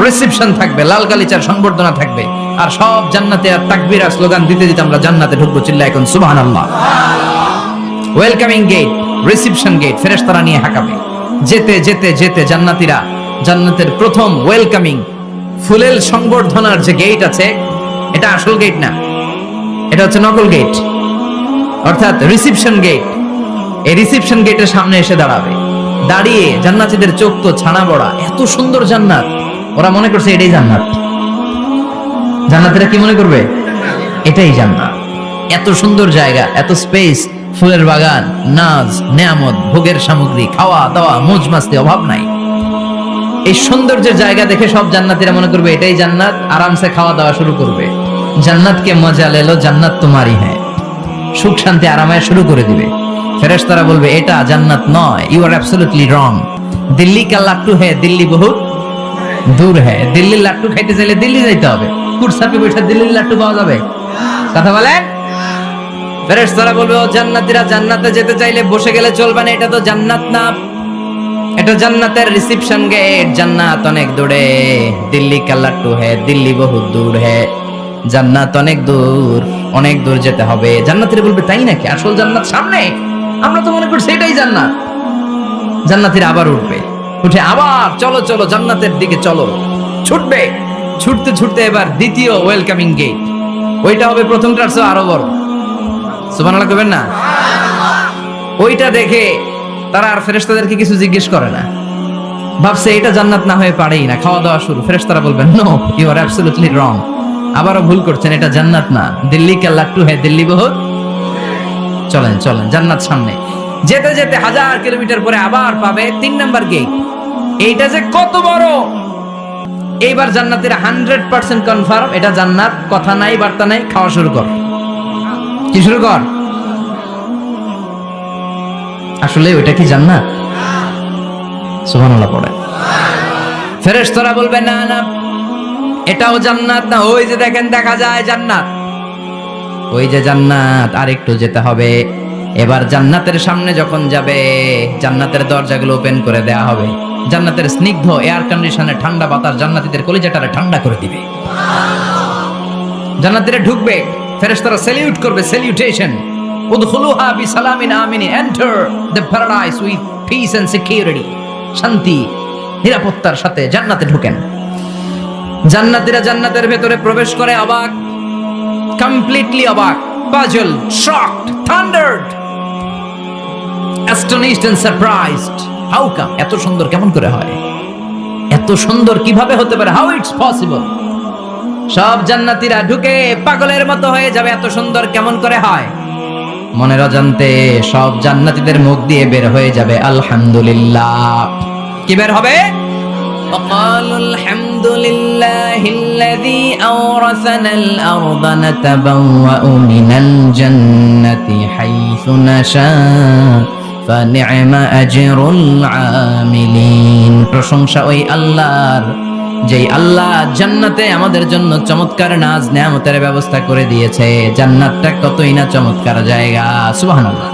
রিসেপশন থাকবে, লাল গালিচার সংবর্ধনা থাকবে, আর সব জান্নাতে আর তাকবীর আর স্লোগান দিতে দিতে আমরা জান্নাতে ঢুকবো। চিল্লায় এখন সুবহানাল্লাহ। ওয়েলকামিং গেট, রিসেপশন গেট ফেরেশতারা নিয়ে হাঁকাবে। যেতে যেতে যেতে জান্নাতীরা জান্নাতের প্রথম ওয়েলকামিং ফুলেল সংবর্ধনার যে গেট আছে, এটা আসল গেট না, এটা হচ্ছে নকল গেট, অর্থাৎ রিসেপশন গেট। এই রিসেপশন গেটের সামনে এসে দাঁড়াবে। দাঁড়িয়ে জান্নাতীদের চোখ তো ছানা বড়া, এত সুন্দর জান্নাত, ওরা মনে করছে এটাই জান্নাত। জান্নাতীরা কি মনে করবে? এটাই জান্নাত। এত সুন্দর জায়গা, এত স্পেস, ফুলের বাগান, নাজ নেয়ামত, ভোগের সামগ্রী, খাওয়া দাওয়া, মৌজ মাস্তি, অভাব নাই। এই সৌন্দর্যের জায়গা দেখে সব জান্নাতীরা মনে করবে এটাই জান্নাত, আরামসে খাওয়া দাওয়া শুরু করবে। জান্নাতকে মজা লেলো, জান্নাত তোমারই হ্যাঁ, সুখ শান্তি আরামায় শুরু করে দিবে। ফেরেশতারা বলবে এটা জান্নাত নয়, you are absolutely wrong. Delhi কা লাট্টু হ্যায়, দিল্লি বহুত দূর হ্যায়। দিল্লির লাট্টু খাইতে চাইলে দিল্লি যাইতে হবে, কুরসাপে বসে দিল্লির লাট্টু পাওয়া যাবে? কথা বলেন। ফেরেশতারা বলবে ও জান্নাতীরা, জান্নাতে যেতে চাইলে বসে গেলে চলবে না, এটা তো জান্নাত না, এটা জান্নাতের রিসেপশন গেট। জান্নাত অনেক দূরে, দিল্লি কা লাট্টু হ্যায়, দিল্লি বহুত দূর হ্যায়। জান্নাত অনেক দূর, অনেক দূর যেতে হবে। জান্নাতীরা বলবে তাই নাকি? আসল জান্নাত সামনে, আমরা তো মনে করছি এটাই জান্নাত। জান্নাতীরা আবার উঠবে, উঠে আবার চলো চলো জান্নাতের দিকে চলো, ছুটবে। ছুটতে ছুটতে এবার দ্বিতীয় ওয়েলকামিং গেট, ওইটা হবে প্রথমটার চেয়ে আরো বড়। সুবহানাল্লাহ কইবেন না? ওইটা দেখে তারা আর ফেরেশতাদেরকে কিছু জিজ্ঞেস করে না, ভাবছে এটা জান্নাত না হয়ে পারেই না, খাওয়া দাওয়া শুরু। ফেরেশতারা বলবেন no, you are absolutely wrong, আবারও ভুল করছেন, এটা জান্নাত না, দিল্লি কা লাট্টু হ্যায়, দিল্লি বহুত। চলেন চলেন, জান্নাত সামনে। যেতে যেতে 1000 কিলোমিটার পরে আবার পাবে 3 নাম্বার গেট। এইটা যে কত বড়! এইবার জান্নাতীরা 100% কনফার্ম এটা জান্নাত, কথা নাই বার্তা নাই, খাওয়া শুরু কর। কি শুরু কর? আসলে ওইটা কি জান্নাত? সুবহানাল্লাহ পড়ে। ফেরেশতারা বলবে না না, এটাও জান্নাত না, ওই যে দেখেন দেখা যায় জান্নাত, ওই যে জান্নাত, আর একটু যেতে হবে। এবার জান্নাতের সামনে যখন যাবে, জান্নাতের দরজাগুলো ওপেন করে দেয়া হবে। জান্নাতের স্নিগ্ধ এয়ার কন্ডিশনে ঠান্ডা বাতাস জান্নাতীদের কলিজাটারে ঠান্ডা করে দিবে। জান্নাতীরা ঢুকবে, ফেরেশতারা স্যালিউট করবে, স্যালিউটেশন। উদখুলুহা বিসালামিন আমিন, enter the paradise with peace and security. শান্তি নিরাপত্তার সাথে জান্নাতে ঢোকেন। জান্নাতীরা জান্নাতের ভেতরে প্রবেশ করে অবাক, কমপ্লিটলি অবাক, puzzle, shocked, thundered, astonished and surprised. How come? এত সুন্দর কেমন করে হয়? এত সুন্দর কিভাবে হতে পারে? How it's possible? সব জান্নাতীরা ঢুকে পাগলের মতো হয়ে যাবে, এত সুন্দর কেমন করে হয়? মনের অজান্তে সব জান্নাতীদের মুখ দিয়ে বের হয়ে যাবে আলহামদুলিল্লাহ। কি বের হবে? وقالوا الحمد لله الذي أورثنا الأرض نتبوأ من الجنة حيث نشاء فنعم أجر العاملين। প্রশংসা ওই আল্লাহর, যেই আল্লাহ জান্নাতে আমাদের জন্য চমৎকার নাজ নেয়ামতের ব্যবস্থা করে দিয়েছে। জান্নাতটা কতই না চমৎকার জায়গা। সুবহানাল্লাহ।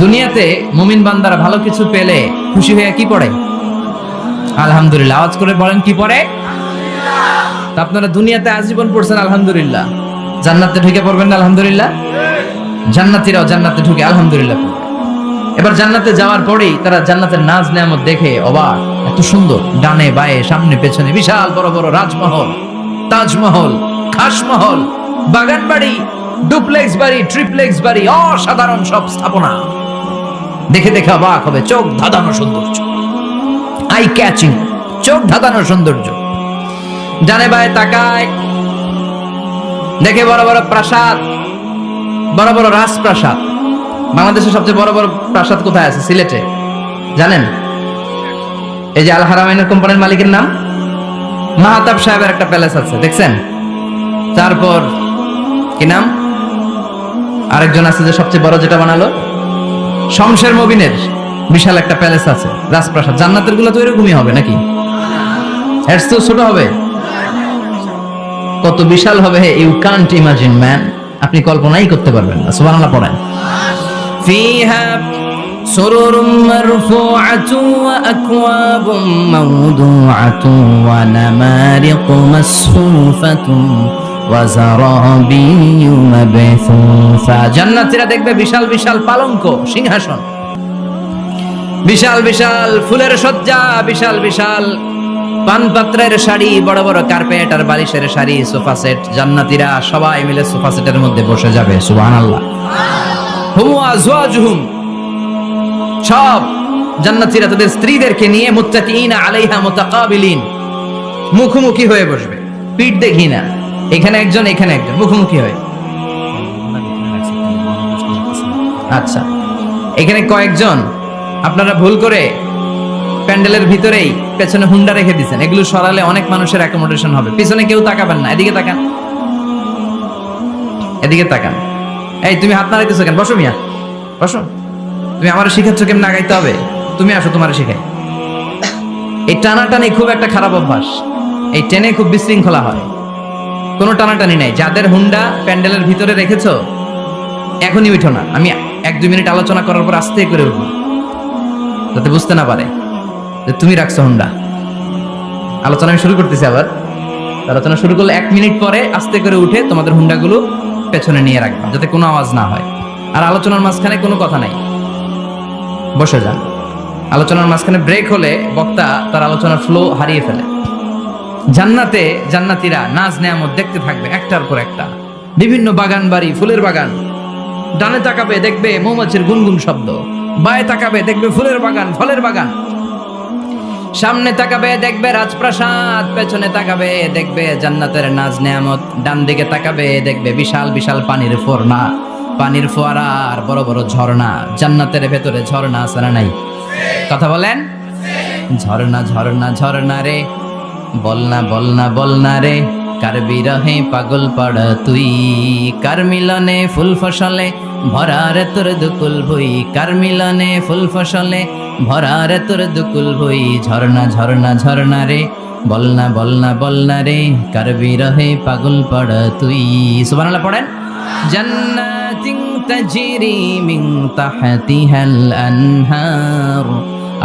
দুনিয়াতে মুমিন বান্দারা ভালো কিছু পেলে খুশি হয়ে কি পড়ে? আলহামদুলিল্লাহ। আওয়াজ করে বলেন কি পড়ে? আপনারা দুনিয়াতে আজীবন পড়ছেন আলহামদুলিল্লাহ, জান্নাতে ঢুকে পড়বেন না আলহামদুলিল্লাহ? জান্নাতীরাও জান্নাতে ঢুকে আলহামদুলিল্লাহ পড়বে। এবার জান্নাতে যাওয়ার পরেই তারা জান্নাতের নাজ নেয়ামত দেখে অবাক, এত সুন্দর, ডানে বায়ে সামনে পেছনে বিশাল বড় বড় রাজমহল, তাজমহল, খাসমহল, বাগান বাড়ি, ডুপ্লেক্স বাড়ি, ট্রিপ্লেক্স বাড়ি, অসাধারণ সব স্থাপনা। দেখে দেখে অবাক হবে, চোখ ধাঁধানো সৌন্দর্য, আই ক্যাচিং, চোখ ধাঁধানো সৌন্দর্য। ডানে বায়ে তাকায়, দেখে বড় বড় প্রাসাদ, বড় বড় রাজপ্রাসাদ। বাংলাদেশের সবচেয়ে বড় বড় প্রাসাদ কোথায় আছে? সিলেটে, জানেন? এই যে আল হারামাইনের কোম্পানির মালিকের নাম মাহতাব সাহেবের একটা প্যালেস আছে, দেখছেন? তারপর কি নাম আরেকজন আছে যে সবচেয়ে বড় যেটা বানালো, শমশের মবিনের বিশাল একটা প্যালেস আছে, রাজপ্রাসাদ। জান্নাতের গুলো তো এরকমই হবে নাকি? এর তো ছোট হবে, কত বিশাল হবে ইউ কান্ট ইমাজিন ম্যান, আপনি কল্পনাই করতে পারবেন না। সুবহানাল্লাহ পড়েন। ফিহা সুরুরুম মারফুআতুন ওয়া আকওয়াবুম মাওদুআতুন ওয়া নামারিকু মাসফুফাতুন ওয়া যারাবিয়্যু মাবথুফা। জান্নাতীরা দেখবে বিশাল বিশাল পালঙ্ক, সিংহাসন, বিশাল বিশাল ফুলের সজ্জা, বিশাল বিশাল পানপাত্রের শাড়ি, বড় বড় কার্পেট আর বালিশের শাড়ি, সোফা সেট। জান্নাতীরা সবাই মিলে সোফা সেটের মধ্যে বসে যাবে। সুবহানাল্লাহ। হুম ওয়া আজওয়াজুহুম, সব জান্নাতীরা তাদের স্ত্রীদেরকে নিয়ে মুত্তাকিইনা আলাইহা মুতাকাবিলিন, মুখোমুখি হয়ে বসবে, পিঠ দেখি না, এখানে একজন এখানে একজন, মুখোমুখি হয়ে। আচ্ছা, এখানে কয়েকজন আপনারা ভুল করে প্যান্ডেলের ভিতরেই পেছনে হুন্ডা রেখে দিচ্ছেন, এগুলো সরালে অনেক মানুষের অ্যাকোমোডেশন হবে। পিছনে কেউ তাকাবেন না, এদিকে তাকান, এদিকে তাকান। এই তুমি হাত নাড়াইতেছো কেন? বসো মিয়া, বসো। তুমি আমার শিখাচ্ছ কেমন আগাইতে হবে? তুমি আসো, তোমার শিখাই। এই টানাটানি খুব একটা খারাপ অভ্যাস, এই টেনে খুব বিশৃঙ্খলা হয়। কোনো টানাটানি নাই। যাদের হুন্ডা প্যান্ডেলের ভিতরে রেখেছো এখনই উঠো না, আমি 1-2 মিনিট আলোচনা করার পর আস্তে করে উঠবো, যাতে বুঝতে না পারে যে তুমি রাখছো হুন্ডা। আলোচনা আমি শুরু করতেছি আবার, আলোচনা শুরু করলে 1 মিনিট পরে আস্তে করে উঠে তোমাদের হুন্ডাগুলো পেছনে নিয়ে রাখবা, যাতে কোনো আওয়াজ না হয়। আর আলোচনার মাঝখানে কোনো কথা নাই, বসে যান। আলোচনার মাঝখানে ব্রেক হলে বক্তা তার আলোচনার ফ্লো হারিয়ে ফেলে। জান্নাতে জান্নাতীরা নাজ নেয়ামত দেখতে থাকবে একটার পর একটা, বিভিন্ন বাগান বাড়ি, ফুলের বাগান। ডানে তাকাবে দেখবে মৌমাছির গুনগুন শব্দ, বায়ে তাকাবে দেখবে ফুলের বাগান, ফলের বাগান। সামনে তাকাবে দেখবে রাজপ্রাসাদ, পেছনে তাকাবে দেখবে জান্নাতের নাজ নেয়ামত। ডান দিকে তাকাবে দেখবে বিশাল বিশাল পানির ফোয়ারা, পানির ফোয়ারা আর বড় বড় ঝর্ণা। জান্নাতের ভেতরে ঝর্ণা আছে না নাই? কথা বলেন। ঝর্ণা ঝর্ণা ঝর্ণা রে, বলনা বলনা বলনা রে, কার বিরহে পাগল পাড়া তুই, কার মিলনে ফুল ফসলে ভরা রে তোর দুকুল ভুই, কার মিলনে ফুল ফসলে ভরা রে তোর দুকুল ভুই। ঝর্ণা ঝর্ণা ঝর্ণা রে, বলনা বলনা বলনা রে, কার বিরহে পাগল পাড়া তুই। সুবহানাল্লাহ পড়েন। জান্নাতিন তাজরি মিন তাহতিহাল আনহার,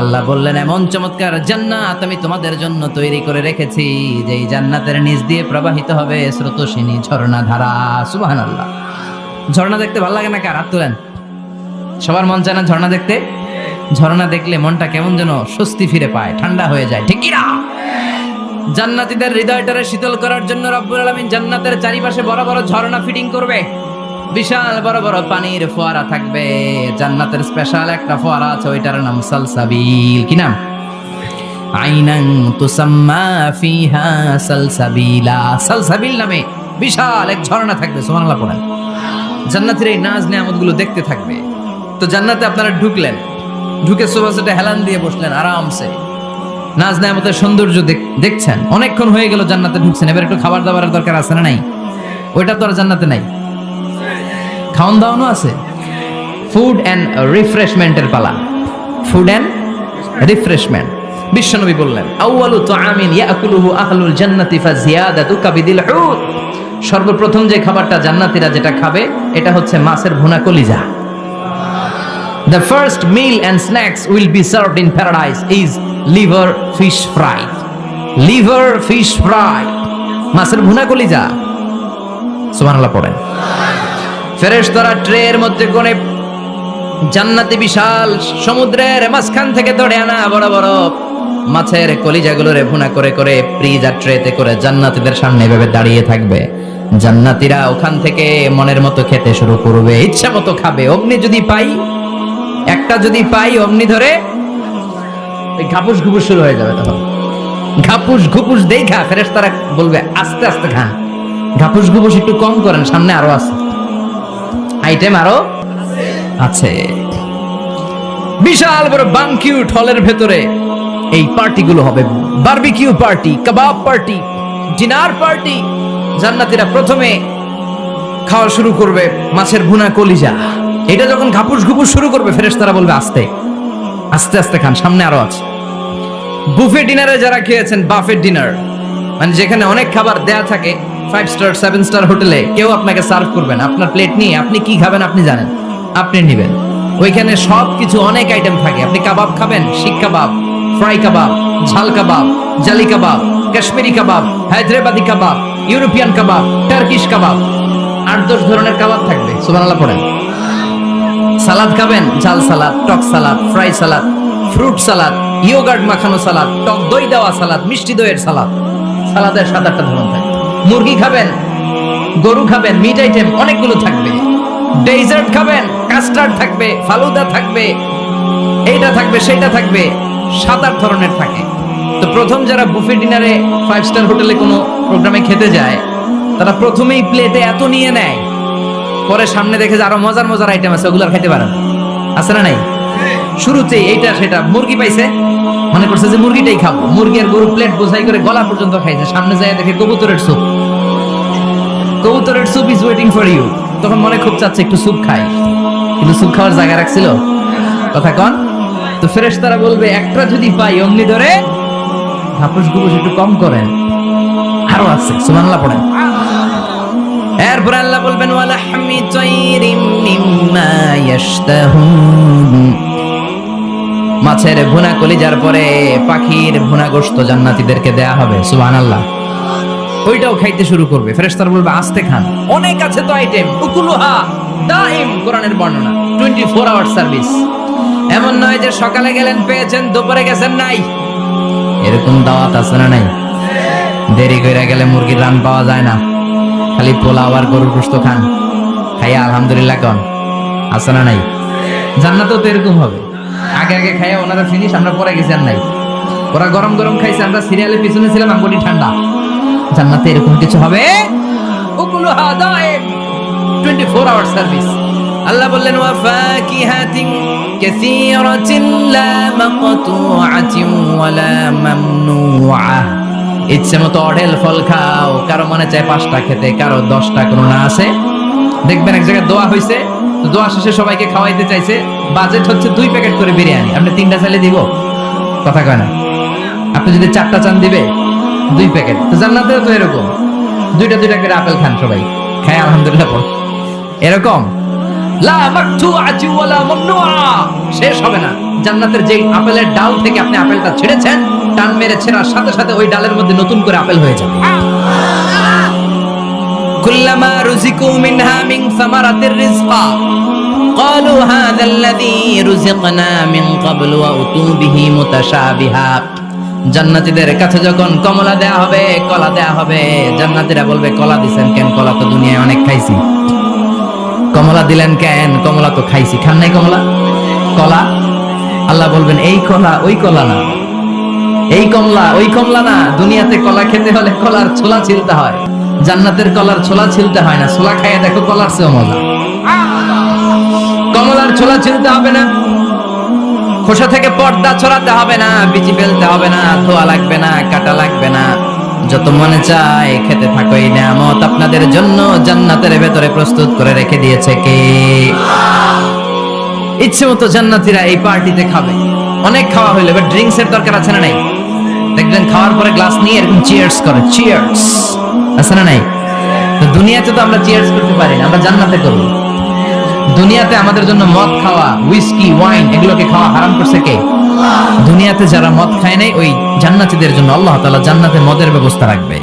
আল্লাহ বললেন এমন চমৎকার জান্নাত আমি তোমাদের জন্য তৈরি করে রেখেছি, যে এই জান্নাতের নিচ দিয়ে প্রবাহিত হবে স্রোতস্বিনী ঝর্ণা ধারা। সুবহানাল্লাহ। ঝর্ণা দেখতে ভালো লাগে না? কার হাত তোলেন। সবার মন চায় না ঝর্ণা দেখতে? ঝর্ণা দেখলে মনটা কেমন যেন স্বস্তি ফিরে পায়, ঠান্ডা হয়ে যায়, ঠিক কি না? জান্নাতীদের হৃদয়টারে শীতল করার জন্য রব্বুল আলামিন জান্নাতের চারিপাশে বড় বড় ঝর্ণা ফিটিং করবে, বিশাল বড় বড় পানির ফোয়ারা থাকবে। জান্নাতের স্পেশাল একটা ফোয়ারা আছে, ওইটার নাম সালসাবিল। কি নাম? আইনান তুসাম্মা ফিহা সালসাবিলা। সালসাবিল নামে বিশাল এক ঝর্ণা থাকবে। সুবহানাল্লাহ পড়েন। জান্নাতের এই নাজ নেয়ামতগুলো দেখতে থাকবে। তো জান্নাতে আপনারা ঢুকলেন, ঢুকে সোফা সেটে হেলান দিয়ে বসলেন আরামসে, নাজ নেয়ামতের সৌন্দর্য দেখছেন। অনেকক্ষণ হয়ে গেল জান্নাতে ঢুকছেন, এবার একটু খাবার দাবারের দরকার আছে না নাই? ওইটা তো আর জান্নাতে নাই। খাওয়ান দাওয়ানো আছে, ফুড অ্যান্ড রিফ্রেশমেন্টের পালা। Food and refreshment. বিশ্বনবী বললেন আউয়ালু তুআমিন ইয়াকুলুহু আহলুল জান্নাতি ফাজিয়াদাতু কাবিদিল হুত, সর্বপ্রথম যে খাবারটা জান্নাতীরা যেটা খাবে এটা হচ্ছে মাছের ভুনা কলিজা। The first meal and snacks will be served in paradise is liver fish fry. Liver fish fry, মাছের ভুনা কলিজা। সুবহানাল্লাহ পড়েন। ফেরেশতারা ট্রের মধ্যে কোণে জান্নাতি বিশাল সমুদ্রের মাঝখান থেকে ধরে আনা বড় বড় মাছের কলিজাগুলোরে ভুনা করে করে ফ্রিজ আর ট্রেতে করে জান্নাতীদের সামনে এভাবে দাঁড়িয়ে থাকবে। জান্নাতীরা ওখান থেকে মনের মতো খেতে শুরু করবে, ইচ্ছা মতো খাবে। অমনি যদি পাই, একটা যদি পাই, অমনি ধরে ঘাপুস ঘুপুস শুরু হয়ে যাবে। তখন ঘাপুস ঘুপুস দেখা ফেরেশতারা বলবে আস্তে আস্তে খান, ঘাপুস ঘুপুস একটু কম করেন, সামনে আরো আছে আইটেম, আরো আছে। বিশাল বড় বানকিউট হলের ভেতরে এই পার্টিগুলো হবে, বারবিকিউ পার্টি, কাবাব পার্টি, ডিনার পার্টি। জান্নাতীরা প্রথমে খাওয়া শুরু করবে মাছের ভুনা কলিজা। এটা যখন ঘাপুস ঘুপুস শুরু করবে ফেরেশতারা বলবে আস্তে আস্তে আস্তে খান, সামনে আরো আছে। বুফে ডিনারে যারা খেয়েছেন, বাফেট ডিনার মানে যেখানে অনেক খাবার দেয়া থাকে, 5 স্টার 7 স্টার হোটেলে কেউ আপনাকে সার্ভ করবেন, আপনার প্লেট নিয়ে আপনি কি খাবেন আপনি জানেন, আপনি নেবেন। ওইখানে সবকিছু অনেক আইটেম থাকে। আপনি কাবাব খাবেন, শিক কাবাব, ফ্রাই কাবাব, ঝাল কাবাব, জালি কাবাব, কাশ্মীরি কাবাব, হায়দ্রাবাদি কাবাব, ইউরোপিয়ান কাবাব, টার্কিশ কাবাব, 8-10 ধরনের কাবাব থাকবে। সুবহানাল্লাহ পড়েন। সালাদ খাবেন, ঝাল সালাদ, টক salad, fry salad, fruit salad, yoghurt মাখানো সালাদ, টক দই দেওয়া সালাদ, মিষ্টি দইয়ের সালাদ। সালাদের 7-8টা ধরন থাকে। মুরগি খাবেন, গরু খাবেন, মিট আইটেম অনেকগুলো থাকবে। ডেজার্ট খাবেন, কাস্টার্ড থাকবে, ফালুদা থাকবে, এইটা থাকবে, সেইটা থাকবে, 7-8 ধরনের থাকে। তো প্রথম যারা বুফে ডিনারে 5 স্টার হোটেলে কোনো প্রোগ্রামে খেতে যায়, তারা প্রথমেই প্লেটে এত নিয়ে নেয়, পরে সামনে দেখে যে আরো মজার মজার আইটেম আছে, ওগুলো আর খাইতে পারেন, আছে না নাই? শুরুতে এইটা সেটা, মুরগি পাইছে মনে করছে যে মুরগিটাই খাবো, মুরগি আর গরু প্লেট বোঝাই করে গলা পর্যন্ত খাইছে, সামনে যায় দেখে কবুতরের স্যুপ, কবুতরের soup is waiting for you. তখন মনে খুব চাচ্ছে একটু স্যুপ খাই, কিন্তু স্যুপ খাওয়ার জায়গা রাখছিল, কথা কন। তো ফেরেশতারা বলবে একটা যদি পাই, অমনি ধরে ঘাপুস ঘুপুস একটু কম করেন, আরো আছে। সুবহানাল্লাহ পড়েন। এরপর আল্লাহ বলবেন ওয়ালাহমি তাইরিম মিম্মা ইয়াশতাহুন। মাছের ভুনা কলিজার পরে পাখির ভুনা গোশত জান্নাতীদেরকে দেয়া হবে। সুবহানাল্লাহ। ওইটাও খাইতে শুরু করবে। ফেরেশতারা বলবে আস্তে খান, অনেক আছে তো আইটেম। উকুলুহা দাইম, কোরআনের বর্ণনা, 24 আওয়ার সার্ভিস। এমন নয় যে সকালে গেলেন পেয়েছেন, দুপুরে গেছেন নাই, এরকম দাওয়াত আছে না নাই? দেরি করে গেলে মুরগির রান পাওয়া যায় না, খালি পোলাও আর গরুর গোশত খান, খাইয়া আলহামদুলিল্লাহ কন, আছে না নাই? জান্নাতেও তো এরকম হবে। আগে আগে খাইয়া ওনারা ফিনিশ, আমরা পরে গেছি আর নাই। ওরা গরম গরম খাইছে, আমরা সিরিয়ালে পিছনে ছিলাম, আঙ্গুটি ঠান্ডা। জান্নাতে এরকম কিছু হবে। উকুলুহা দাইম, 24 আওয়ার সার্ভিস। আল্লাহ বললেন ওয়া ফাকিহাতিন কাসীরাতিন লা মাকতুআতিন ওয়ালা মামনুআ। ইচ্ছে মতো অঢেল ফল খাও, কারো মনে চায় 5টা খেতে, কারো 10টা, কোনো না আছে। দেখবেন এক জায়গায় দোয়া হইছে, তো দোয়া শেষে সবাইকে খাওয়াইতে চাইছে, বাজেট হচ্ছে 2 প্যাকেট করে বিরিয়ানি, আপনি 3টা চাইলে দিব, কথা কয় না। আপনি যদি 4টা চান দিবে 2 প্যাকেট। তো জান্নাতেও তো এরকম, 2টা করে আপেল খান সবাই, খায় আলহামদুলিল্লাহ পড়। এরকম লা মাকতুআতি ওয়ালা মামনুআ, শেষ হবে না। জান্নাতের যে আপেলের ডাল থেকে আপনি আপেলটা ছেড়েছেন, টান মেরে ছেড়ার সাথে সাথে ওই ডালের মধ্যে নতুন করে আপেল হয়ে যাবে। কুল্লামা রুজিকু মিনহা মিন সামারাতির রিজকা ক্বালু হাযাল্লাযী রুজিকনা মিন ক্বাবলু ওয়া উতু বিহি মুতাশাবিহা। জান্নাতীদের কাছে যখন কমলা দেয়া হবে, কলা দেয়া হবে, জান্নাতীরা বলবে কলা দিবেন কেন? কলা তো দুনিয়ায় অনেক খাইছি। কমলা দিলেন কেন? কমলা তো খাইছি। খান নাই কমলা? কলা? আল্লাহ বলবেন এই কলা ওই কলা না, এই কমলা ওই কমলা না। দুনিয়াতে কলা খেতে হলে কলার ছোলা ছিলতে হয়, জান্নাতের কলার ছোলা ছিলতে হয় না। ছোলা খাইয়া দেখো, কলার চেয়েও মজা। কমলার ছোলা ছিলতে হবে না, খোসা থেকে পর্দা ছড়াতে হবে না, বিচি ফেলতে হবে না, ধোয়া লাগবে না, কাটা লাগবে না। যত মনে চায় খেতে থাকো, এই নিয়ামত আপনাদের জন্য জান্নাতের ভেতরে প্রস্তুত করে রেখে দিয়েছে কে? ইচ্ছে মতো জান্নাতীরা এই পার্টিতে খাবে। অনেক খাওয়া হইলো, এবার ড্রিঙ্কস এর দরকার আছে না নাই? দেখবেন খাওয়ার পরে গ্লাস নিয়ে এরকম চিয়ার্স করে, চিয়ার্স, আছে না নাই? তো দুনিয়াতে তো আমরা চিয়ার্স করতে পারি না, আমরা জান্নাতে করব। দুনিয়াতে আমাদের জন্য মদ খাওয়া, হুইস্কি, ওয়াইন, এগুলোকে খাওয়া হারাম করছে কে? দুনিয়াতে যারা মদ খায় নাই, ওই জান্নাতীদের জন্য আল্লাহ তাআলা জান্নাতে মদের ব্যবস্থা রাখবে।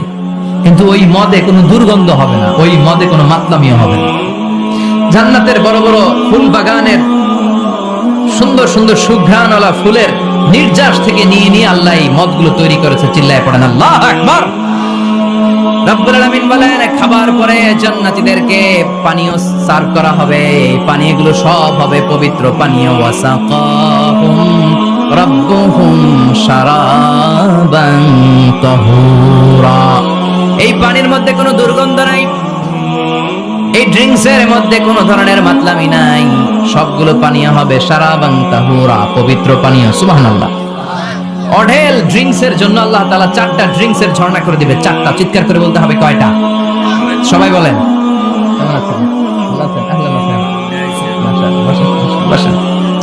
কিন্তু ওই মদে কোনো দুর্গন্ধ হবে না, ওই মদে কোনো মাতলামিও হবে না। জান্নাতের বড় বড় ফুল বাগানের সুন্দর সুন্দর সুঘ্রাণওয়ালা ফুলের নির্যাস থেকে নিয়ে নিয়ে আল্লাহ এই মদগুলো তৈরি করেছে। চিল্লায় পড়েন আল্লাহু আকবার। রব্বুল আলামিন বলেন খাবার পরে জান্নাতীদেরকে পানীয় সার্ভ করা হবে। এই পানীয়গুলো সব হবে পবিত্র পানীয়। ওয়াসাকাহুম রাব্বুহুম শারাবান তাহুরা। এই পানির মধ্যে কোনো দুর্গন্ধ নাই, এই ড্রিঙ্কস এর মধ্যে কোনো ধরনের মাতলামি নাই। সবগুলো পানীয় হবে শারাবান তাহুরা, পবিত্র পানীয়। সুবহানাল্লাহ। অঢেল ড্রিঙ্কস এর জন্য আল্লাহ তাআলা 4টা ড্রিঙ্কস এর ঝর্ণা করে দিবে। 4টা, চিৎকার করে বলতে হবে কয়টা? সবাই বলেন। কেমন আছেন? ভালো আছেন? আহলান ওয়াসাহলান। বসেন।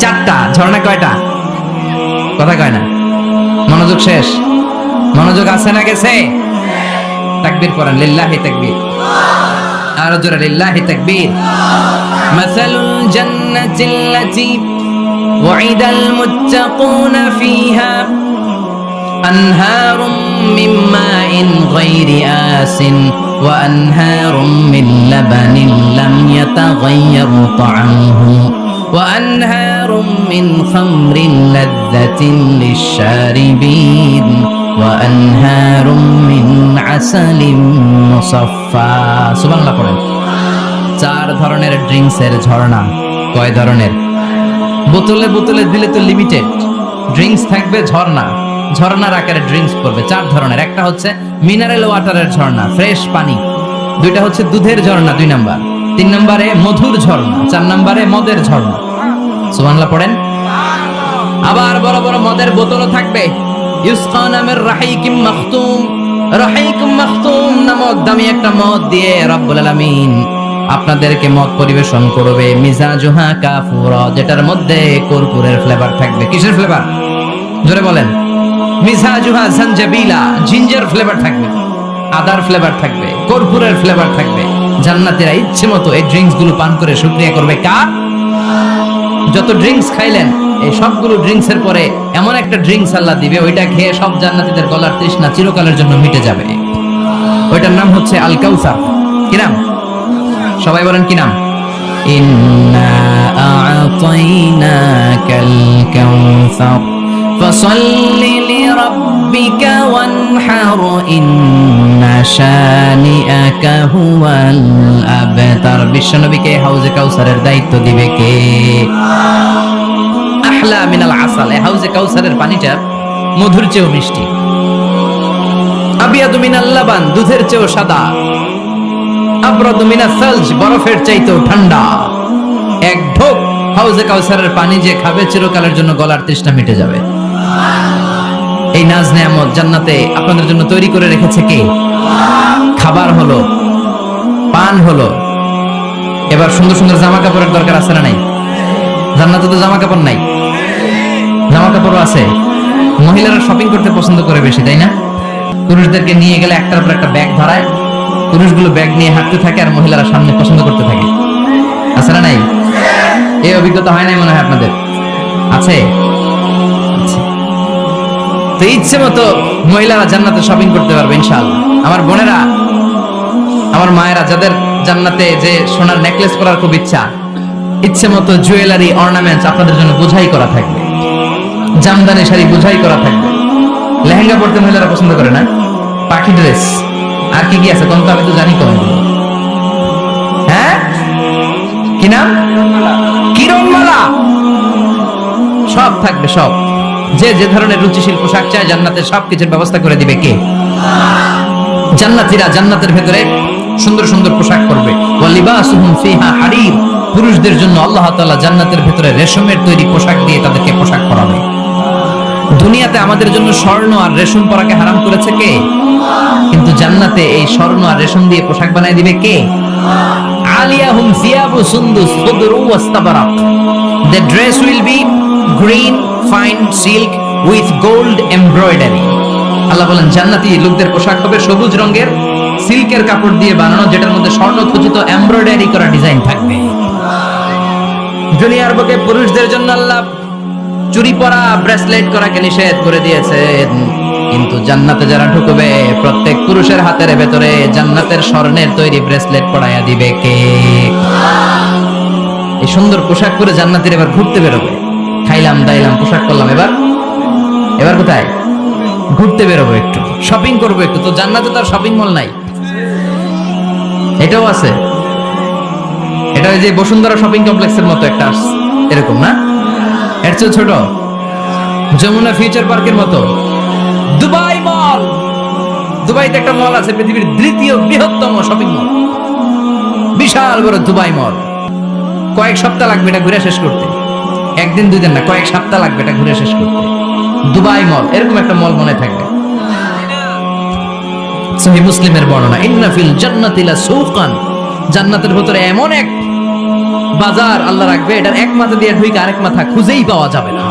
4টা ঝর্ণা। কয়টা? কথা কয় না। মনোযোগ শেষ। মনোযোগ আছে না গেছে? তাকবীর পড়েন, লিল্লাহি তাকবীর। আর জোরে লিল্লাহি তাকবীর। মাসালুল জান্নাতিল্লাতী ওয়াইদাল মুত্তাকুনা ফিহা أنهار من ماء غير آسن وأنهار من لبن لم يتغير طعمه وأنهار من خمر لذة للشاربين وأنهار من عسل مصفى سبحان الله পড়েন। 4 ধরনের ড্রিঙ্কসের ঝর্ণা। কয় ধরনের? বোতলে বোতলে দিলে তো লিমিটেড। ড্রিঙ্কস থাকবে, ঝর্ণা ঝর্ণার আকারে ড্রিঙ্কস পড়বে। 4 ধরনের। একটা হচ্ছে মিনারেল ওয়াটারের ঝর্ণা, ফ্রেশ পানি। 2টা হচ্ছে দুধের ঝর্ণা, 2 নাম্বার। 3 নম্বরে মধুর ঝর্ণা, 4 নম্বরে মদের ঝর্ণা। সুবহানাল্লাহ পড়েন। আবার বড় বড় মদের বোতলও থাকবে। ইউসকা নামের রাহিকুম মাখতুম। রাহিকুম মাখতুম নামক দামি একটা মদ দিয়ে রব্বুল আলামিন আপনাদেরকে মদ পরিবেশন করবে। মিজাজুহা কাফুরা, যেটার মধ্যে কর্পূরের ফ্লেভার থাকবে। কিসের ফ্লেভার? জোরে বলেন। মিজাজুহা জানজাবিলা, জিঞ্জার ফ্লেভার থাকবে, আদার ফ্লেভার থাকবে, কর্পূরের ফ্লেভার থাকবে। জান্নাতীরা ইচ্ছে মতো এই ড্রিঙ্কস গুলো পান করে শুকরিয়া করবে কার? যত ড্রিঙ্কস খাইলেন এই সবগুলো ড্রিঙ্কস এর পরে এমন একটা ড্রিঙ্কস আল্লাহ দিবে, ওইটা খেয়ে সব জান্নাতীদের গলার তৃষ্ণা চিরকালের জন্য মিটে যাবে। ওইটার নাম হচ্ছে আল কাউসার। কি নাম? সবাই বলেন কি নাম? ইন্না আ'তাইনাকাল কাউসার ফাসাল্লি লিরাব্বিকা ওয়ানহার ইন্না শানিআকা হুয়াল আবতার। বিশ্বনবীকে হাউজে কাউসারের দায়িত্ব দিবে কে? আহলা মিনাল আসাল। হাউজে কাউসারের পানিটা মধুর চেয়েও মিষ্টি। আবিয়াদু মিনাল লাবান, দুধের চেয়েও সাদা। আবরাদু মিনাস সালজ, বরফের চাইতেও ঠান্ডা। এক ঢোক হাউজে কাউসারের পানি যে খাবে চিরকালের জন্য গলার তৃষ্ণা মিটে যাবে। এই নাজ নেয়ামত জান্নাতে আপনাদের জন্য তৈরি করে রেখেছে কে? খাবার হলো, পান হলো। এবার সুন্দর সুন্দর জামা কাপড়ের দরকার আছে না নাই? জান্নাতে তো জামা কাপড় নাই, জামা কাপড়ও আছে। মহিলারা শপিং করতে পছন্দ করে বেশি, তাই না? পুরুষদেরকে নিয়ে গেলে একটার পর একটা ব্যাগ ধরায়, পুরুষগুলো ব্যাগ নিয়ে হাঁটতে থাকে আর মহিলারা সামনে পছন্দ করতে থাকে। আছে না নাই? এই অভিজ্ঞতা হয় নাই মনে হয় আপনাদের? আছে? তো ইচ্ছে মতো মহিলারা জান্নাতে শপিং করতে পারবে ইনশাআল্লাহ। আমার বোনেরা, আমার মায়েরা, যাদের জান্নাতে যে সোনার নেকলেস পরার খুব ইচ্ছা, ইচ্ছে মতো জুয়েলারি অর্নামেন্টস আপনাদের জন্য বোঝাই করা থাকবে। জামদানি শাড়ি বোঝাই করা থাকবে। লেহেঙ্গা পরতে মহিলারা পছন্দ করে না? পাখি ড্রেস, আর কি কি আছে কোন তো? আমি তো জানি কম। হ্যাঁ, কি নাম? কিরণমালা। সব থাকবে, সব। যে যে ধরনের রুচিশীল পোশাক চায় জান্নাতের সবকিছুর ব্যবস্থা করে দিবে কে? জান্নাতীরা জান্নাতের ভেতরে সুন্দর সুন্দর পোশাক পরবে। ওয়া লিবাসুহুম ফিহা হারির, পুরুষদের জন্য আল্লাহ তাআলা জান্নাতের ভেতরে রেশমের তৈরি পোশাক দিয়ে তাদেরকে পোশাক পরাবে। দুনিয়াতে আমাদের জন্য স্বর্ণ আর রেশম পরাকে হারাম করেছে কে? কিন্তু জান্নাতে এই স্বর্ণ আর রেশম দিয়ে পোশাক বানায় দিবে কে? আলিয়াহুম সিয়াবু সুন্দুস খুদরু ওয়াস্তাবারাক। The dress will be green fine silk with gold embroidery. আল্লাহ বলেন জান্নাতি লোকদের পোশাক হবে সবুজ রঙের সিল্কের কাপড় দিয়ে বানানো, যেটার মধ্যে স্বর্ণ খচিত এমব্রয়ডারি করা ডিজাইন থাকবে। দুনিয়ার বুকে পুরুষদের জন্য আল্লাহ চুরি পরা, ব্রেসলেট করাকে নিষেধ করে দিয়েছেন, কিন্তু জান্নাতে যারা ঢুকবে প্রত্যেক পুরুষের হাতের ভেতরে জান্নাতের স্বর্ণের তৈরি ব্রেসলেট পরাইয়া দিবে কে? এই সুন্দর পোশাক পরে জান্নাতীরা এবার ঘুরতে বেরোবে। খাইলাম দাইলাম পোশাক করলাম, এবার কোথায়? ঘুরতে বেরোবো, একটু শপিং করবো একটু। তো জান্নাতে তো আর শপিং মল নাই, এটাও আছে। এটা ওই যে বসুন্ধরা শপিং কমপ্লেক্সের মতো একটা এরকম না, এর চেয়ে ছোট, যমুনা ফিউচার পার্কের মতো। দুবাই মল, দুবাইতে একটা মল আছে, পৃথিবীর দ্বিতীয় বৃহত্তম শপিং মল, বিশাল বড় দুবাই মল। কয়েক সপ্তাহ লাগবে এটা ঘুরে শেষ করতে, একদিন দুই দিন না, কয়েক সপ্তাহ লাগবে এটা ঘুরে শেষ করতে। দুবাই মল, এরকম একটা মল মনে থাকবে। সহিহ মুসলিমের বর্ণনা, ইন্না ফিল জান্নাতি লাসুকান, জান্নাতের ভিতরে এমন এক বাজার আল্লাহ রাখবে, এটার এক মাথা দিয়ে ঢুকে আরেক মাথা খুঁজেই পাওয়া যাবে না।